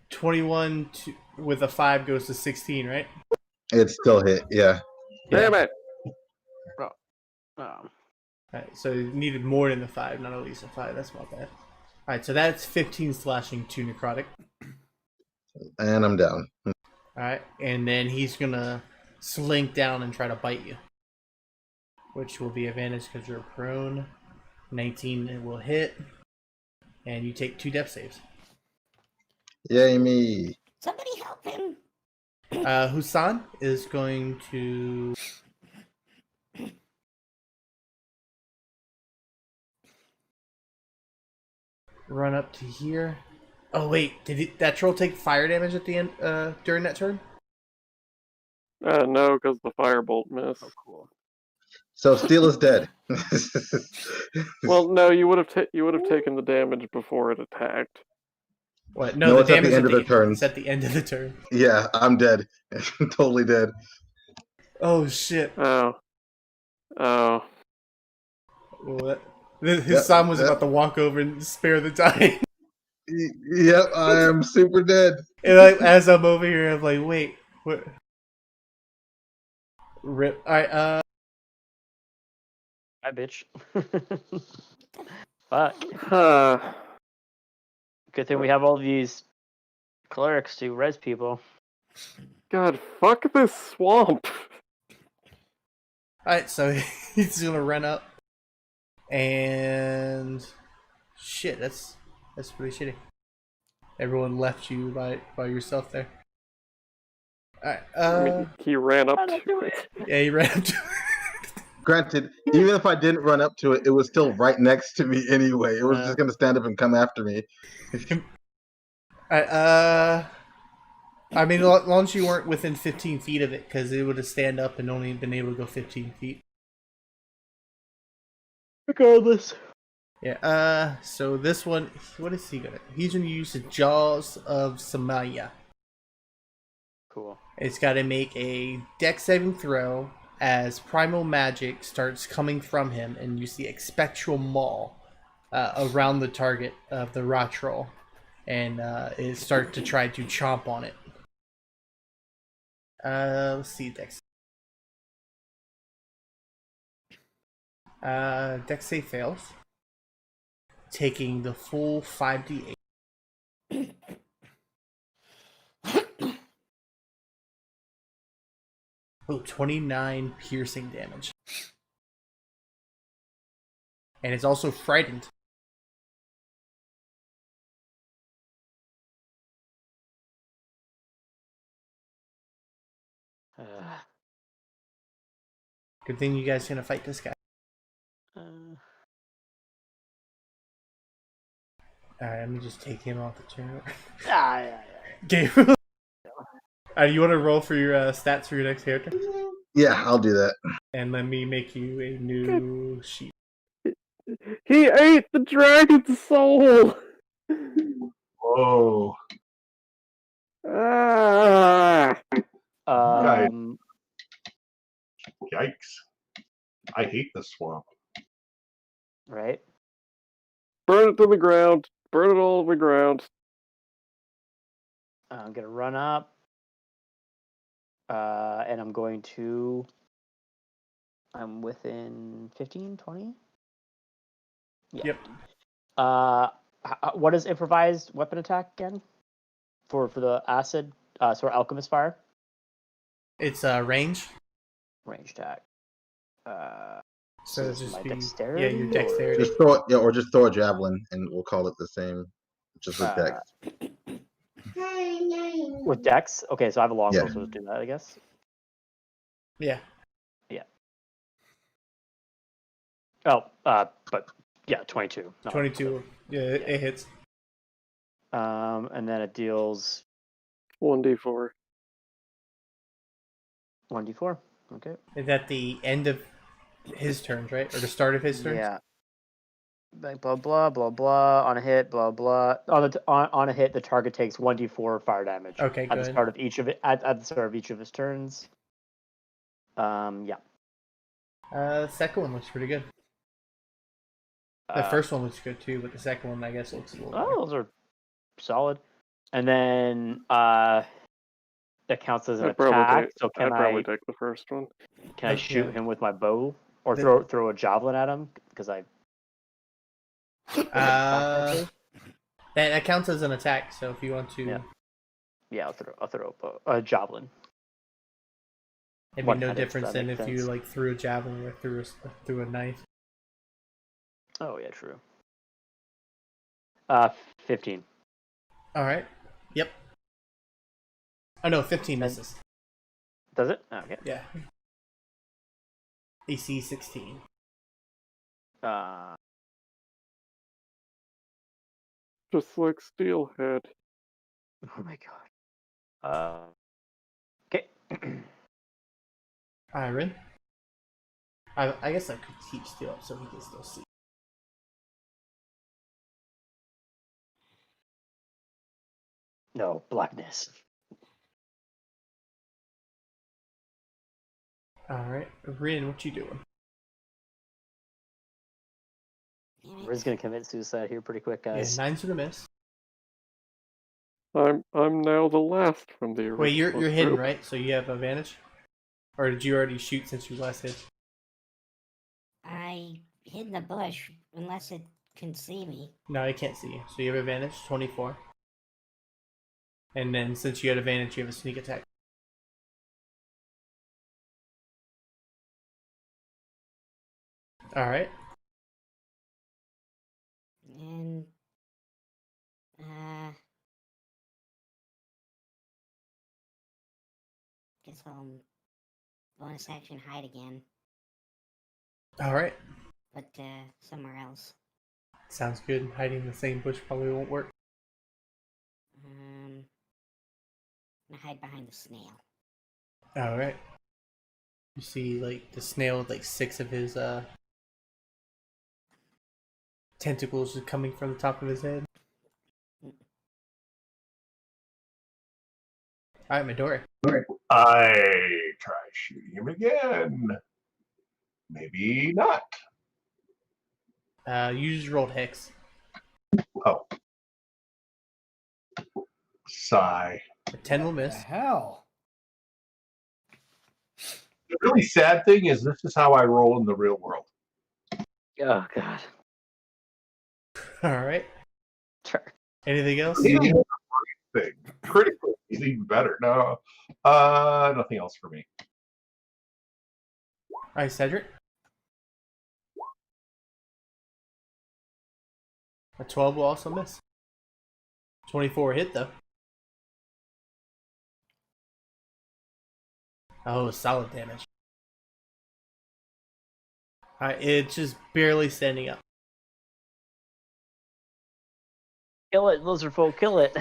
21 with a 5 goes to 16, right? It still hit. Yeah. Damn it. All right, so you needed more than the 5, not at least a 5. That's not bad. All right, so that's 15 slashing, 2 necrotic. And I'm down. All right, and then he's gonna slink down and try to bite you, which will be advantage because you're prone. 19 will hit, and you take 2 death saves. Yay me. Somebody help him. Husan is going to run up to here. Oh wait, did that troll take fire damage at the end during that turn? No, because the firebolt missed. Oh, cool. So Steel is dead. Well, no, you would have taken the damage before it attacked. What? No, No, it's at the end of the turn. It's at the end of the turn. Yeah, I'm dead. Totally dead. Oh shit! Oh. What? His son was about to walk over and spare the dying. Yep, I am super dead. And like, as I'm over here, I'm like, wait, what? Rip. All right. Hi, bitch. Fuck. Good thing we have all these clerics to res people. God, fuck this swamp. All right, so he's gonna run up, and shit, that's pretty shitty. Everyone left you by yourself there. All right. I mean, he ran up to it. Yeah, he ran up to. Granted, even if I didn't run up to it, it was still right next to me anyway. It was just gonna stand up and come after me. Alright, I mean, as long as you weren't within 15 feet of it, because it would have stand up and only been able to go 15 feet. Regardless. Yeah, so this one, what is he gonna? He's gonna use the Jaws of Samaya. Cool. It's gotta make a dex saving throw as primal magic starts coming from him, and you see a spectral maw around the target of the rot troll, and it starts to try to chomp on it. Let's see, dex. Dex save fails, taking the full 5d8. Oh, 29 piercing damage. And it's also frightened. Good thing you guys gonna fight this guy. Alright, let me just take him off the turn. Gabriel. You want to roll for your stats for your next character? Yeah, I'll do that. And let me make you a new sheet. He ate the dragon's soul! Whoa. Yikes. I hate the swamp. Right? Burn it to the ground. Burn it all to the ground. I'm going to run up. And I'm going to... I'm within 15, 20? Yeah. Yep. What is improvised weapon attack again? For the acid, alchemist fire? It's range. Range attack. So it's just my be, dexterity? yeah, your dexterity. Just throw a javelin, and we'll call it the same, just with dex. With Dex? Okay, so I have a longbow, Yeah. so let's do that, I guess. Yeah. Oh, but yeah, 22. No, 22. Yeah, it hits. And then it deals 1d4. 1d4. Okay. Is that the end of his turns, right? Or the start of his turns? Yeah. Like blah blah blah blah on a hit, blah blah. On a hit, the target takes 1d4 fire damage. Okay, At the good. start of each of it, at the start of each of his turns. Yeah. The second one looks pretty good. The first one looks good too, but the second one, I guess, looks a little better. Oh, those are solid. And then that counts as an I'd probably attack. take, So I'd probably take the first one. can I shoot Yeah. him with my bow or The- throw a javelin at him? Because I That counts as an attack, so if you want to... Yeah. I'll throw a javelin. It'd be One no headed, difference that than makes if you sense. like threw a javelin or threw a knife. Oh yeah, true. 15. All right. Yep. Oh no, 15 misses. Does it? Okay. Yeah. AC 16. Just like Steelhead. Oh my god. Okay. Iron. I guess I could keep Steel up so he can still see. No, blackness. Alright. Rin, what you doing? We're just gonna commit suicide here pretty quick, Yeah, guys. 9's gonna miss. I'm now the last from the original Wait, you're hidden, group. right? So you have advantage? Or did you already shoot since you last hit? I hid in the bush unless it can see me. No, I can't see you. So you have advantage, 24. And then since you had advantage, you have a sneak attack. Alright. And guess I'll bonus action hide again, Alright. but somewhere else. Sounds good. Hiding in the same bush probably won't work. I'm gonna hide behind the snail. Alright. You see, like, the snail with, like, 6 of his, tentacles are coming from the top of his head. Alright, Midori. I try shooting him again. Maybe not. You just rolled Hex. Oh. Sigh. A 10 will What the miss. hell? The really sad thing is this is how I roll in the real world. Oh god. Alright. Sure. Anything else? Thing. Critical is even better. No. Nothing else for me. Alright, Cedric. A 12 will also miss. 24 hit, though. Oh, solid damage. Alright, it's just barely standing up. Kill it, lizard folk, kill it.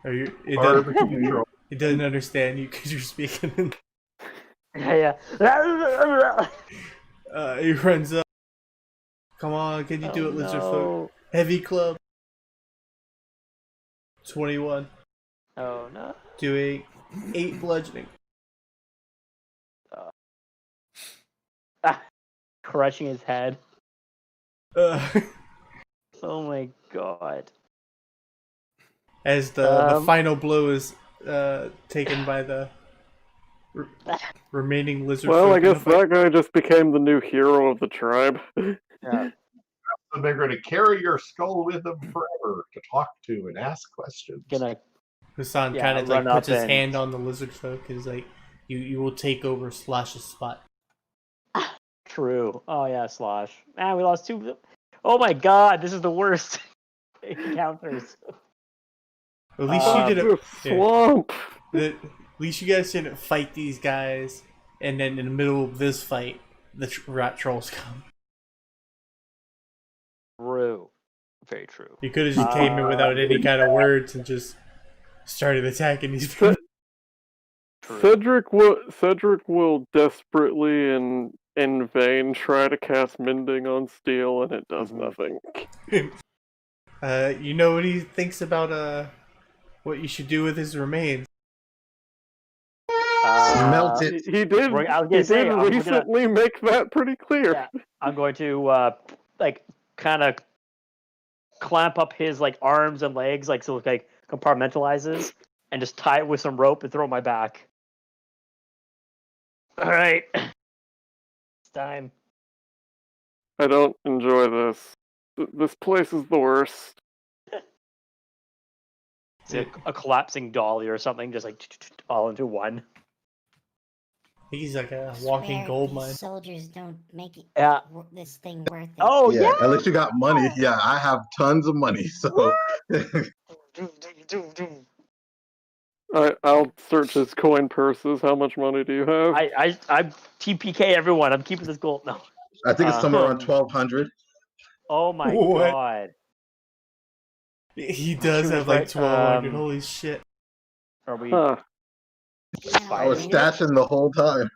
It Barbecue doesn't, control. it doesn't understand you because you're speaking in... Yeah. He runs up. Come on, can you do it, lizard folk? Heavy club. 21. Oh no. Doing 8 bludgeoning. Crushing his head. Uh, Oh my god. as the final blow is taken by the remaining lizard Well, folk I in the guess fight. that guy just became the new hero of the tribe. Yeah. So they're going to carry your skull with them forever to talk to and ask questions. Gonna Hassan Yeah, kind of like run puts up his and- hand on the lizard folk. Is like, you will take over Slosh's spot. true. Oh yeah, Slosh. Man, we lost 2. Oh my god, this is the worst. encounters. At least you didn't. The swamp. At least you guys didn't fight these guys, and then in the middle of this fight, the rat trolls come. True. Very true. You could have just came in without any kind of words and just started attacking these people. Cedric will desperately and in vain try to cast Mending on Steel, and it does nothing. You know what he thinks about what you should do with his remains? Smelt it. He did. I'm He gonna did recently make that pretty clear. Yeah, I'm going to kind of clamp up his arms and legs, so it compartmentalizes, and just tie it with some rope and throw it on my back. All right, it's time. I don't enjoy this. This place is the worst. It's a collapsing dolly or something, just all into one. He's like a I walking swear gold these mine. Soldiers don't make it Yeah. this thing worth it. Oh Yeah, yeah. at least you got money. Yeah, I have tons of money, so I'll search his coin purses. How much money do you have? I TPK everyone. I'm keeping this gold. No. I think it's somewhere around Um, 1,200. Oh my What? god. He does Shoot, have right, 1,200. um, Holy shit! Are we? Huh. I was fighting? stashing the whole time.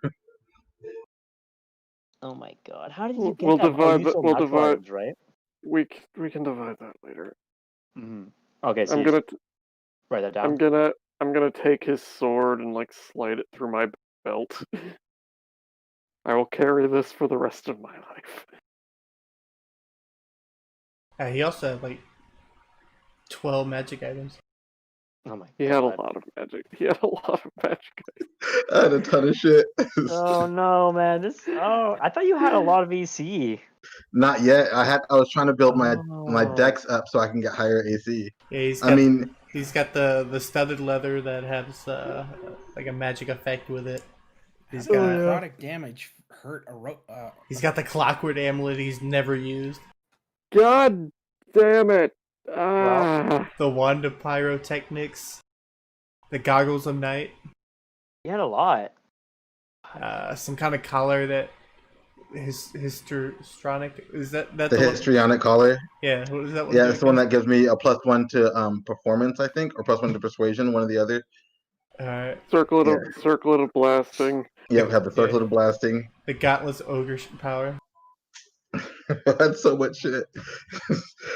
Oh my god. How did you get We'll that? divide you sold we'll natural divide- items, right? We can divide that later. Mm-hmm. Okay, so I'm you gonna write that down. I'm gonna take his sword and slide it through my belt. I will carry this for the rest of my life. He also had 12 magic items. Oh my He god. had a lot of magic. I had a ton of shit. Oh no, man! I thought you had a lot of EC. Not yet. I was trying to build my Oh. decks up so I can get higher AC. Yeah, he's I got, mean, he's got the studded leather that has a magic effect with it. He's got Necrotic damage hurt he's got the clockwork amulet he's never used. God damn it! Ah. The wand of pyrotechnics. The goggles of night. You had a lot. Some kind of collar that histrionic is that the the one? histrionic collar. Yeah, what is that one? Yeah, do it's the one again? that gives me a +1 to performance, I think, or +1 to persuasion, one or the other. Circlet of blasting. Yeah, we have the circlet of blasting. The gauntless ogre power. That's so much shit.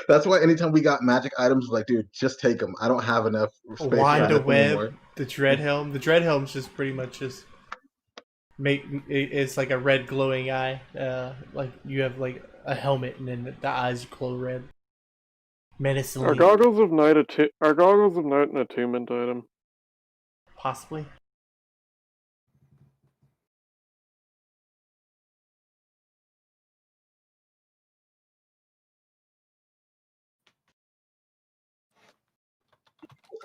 That's why anytime we got magic items, dude, just take them. I don't have enough space for Wand of anything web. anymore. The dread helm. The dread helm's just pretty much just it's like a red glowing eye. You have a helmet and then the eyes glow red. Menacingly. Are goggles of night an attunement item? Possibly.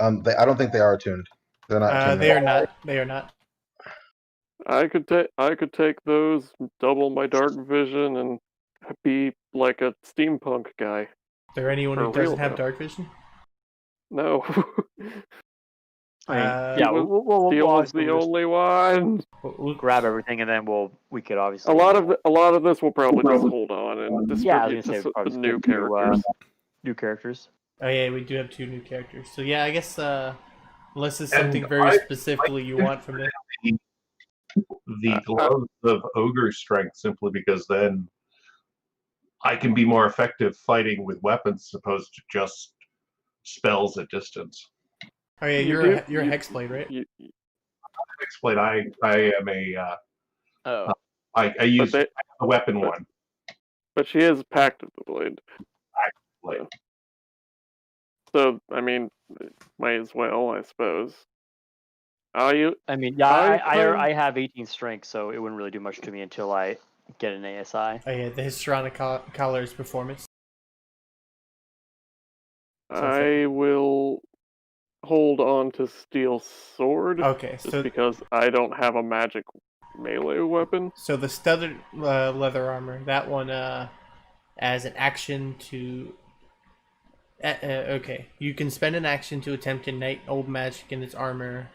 I don't think they are attuned. They're not. attuned. They are not. They are not. I could take those, double my dark vision, and be like a steampunk guy. Is there anyone who For real, doesn't have though. dark vision? No. Yeah, we'll Steel is obviously the just- only one. We'll grab everything and then we could obviously A lot of this will probably just hold on and yeah, I distribute was gonna say to probably the just new get characters. New characters. Oh yeah, we do have 2 new characters. So yeah, I guess unless there's And something very specifically you want from it. The gloves of ogre strength, simply because then I can be more effective fighting with weapons as opposed to just spells at distance. Oh yeah, You you're do- a you- hexblade, right? Explain. I am a Oh, I use they- the weapon one. But she is Pact of the Blade. Blade. So, I mean, might as well, I suppose. You I mean, yeah, I I have 18 strength, so it wouldn't really do much to me until I get an ASI. Oh yeah, the histrionic collar's performance. I will hold on to Steel Sword Okay, just so because I don't have a magic melee weapon. so the studded leather armor, that one as an action to Okay, you can spend an action to attempt to ignite old magic in its armor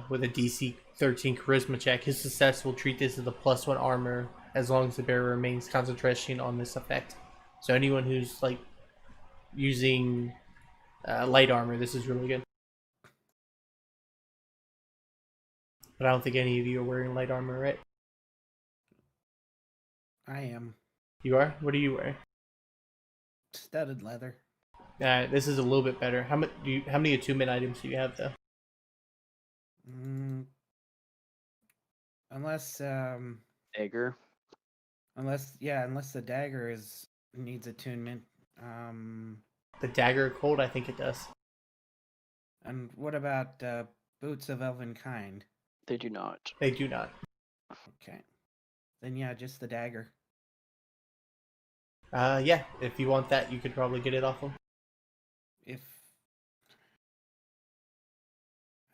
with a DC 13 charisma check. His success will treat this as a +1 armor as long as the bearer remains concentration on this effect. So anyone who's like using light armor, this is really good. But I don't think any of you are wearing light armor, right? I am You are? What are you wearing? studded leather. This is a little bit better. How many attunement items do you have though? Unless Dagger. unless the dagger needs attunement. The dagger cold, I think it does. And what about boots of elven kind? They do not. They do not. Okay. Then yeah, just the dagger. Yeah, if you want that, you could probably get it off them. If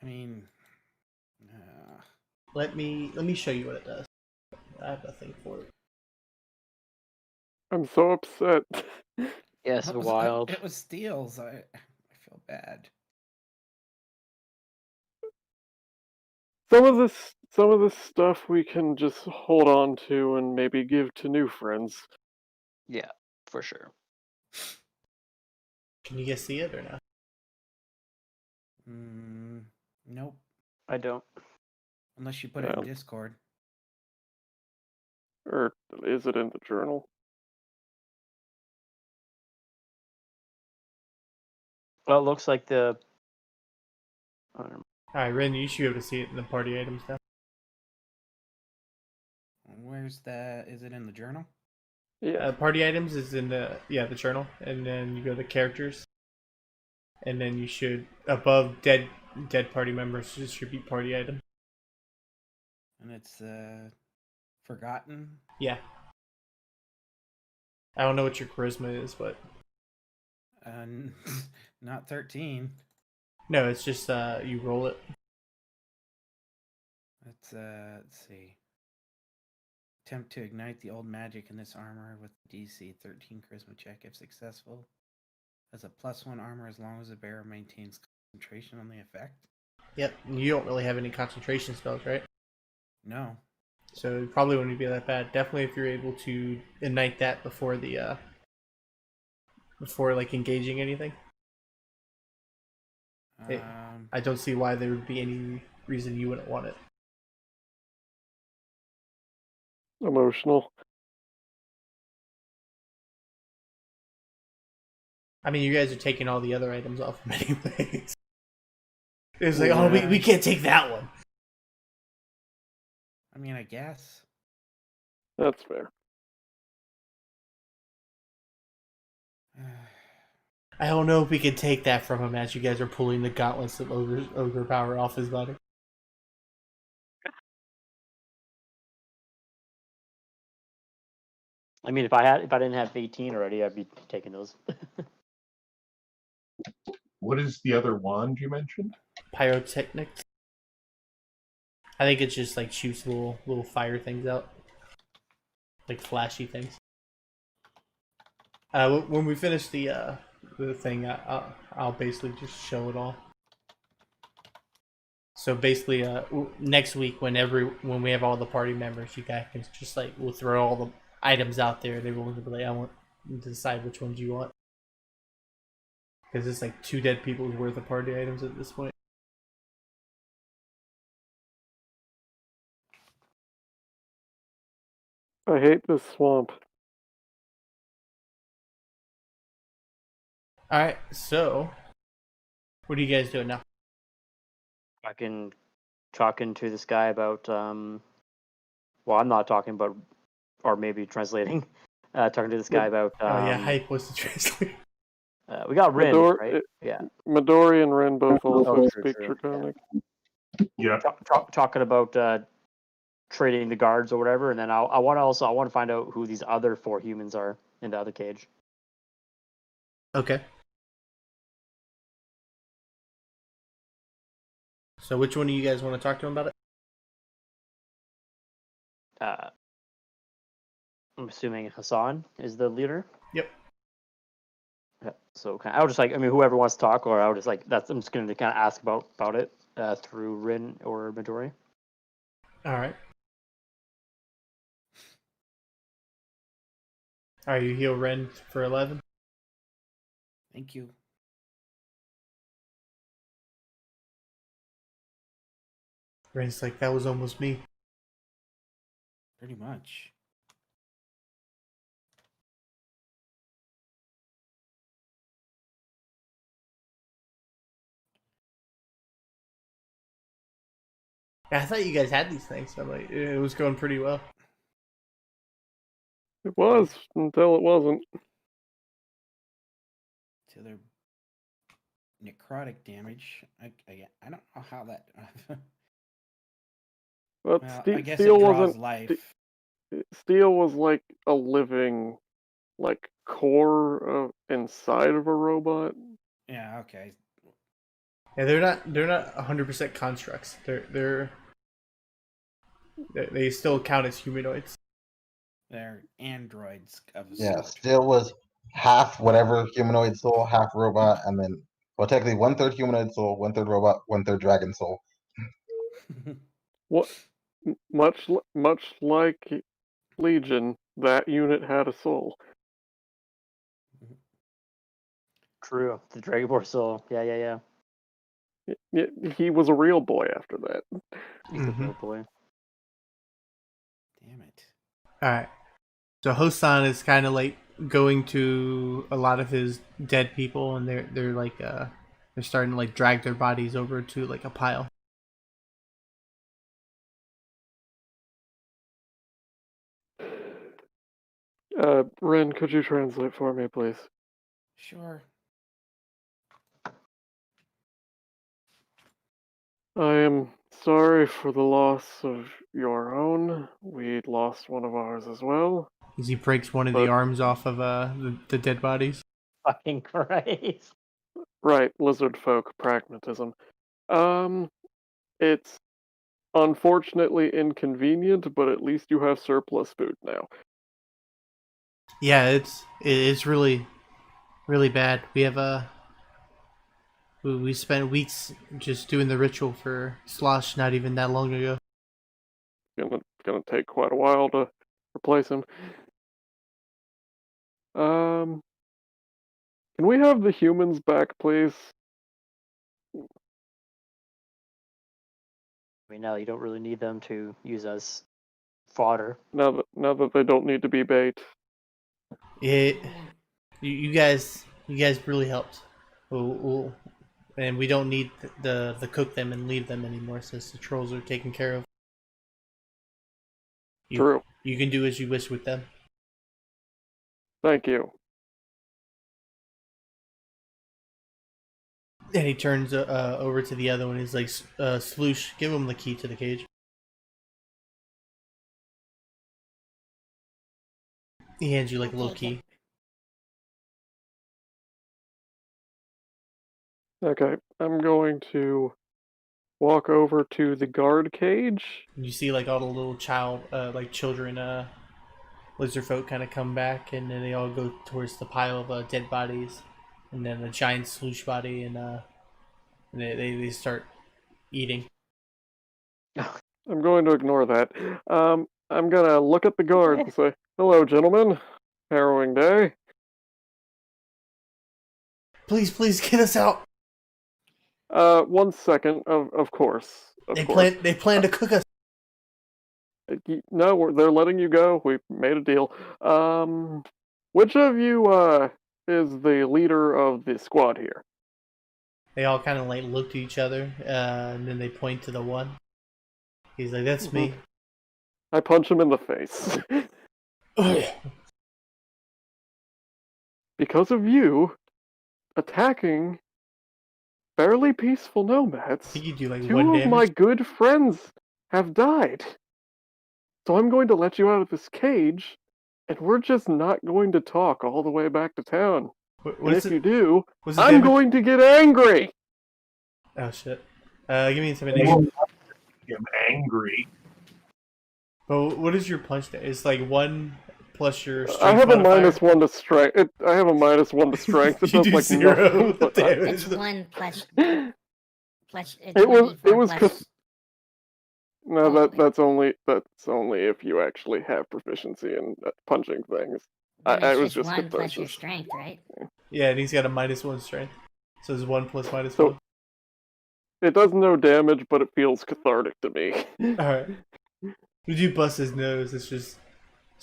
I mean, Let me show you what it does. I have nothing for it. I'm so upset. Yeah, so wild. It was steals. I feel bad. Some of this stuff we can just hold on to and maybe give to new friends. Yeah, for sure. Can you guys see it or not? Nope. I don't. Unless you put it in Discord. Or is it in the journal? Well, it looks like the. Alright, Ren, you should be able to see it in the party items now. Where's that? Is it in the journal? Yeah. Party items is in the journal, and then you go to characters, and then you should above dead party members should be party item. And it's forgotten. Yeah. I don't know what your charisma is, but not 13. no, it's just you roll it. Let's see. Attempt to ignite the old magic in this armor with DC 13 charisma check if successful. As a +1 armor as long as the bearer maintains concentration on the effect. Yep, you don't really have any concentration spells, right? No. So it probably wouldn't be that bad. Definitely if you're able to ignite that before the before like engaging anything. I don't see why there would be any reason you wouldn't want it. Emotional. I mean, you guys are taking all the other items off him anyways. It's like, oh, we can't take that one. I mean, I guess. That's fair. I don't know if we can take that from him as you guys are pulling the gauntlets of ogre power off his body. I mean, if I didn't have 18 already, I'd be taking those. What is the other wand you mentioned? Pyrotechnics. I think it's just like shoots little fire things out, like flashy things. When we finish the thing, I'll basically just show it all. So basically, next week when we have all the party members, you guys can just like we'll throw all the items out there. They will be like, I want to decide which ones you want, because it's like 2 dead people's worth of party items at this point. I hate this swamp. Alright, so what are you guys doing now? Talking to this guy about well, I'm not talking about, or maybe translating. Talking to this guy about. Hype was the translator. We got Rin, right? Yeah. Midori and Rin both also true, speak true. Draconic. Yeah. Talking about trading the guards or whatever, and then I want to find out who these other 4 humans are in the other cage. Okay. So which one do you guys want to talk to him about it? I'm assuming Hassan is the leader. Yep. Yeah, so I'll just like, I mean, whoever wants to talk, or I'll just like, I'm just going to kind of ask about it through Rin or Midori. All right. Are you heal Ren for 11? Thank you. Ren's like, that was almost me. Pretty much. I thought you guys had these things. I'm like, it was going pretty well. It was until it wasn't. To their necrotic damage. I don't know how that. But Well, I guess steel it draws wasn't. life. Steel was like a living, like core of inside of a robot. Yeah. Okay. Yeah, they're not 100% constructs. They still count as humanoids. They're androids of a Yeah, sort. still was half whatever humanoid soul, half robot, and then well, technically 1/3 humanoid soul, 1/3 robot, 1/3 dragon soul. What? Much like Legion, that unit had a soul. True. The Dragonborn soul. Yeah. He was a real boy after that. He's a real boy. Damn it. All right. So Hosan is kind of like going to a lot of his dead people, and they're like they're starting to like drag their bodies over to like a pile. Ren, could you translate for me, please? Sure. I am sorry for the loss of your own. We lost one of ours as well. As he breaks one of the arms off of the dead bodies. Fucking Christ. Right, lizard folk pragmatism. It's unfortunately inconvenient, but at least you have surplus food now. Yeah, it's really bad. We have we spent weeks just doing the ritual for Slosh not even that long ago. Gonna take quite a while to replace him. Can we have the humans back, please? I mean, now you don't really need them to use as fodder. Now that they don't need to be bait. You guys really helped. And we don't need the cook them and leave them anymore since the trolls are taken care of. True. You can do as you wish with them. Thank you. And he turns over to the other one. He's like, Sloosh, give him the key to the cage. He hands you like a little key. Okay, I'm going to walk over to the guard cage. You see like all the little children, lizard folk kind of come back, and then they all go towards the pile of dead bodies, and then a giant Sloosh body, and they start eating. I'm going to ignore that. I'm gonna look at the guard and say, "Hello, gentlemen. Harrowing day." Please get us out. 1 second. Of course. They plan to cook us. No, they're letting you go. We made a deal. Which of you is the leader of the squad here? They all kind of like look to each other, and then they point to the one. He's like, "That's me." I punch him in the face. Because of you attacking fairly peaceful nomads, I think you do like 2 one of damage. my good friends have died. So I'm going to let you out of this cage, and we're just not going to talk all the way back to town. And if you do, I'm going to get angry! Oh shit. Give me intimidation. I'm angry. But what is your punch? It's like 1 plus your I strength have a modifier. -1 to strength. I have a -1 to strength. It You does do like 0 nothing. But damage. It's 1 plus. it It's was 1d4 plus. no, Oh, that's only if you actually have proficiency in punching things. Then I it's was just just 1 plus your catharsis. strength, right? Yeah, and he's got a -1 strength. So it's 1 plus -1. So- It does no damage, but it feels cathartic to me. Alright. Would you bust his nose? It's just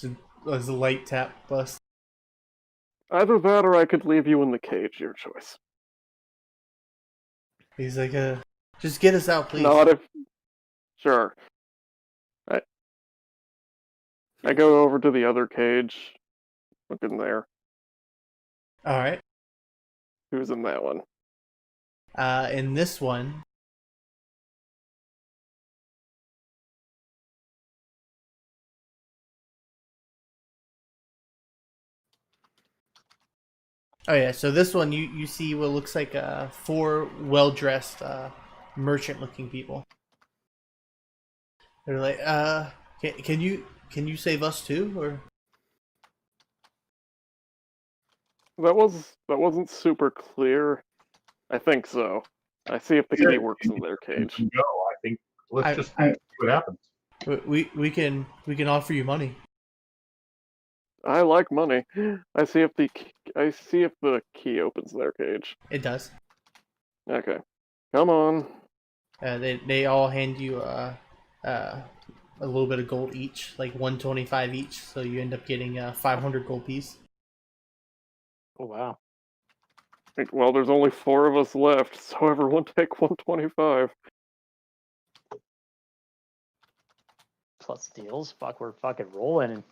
a light tap bust. Either that, or I could leave you in the cage. Your choice. He's like, just get us out, please. Not if. Sure. I go over to the other cage. Look in there. Alright. Who's in that one? In this one, oh yeah, so this one you see what looks like 4 well-dressed merchant-looking people. They're like, can you save us too, or? That wasn't super clear. I think so. I see if the key works in their cage. No, I think let's just see what happens. We can offer you money. I like money. I see if the key opens their cage. It does. Okay, come on. They all hand you a little bit of gold each, like 125 each. So you end up getting a 500 gold piece. Oh wow. Well, there's only 4 of us left, so everyone take 125. Plus deals. Fuck, we're fucking rolling.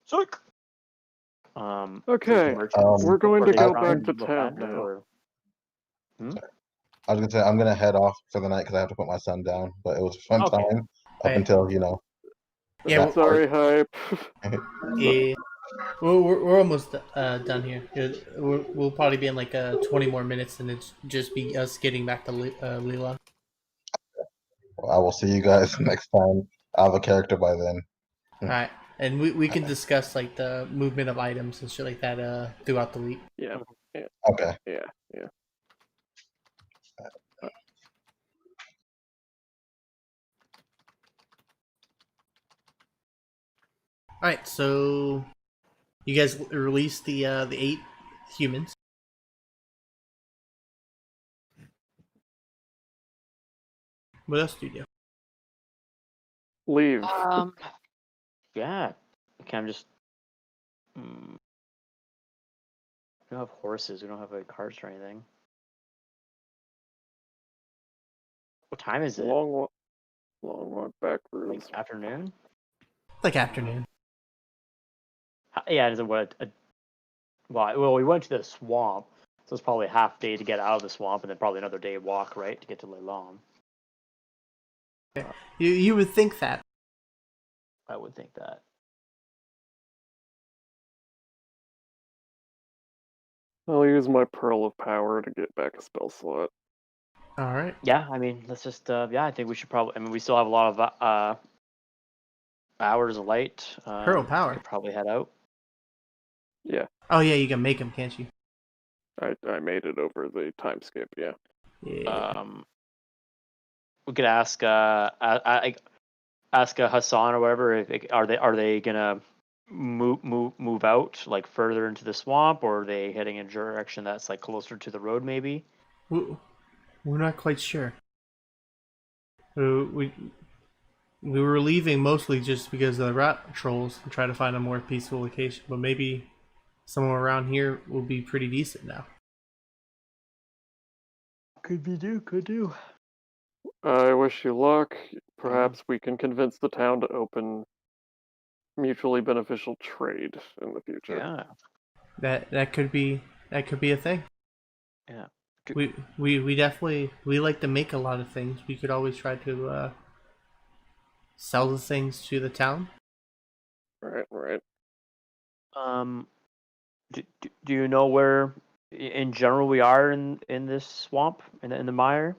Sick. Okay, merchants, we're going were to they go trying back to look town at her, now. or- I was gonna say I'm gonna head off for the night because I have to put my son down. But it was a fun Okay. time up Hey. until Yeah, that Sorry, hype. Yeah, we're almost done here. We'll probably be in like 20 more minutes, and it's just be us getting back to Leland. I will see you guys next time. I have a character by then. All right, and we can discuss like the movement of items and shit like that throughout the week. Yeah, Okay. yeah. All right, so you guys released the 8 humans. What else do you do? Leave. Yeah. Okay, I'm just. We don't have horses. We don't have like carts or anything. What time is it? Long walk back roads. Like afternoon? Like afternoon. Yeah, is it what? Well, we went to the swamp, so it's probably a half day to get out of the swamp, and then probably another day walk, right, to get to Leilon. You would think that. I would think that. I'll use my Pearl of Power to get back a spell slot. All right. Yeah, I mean, let's just. I think we should probably. I mean, we still have a lot of hours of light. Pearl Power. Could probably head out. Yeah, Oh yeah, you can make them, can't you? I made it over the time skip. Yeah. Yeah. We could ask Hassan or whatever. If are they gonna move out like further into the swamp, or are they heading in a direction that's like closer to the road maybe? We're not quite sure. We were leaving mostly just because of the rat trolls and try to find a more peaceful location, but maybe somewhere around here will be pretty decent now. Could do. I wish you luck. Perhaps we can convince the town to open mutually beneficial trade in the future. Yeah. That could be a thing. Yeah. We definitely like to make a lot of things. We could always try to sell the things to the town. Right. Do you know where, in general, we are in this swamp in the mire?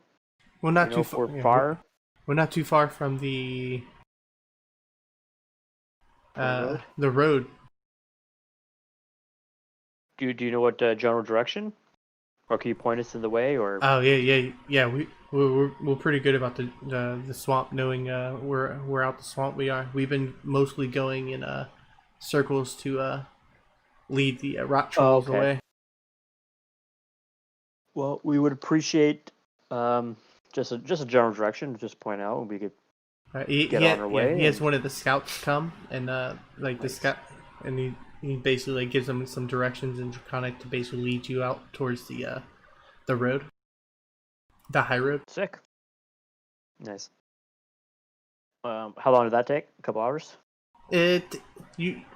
We're Do not you know too if far. we're far? We're not too far from the road? the road. Do you know what general direction? Or can you point us in the way? Or Oh yeah. We're pretty good about the swamp, knowing where out the swamp we are. We've been mostly going in circles to lead the rock trolls okay. away. Well, we would appreciate just a general direction to just point out, and we could get on our way. He has and- one of the scouts come and like the Nice. scout, and he basically like gives them some directions in Draconic to basically lead you out towards the road, the high road. Sick. Nice. How long did that take? A couple hours? It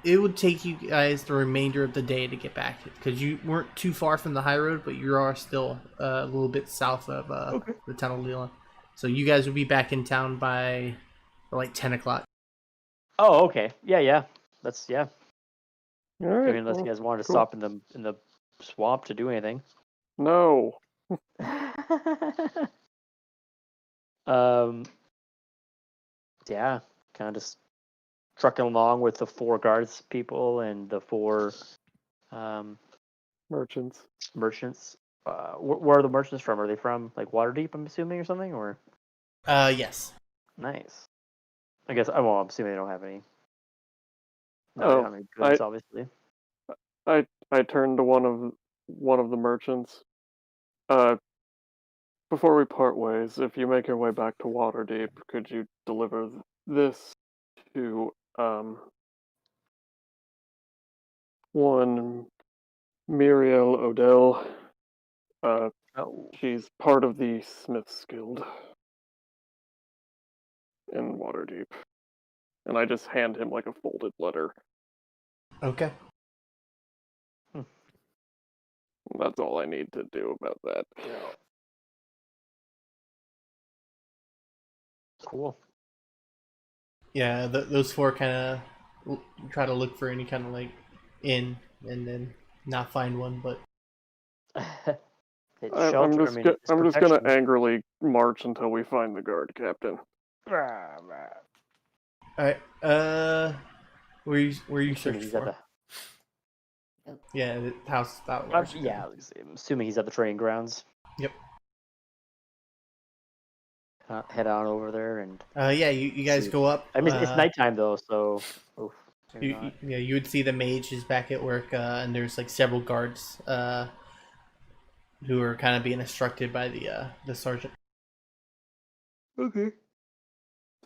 would take you guys the remainder of the day to get back because you weren't too far from the high road, but you are still a little bit south of the town of Leland. So you guys will be back in town by like 10 o'clock. Oh, okay. Yeah. That's All I right. mean, unless you well, guys wanted to cool. stop in the swamp to do anything. No. Yeah, kind of just trucking along with the 4 guards people and the 4 Merchants. merchants. Where are the merchants from? Are they from like Waterdeep, I'm assuming, or something? Or Yes. nice. I guess. Well, I'm assuming they don't have any. Oh, I mean, goods, obviously. I turned to one of the merchants. Before we part ways, if you make your way back to Waterdeep, could you deliver this to one Muriel Odell? Oh, She's part of the Smiths Guild in Waterdeep. And I just hand him like a folded letter. Okay. That's all I need to do about that. cool. Yeah, those 4 kind of try to look for any kind of like inn and then not find one, but It's I'm shelter. just I mean, it's I'm just gonna protection. angrily march until we find the guard captain. all right. Where you Assuming searching he's at for? Oh, Yeah, the house that the. large. Yeah, I'm assuming he's at the training grounds. Yep. Head on over there and. Yeah, you guys See. go up. I mean, it's nighttime though, so. Oof, You would see the mage is back at work, and there's like several guards who are kind of being instructed by the sergeant. Okay.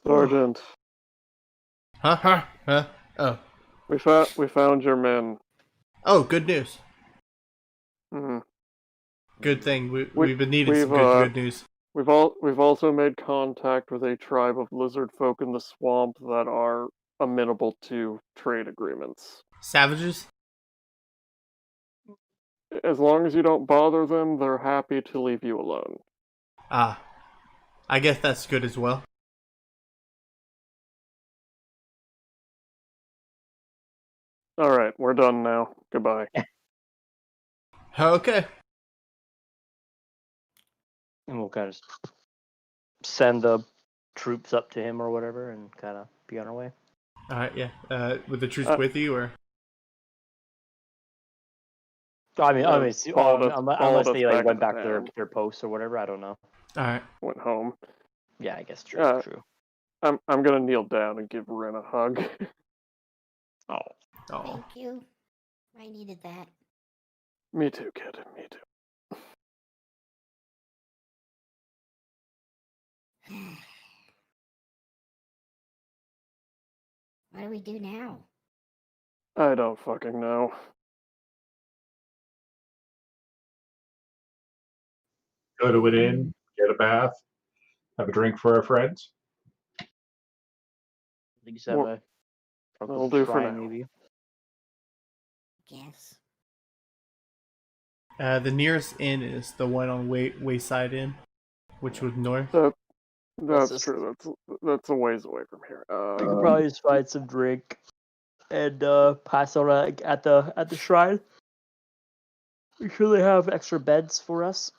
Sergeant, Huh? Oh, we found your men. oh, good news. Hmm. Good thing we've been needing some we've, good news. We've also made contact with a tribe of lizard folk in the swamp that are amenable to trade agreements. Savages. As long as you don't bother them, they're happy to leave you alone. Ah, I guess that's good as well. All right, we're done now. Goodbye. Okay. And we'll kind of send the troops up to him or whatever, and kind of be on our way. All right. Yeah. With the troops with you, or I mean, followed us unless they like back went into back to town. their posts or whatever. I don't know. all right. Went home. Yeah, I guess true. True. I'm gonna kneel down and give Ren a hug. Oh. Oh. thank you. I needed that. Me too, kid. Me too. What do we do now? I don't fucking know. Go to an inn, get a bath, have a drink for our friends. I think you said Well, that'll do for now. maybe. Guess. The nearest inn is the one on Wayside Inn, which was north. That's just- true. That's a ways away from here. We could probably just find some drink and pass out at the shrine. sure they have extra beds for us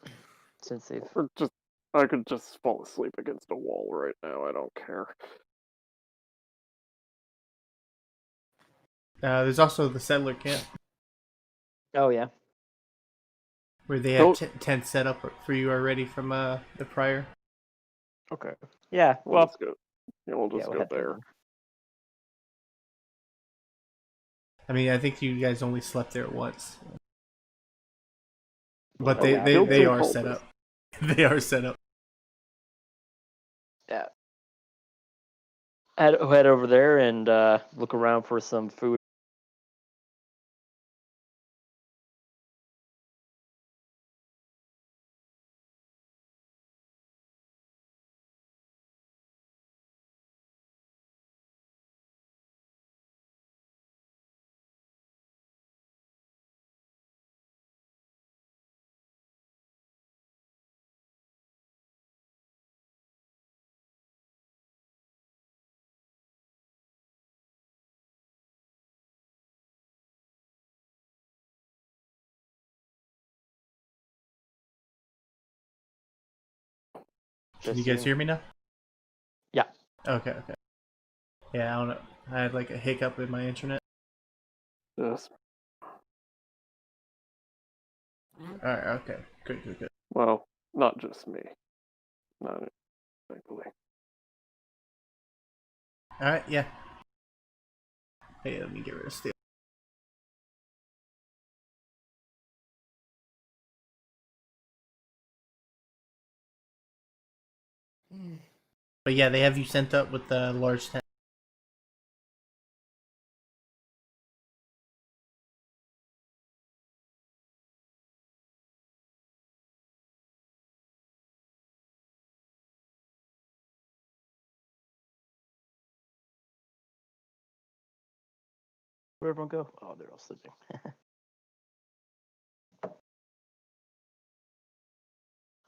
since they've. Or just, I could just fall asleep against a wall right now. I don't care. There's also the settler camp Oh yeah. where they have Don't- tents set up for you already from the prior. Okay. Yeah. We'll Well, just go. Yeah, we'll just we'll go head there. I mean, I think you guys only slept there once, but Oh, they yeah. they, Killed they two are set cultists. up. They are set up. Yeah. Head over there and look around for some food. Can you guys hear me now? Yeah. Okay. Yeah, I don't know. I had like a hiccup in my internet. Yes. All right. Okay. Good. Well, not just me. Not thankfully. All right. Yeah. Hey, let me get rid of steel. But yeah, they have you sent up with the large tent. Where'd everyone go? Oh, they're all sleeping.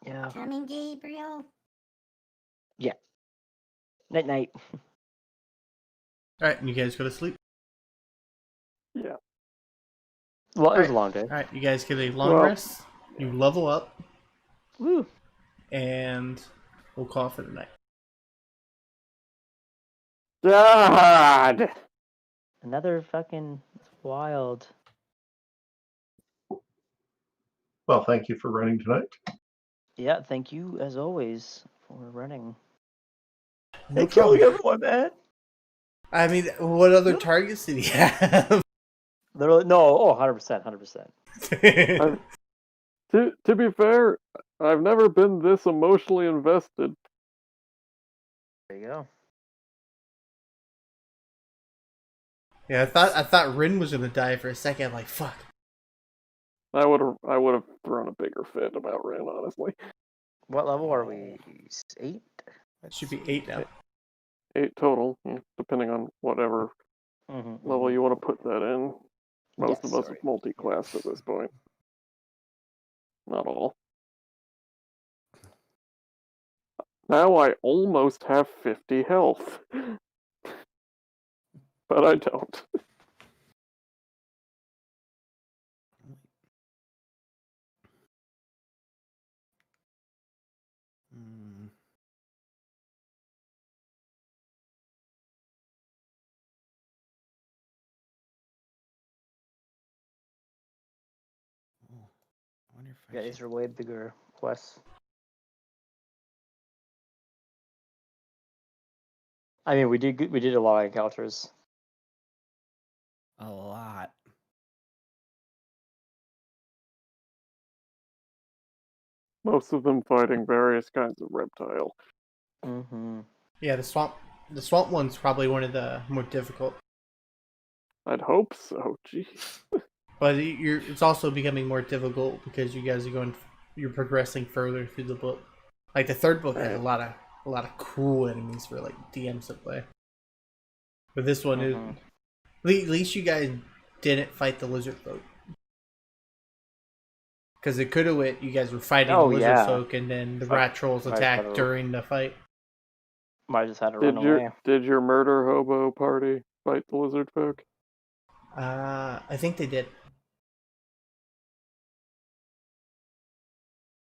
Yeah. Coming, Gabriel. Yeah. Night night. All right, and you guys go to sleep. Yeah. Well, it was Alright. a long day. All right, you guys get a long Well- rest. You level up, Woo. and we'll call it for the night. God! Another fucking wild. Well, thank you for running tonight. Yeah, thank you as always for running. No And killing problem. everyone, man. I mean, what other targets did he have? Literally, no. Oh, 100%, 100%. To be fair, I've never been this emotionally invested. There you go. Yeah, I thought Rin was gonna die for a second. Like, fuck. I would have thrown a bigger fit about Ren, honestly. What level are we? 8? That should be 8 now. 8 total, depending on whatever Mm-hmm. level you want to put that in. Most Yes, of us sorry. are multi-class at this point. Not all. Now I almost have 50 health. But I don't. Hmm. Oh, I wonder if I Yeah, should- these are way bigger quests. I mean, we did a lot of encounters. a lot. Most of them fighting various kinds of reptile. Mm-hmm. Yeah, the swamp one's probably one of the more difficult. I'd hope so, jeez. But it's also becoming more difficult because you guys are you're progressing further through the book. Like the third book has a lot of cool enemies for like DMs to play. But this one is Mhm. at least you guys didn't fight the lizard folk. Because it could have went, you guys were fighting Oh, the lizard yeah. folk, and then the rat trolls Right, attacked right. during the fight. Might have just had to run away. Did your murder hobo party fight the lizard folk? I think they did.